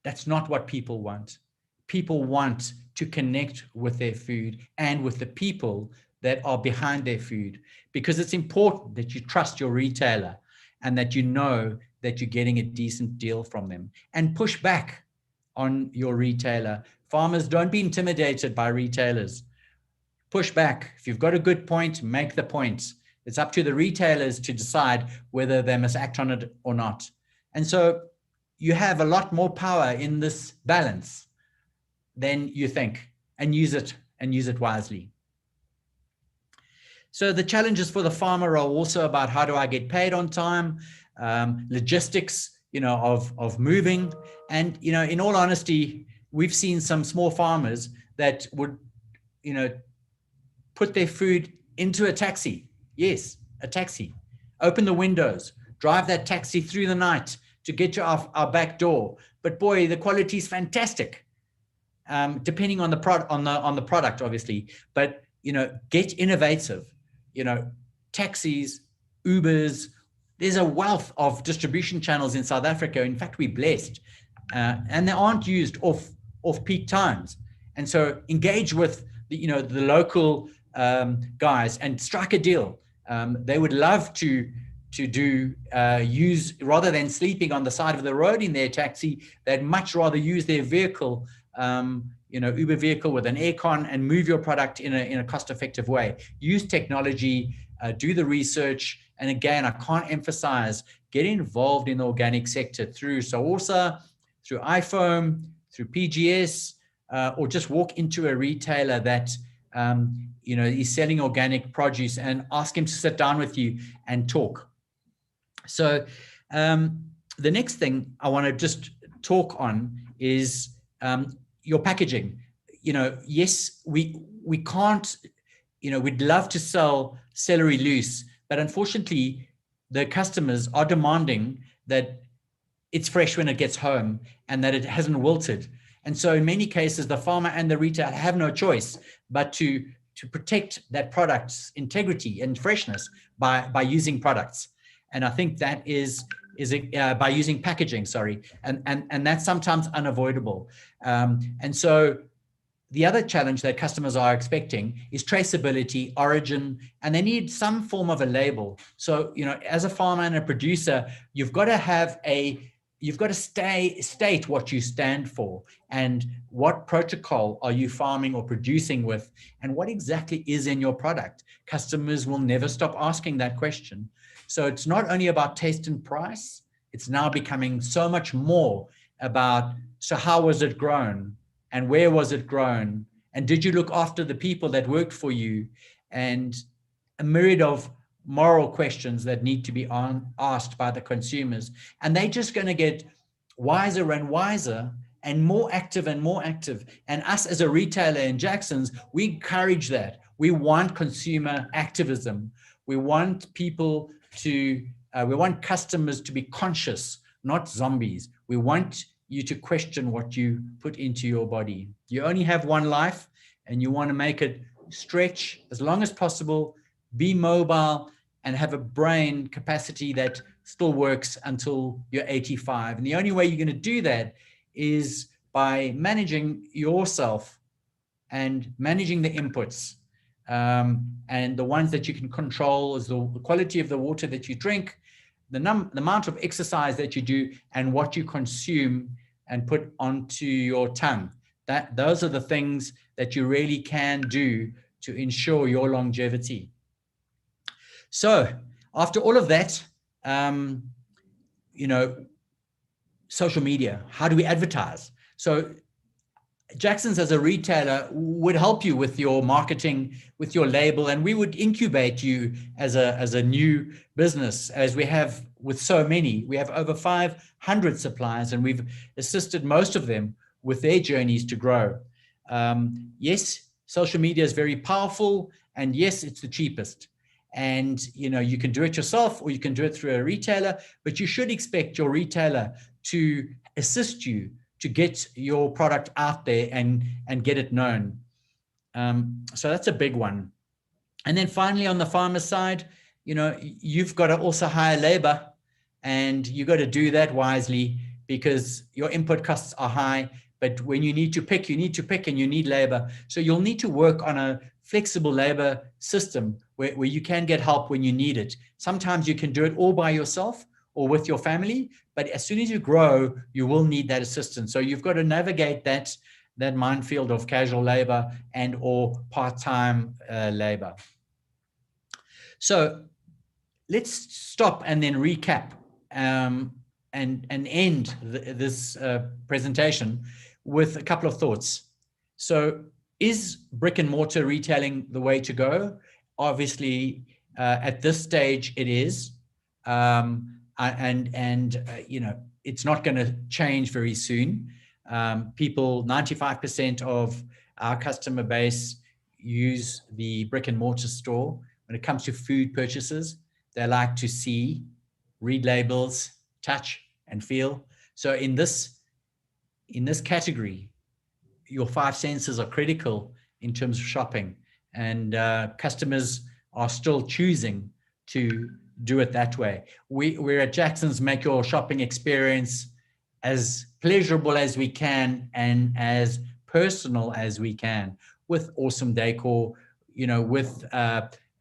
that's not what people want. People want to connect with their food and with the people that are behind their food, because it's important that you trust your retailer and that you know that you're getting a decent deal from them, and push back on your retailer. Farmers, don't be intimidated by retailers. Push back. If you've got a good point, make the point. It's up to the retailers to decide whether they must act on it or not. And so you have a lot more power in this balance than you think, and use it wisely. So the challenges for the farmer are also about how do I get paid on time, logistics, of moving. And, in all honesty, we've seen some small farmers that would, put their food into a taxi. Yes, a taxi. Open the windows, drive that taxi through the night to get you off our back door. But boy, the quality is fantastic, depending on the product, obviously. But get innovative. Taxis, Ubers. There's a wealth of distribution channels in South Africa. In fact, we're blessed, and they aren't used off peak times. And so engage with the local guys and strike a deal. They would love to use, rather than sleeping on the side of the road in their taxi, they'd much rather use their vehicle, Uber vehicle with an aircon, and move your product in a cost-effective way. Use technology do the research. And again, I can't emphasize, get involved in the organic sector through SAOSA, through iFoam, through PGS, or just walk into a retailer that is selling organic produce and ask him to sit down with you and talk. So the next thing I want to just talk on is your packaging. Yes, we can't, we'd love to sell celery loose, but unfortunately the customers are demanding that it's fresh when it gets home and that it hasn't wilted. And so in many cases, the farmer and the retailer have no choice but to protect that product's integrity and freshness by using products. And I think that is by using packaging, sorry, and that's sometimes unavoidable. And so the other challenge that customers are expecting is traceability, origin, and they need some form of a label. So, as a farmer and a producer, you've got to state what you stand for and what protocol are you farming or producing with and what exactly is in your product. Customers will never stop asking that question. So it's not only about taste and price, it's now becoming so much more about, so how was it grown and where was it grown? And did you look after the people that worked for you? And a myriad of moral questions that need to be asked by the consumers. And they're just going to get wiser and wiser and more active and more active. And us as a retailer in Jackson's, we encourage that. We want consumer activism. We want people to, we want customers to be conscious, not zombies. We want you to question what you put into your body. You only have one life and you want to make it stretch as long as possible, be mobile, and have a brain capacity that still works until you're 85. And the only way you're going to do that is by managing yourself and managing the inputs. And the ones that you can control is the quality of the water that you drink, the amount of exercise that you do, and what you consume and put onto your tongue. Those are the things that you really can do to ensure your longevity. So after all of that, social media, how do we advertise? So Jackson's as a retailer would help you with your marketing, with your label, and we would incubate you as a new business, as we have with so many. We have over 500 suppliers, and we've assisted most of them with their journeys to grow. Yes, social media is very powerful, and yes, it's the cheapest. And you can do it yourself or you can do it through a retailer, but you should expect your retailer to assist you to get your product out there and get it known. So that's a big one. And then finally, on the farmer side, you've got to also hire labor, and you got to do that wisely because your input costs are high. But when you need to pick, and you need labor. So you'll need to work on a flexible labor system where you can get help when you need it. Sometimes you can do it all by yourself or with your family, but as soon as you grow, you will need that assistance. So you've got to navigate that minefield of casual labor and or part-time labor. So let's stop and then recap and end this presentation with a couple of thoughts. So is brick and mortar retailing the way to go? Obviously, at this stage, it is. It's not going to change very soon. 95% of our customer base use the brick and mortar store. When it comes to food purchases, they like to see, read labels, touch and feel. So in this category, your five senses are critical in terms of shopping, and customers are still choosing to do it that way. We're at Jackson's make your shopping experience as pleasurable as we can and as personal as we can, with awesome decor, with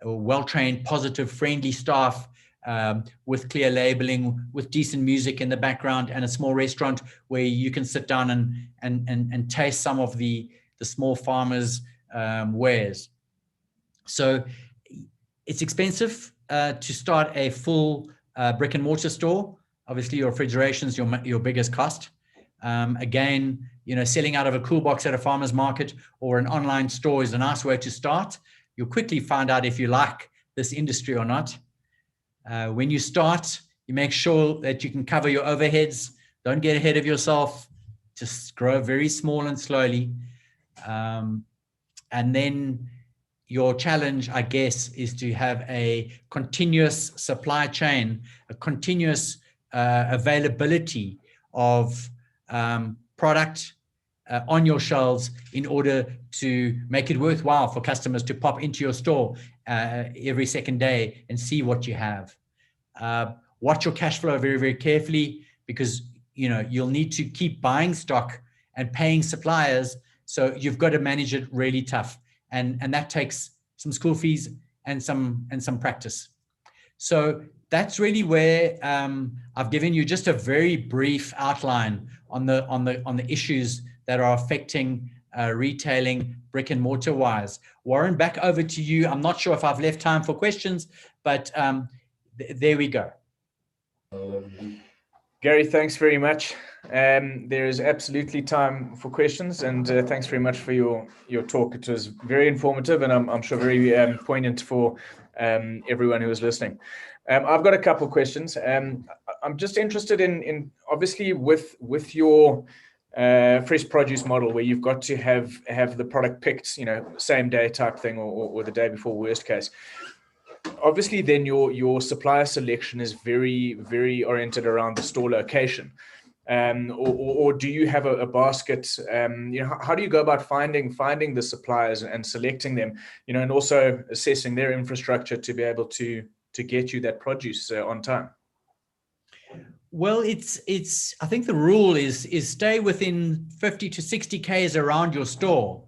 well-trained, positive, friendly staff, with clear labeling, with decent music in the background, and a small restaurant where you can sit down and taste some of the small farmers' wares. So It's expensive to start a full brick and mortar store. Obviously, your refrigeration is your biggest cost. Again, selling out of a cool box at a farmer's market or an online store is a nice way to start. You'll quickly find out if you like this industry or not. When you start, you make sure that you can cover your overheads. Don't get ahead of yourself. Just grow very small and slowly. And then your challenge, I guess, is to have a continuous supply chain, a continuous availability of product on your shelves in order to make it worthwhile for customers to pop into your store every second day and see what you have. Watch your cash flow very, very carefully, because you'll need to keep buying stock and paying suppliers. So you've got to manage it really tough. And that takes some school fees and some practice. So that's really where I've given you just a very brief outline on the issues that are affecting retailing brick and mortar wise. Warren, back over to you. I'm not sure if I've left time for questions, but there we go.
Gary, thanks very much. There is absolutely time for questions, and thanks very much for your talk. It was very informative, and I'm sure very poignant for everyone who is listening. I've got a couple of questions. I'm just interested in obviously with your fresh produce model, where you've got to have the product picked, same day type thing, or the day before, worst case. Obviously, then your supplier selection is very, very oriented around the store location, or do you have a basket? How do you go about finding the suppliers and selecting them? And also assessing their infrastructure to be able to get you that produce on time.
Well, I think the rule is stay within 50 to 60 Ks around your store.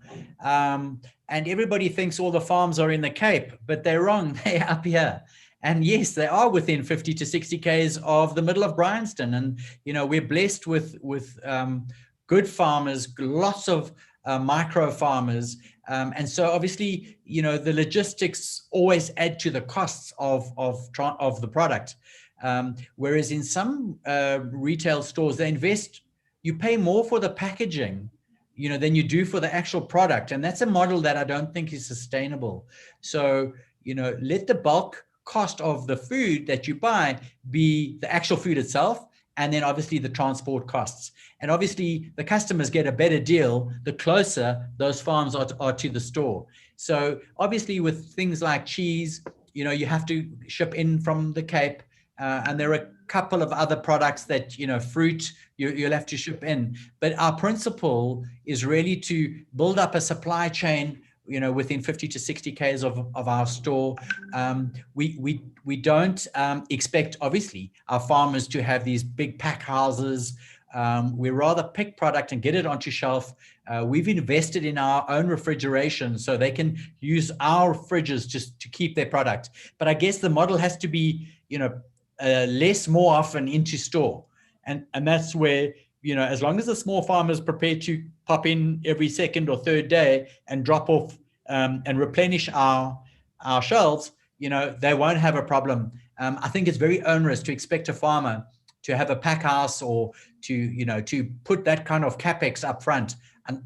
And everybody thinks all the farms are in the Cape, but they're wrong. They're up here. And yes, they are within 50 to 60 Ks of the middle of Bryanston. And, we're blessed with good farmers, lots of micro farmers. And so obviously, the logistics always add to the costs of the product. Whereas in some retail stores, you pay more for the packaging, than you do for the actual product. And that's a model that I don't think is sustainable. So, let the bulk cost of the food that you buy be the actual food itself, and then obviously the transport costs. And obviously the customers get a better deal the closer those farms are to the store. So obviously with things like cheese, you have to ship in from the Cape. And there are a couple of other products that, fruit, you'll have to ship in. But our principle is really to build up a supply chain, within 50 to 60 Ks of our store. We don't expect, obviously, our farmers to have these big pack houses. We rather pick product and get it onto shelf. We've invested in our own refrigeration so they can use our fridges just to keep their product. But I guess the model has to be, less more often into store. And that's where, as long as the small farmer is prepared to pop in every second or third day and drop off and replenish our shelves, they won't have a problem. I think it's very onerous to expect a farmer to have a pack house or to put that kind of capex up front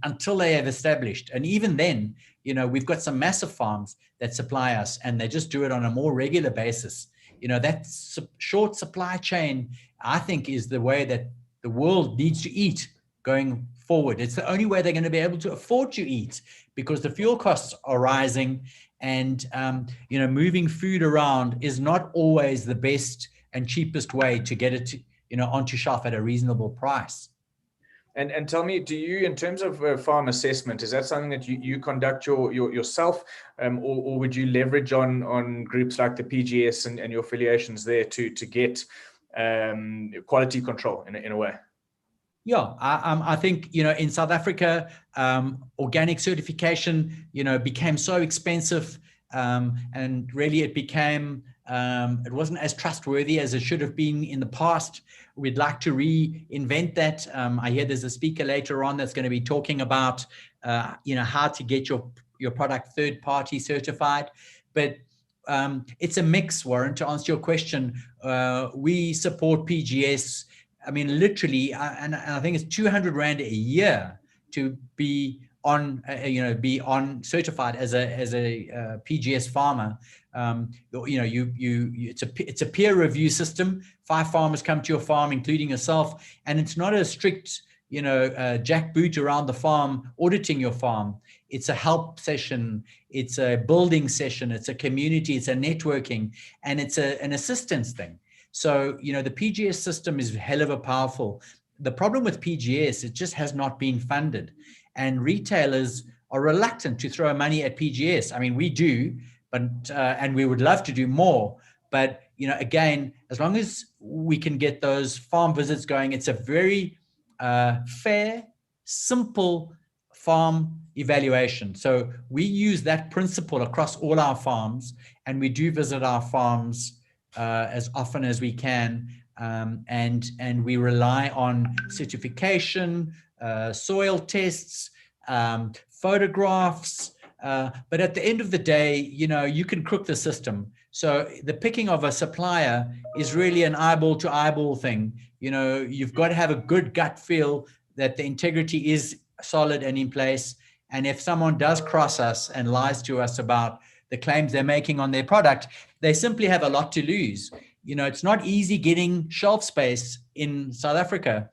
until they have established. And even then, we've got some massive farms that supply us, and they just do it on a more regular basis. That short supply chain, I think, is the way that the world needs to eat going forward. It's the only way they're going to be able to afford to eat, because the fuel costs are rising, and moving food around is not always the best and cheapest way to get it onto shelf at a reasonable price.
And tell me, do you, in terms of farm assessment, is that something that you conduct yourself, or would you leverage on groups like the PGS and your affiliations there to get quality control in a way?
Yeah, I think, in South Africa, organic certification, became so expensive, and really it became, it wasn't as trustworthy as it should have been in the past. We'd like to reinvent that. I hear there's a speaker later on that's going to be talking about, how to get your product third-party certified. But it's a mix, Warren, to answer your question. We support PGS. I mean, literally, and I think it's 200 Rand a year to be on, be on certified as a PGS farmer. It's a peer review system. 5 farmers come to your farm, including yourself, and it's not a strict, jackboot around the farm auditing your farm. It's a help session, it's a building session, it's a community, it's a networking, and it's an assistance thing. So, the PGS system is hell of a powerful. The problem with PGS, it just has not been funded, and retailers are reluctant to throw money at PGS. I mean, we do, but and we would love to do more. But, again, as long as we can get those farm visits going, it's a very fair, simple farm evaluation. So we use that principle across all our farms, and we do visit our farms as often as we can, and we rely on certification, soil tests, photographs, but at the end of the day, you can crook the system. So the picking of a supplier is really an eyeball to eyeball thing. You've got to have a good gut feel that the integrity is solid and in place. And if someone does cross us and lies to us about the claims they're making on their product, they simply have a lot to lose. It's not easy getting shelf space in South Africa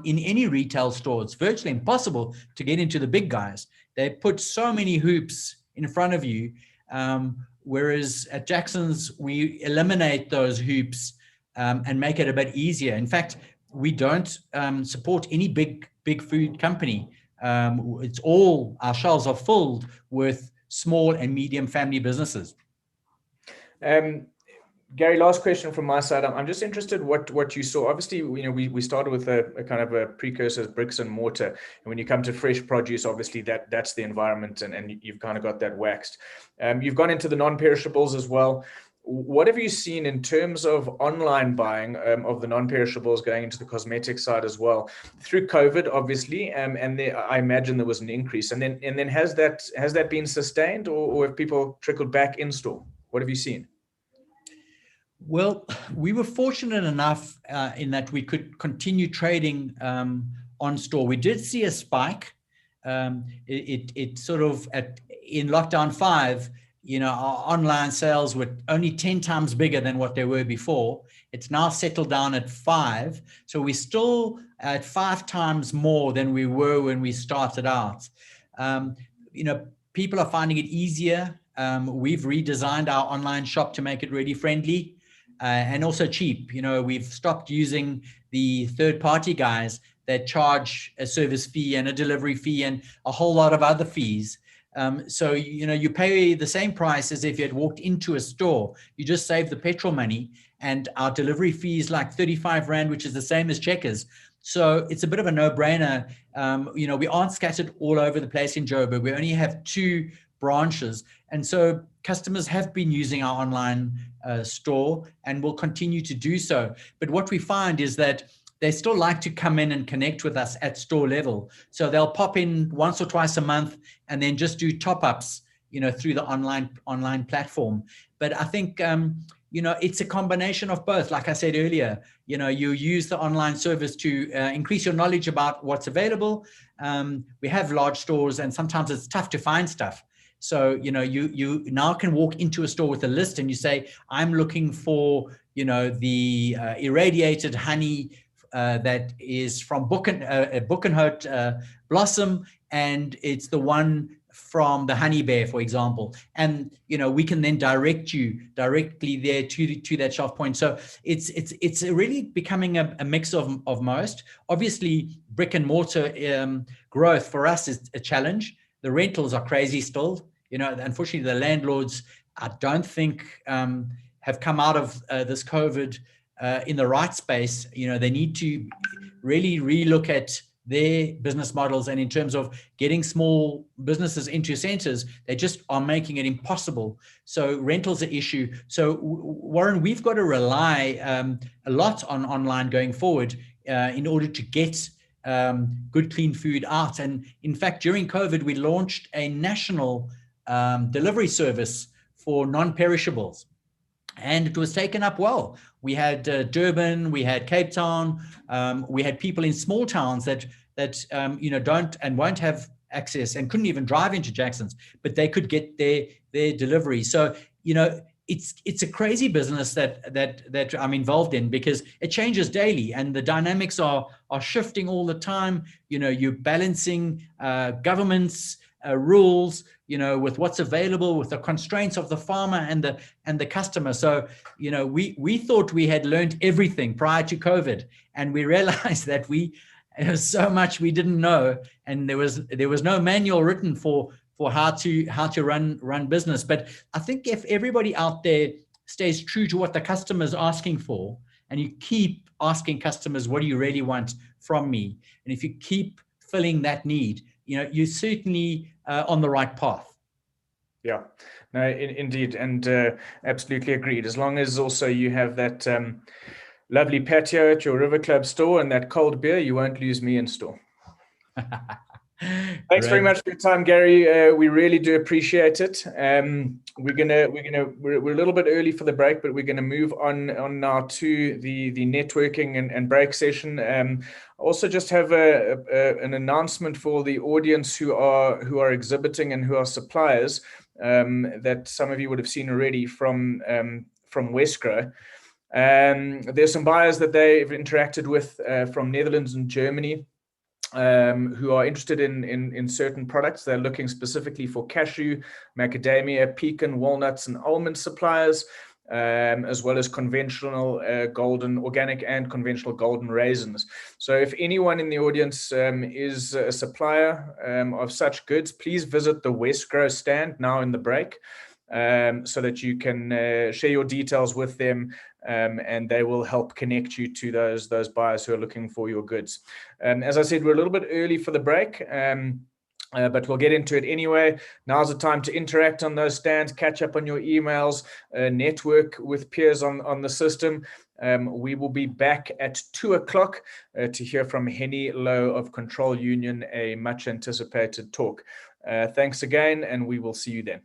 in any retail store. It's virtually impossible to get into the big guys. They put so many hoops in front of you. Whereas at Jackson's, we eliminate those hoops and make it a bit easier. In fact, we don't support any big food company. It's all, our shelves are filled with small and medium family businesses.
Gary, last question from my side. I'm just interested what you saw. Obviously, we started with a kind of a precursor, bricks and mortar. And when you come to fresh produce, obviously that's the environment, and you've kind of got that waxed. You've gone into the non-perishables as well. What have you seen in terms of online buying of the non-perishables going into the cosmetic side as well through COVID, obviously, and I imagine there was an increase. And then has that been sustained, or have people trickled back in store? What have you seen?
Well, we were fortunate enough in that we could continue trading on store. We did see a spike. It sort of in lockdown 5, our online sales were only 10 times bigger than what they were before. It's now settled down at 5. So we're still at 5 times more than we were when we started out. People are finding it easier. We've redesigned our online shop to make it really friendly. And also cheap. We've stopped using the third-party guys that charge a service fee and a delivery fee and a whole lot of other fees. So, you pay the same price as if you had walked into a store. You just save the petrol money, and our delivery fee is like 35 Rand, which is the same as Checkers. So it's a bit of a no-brainer. We aren't scattered all over the place in Joburg. We only have 2 branches. And so customers have been using our online store and will continue to do so. But what we find is that they still like to come in and connect with us at store level. So they'll pop in once or twice a month and then just do top-ups, through the online platform. But I think, it's a combination of both. Like I said earlier, you use the online service to increase your knowledge about what's available. We have large stores, and sometimes it's tough to find stuff. So, you now can walk into a store with a list and you say, I'm looking for, the irradiated honey that is from Buchenhout Blossom, and it's the one from the Honey Bear, for example. And, we can then direct you directly there to that shelf point. So it's really becoming a mix of most. Obviously, brick and mortar growth for us is a challenge. The rentals are crazy still. Unfortunately, the landlords, I don't think, have come out of this COVID in the right space. They need to really relook at their business models, and in terms of getting small businesses into centers, they just are making it impossible. So rentals are an issue. So Warren, we've got to rely a lot on online going forward in order to get good, clean food out. And in fact, during COVID, we launched a national delivery service for non-perishables. And it was taken up well. We had Durban, we had Cape Town, we had people in small towns that don't and won't have access and couldn't even drive into Jackson's, but they could get their delivery. So it's a crazy business that I'm involved in, because it changes daily and the dynamics are shifting all the time. You're balancing governments, rules, with what's available, with the constraints of the farmer and the customer. So, we thought we had learned everything prior to COVID, and we realized that there was so much we didn't know, and there was no manual written for how to run business. But I think if everybody out there stays true to what the customer is asking for, and you keep asking customers, what do you really want from me? And if you keep filling that need, you're certainly on the right path.
Yeah, no, indeed, and absolutely agreed. As long as also you have that lovely patio at your River Club store and that cold beer, you won't lose me in store. Thanks very much for your time, Gary. We really do appreciate it. We're a little bit early for the break, but we're gonna move on now to the networking and break session. Also, just have an announcement for the audience who are exhibiting and who are suppliers, that some of you would have seen already from Westgrow. There's some buyers that they've interacted with from Netherlands and Germany, who are interested in certain products. They're looking specifically for cashew, macadamia, pecan, walnuts, and almond suppliers, as well as conventional organic and conventional golden raisins. So if anyone in the audience is a supplier of such goods, please visit the Westgrow stand now in the break, so that you can share your details with them, and they will help connect you to those buyers who are looking for your goods. As I said, we're a little bit early for the break, but we'll get into it anyway. Now's the time to interact on those stands, catch up on your emails, network with peers on the system. We will be back at 2:00 to hear from Henny Lowe of Control Union, a much anticipated talk. Thanks again, and we will see you then.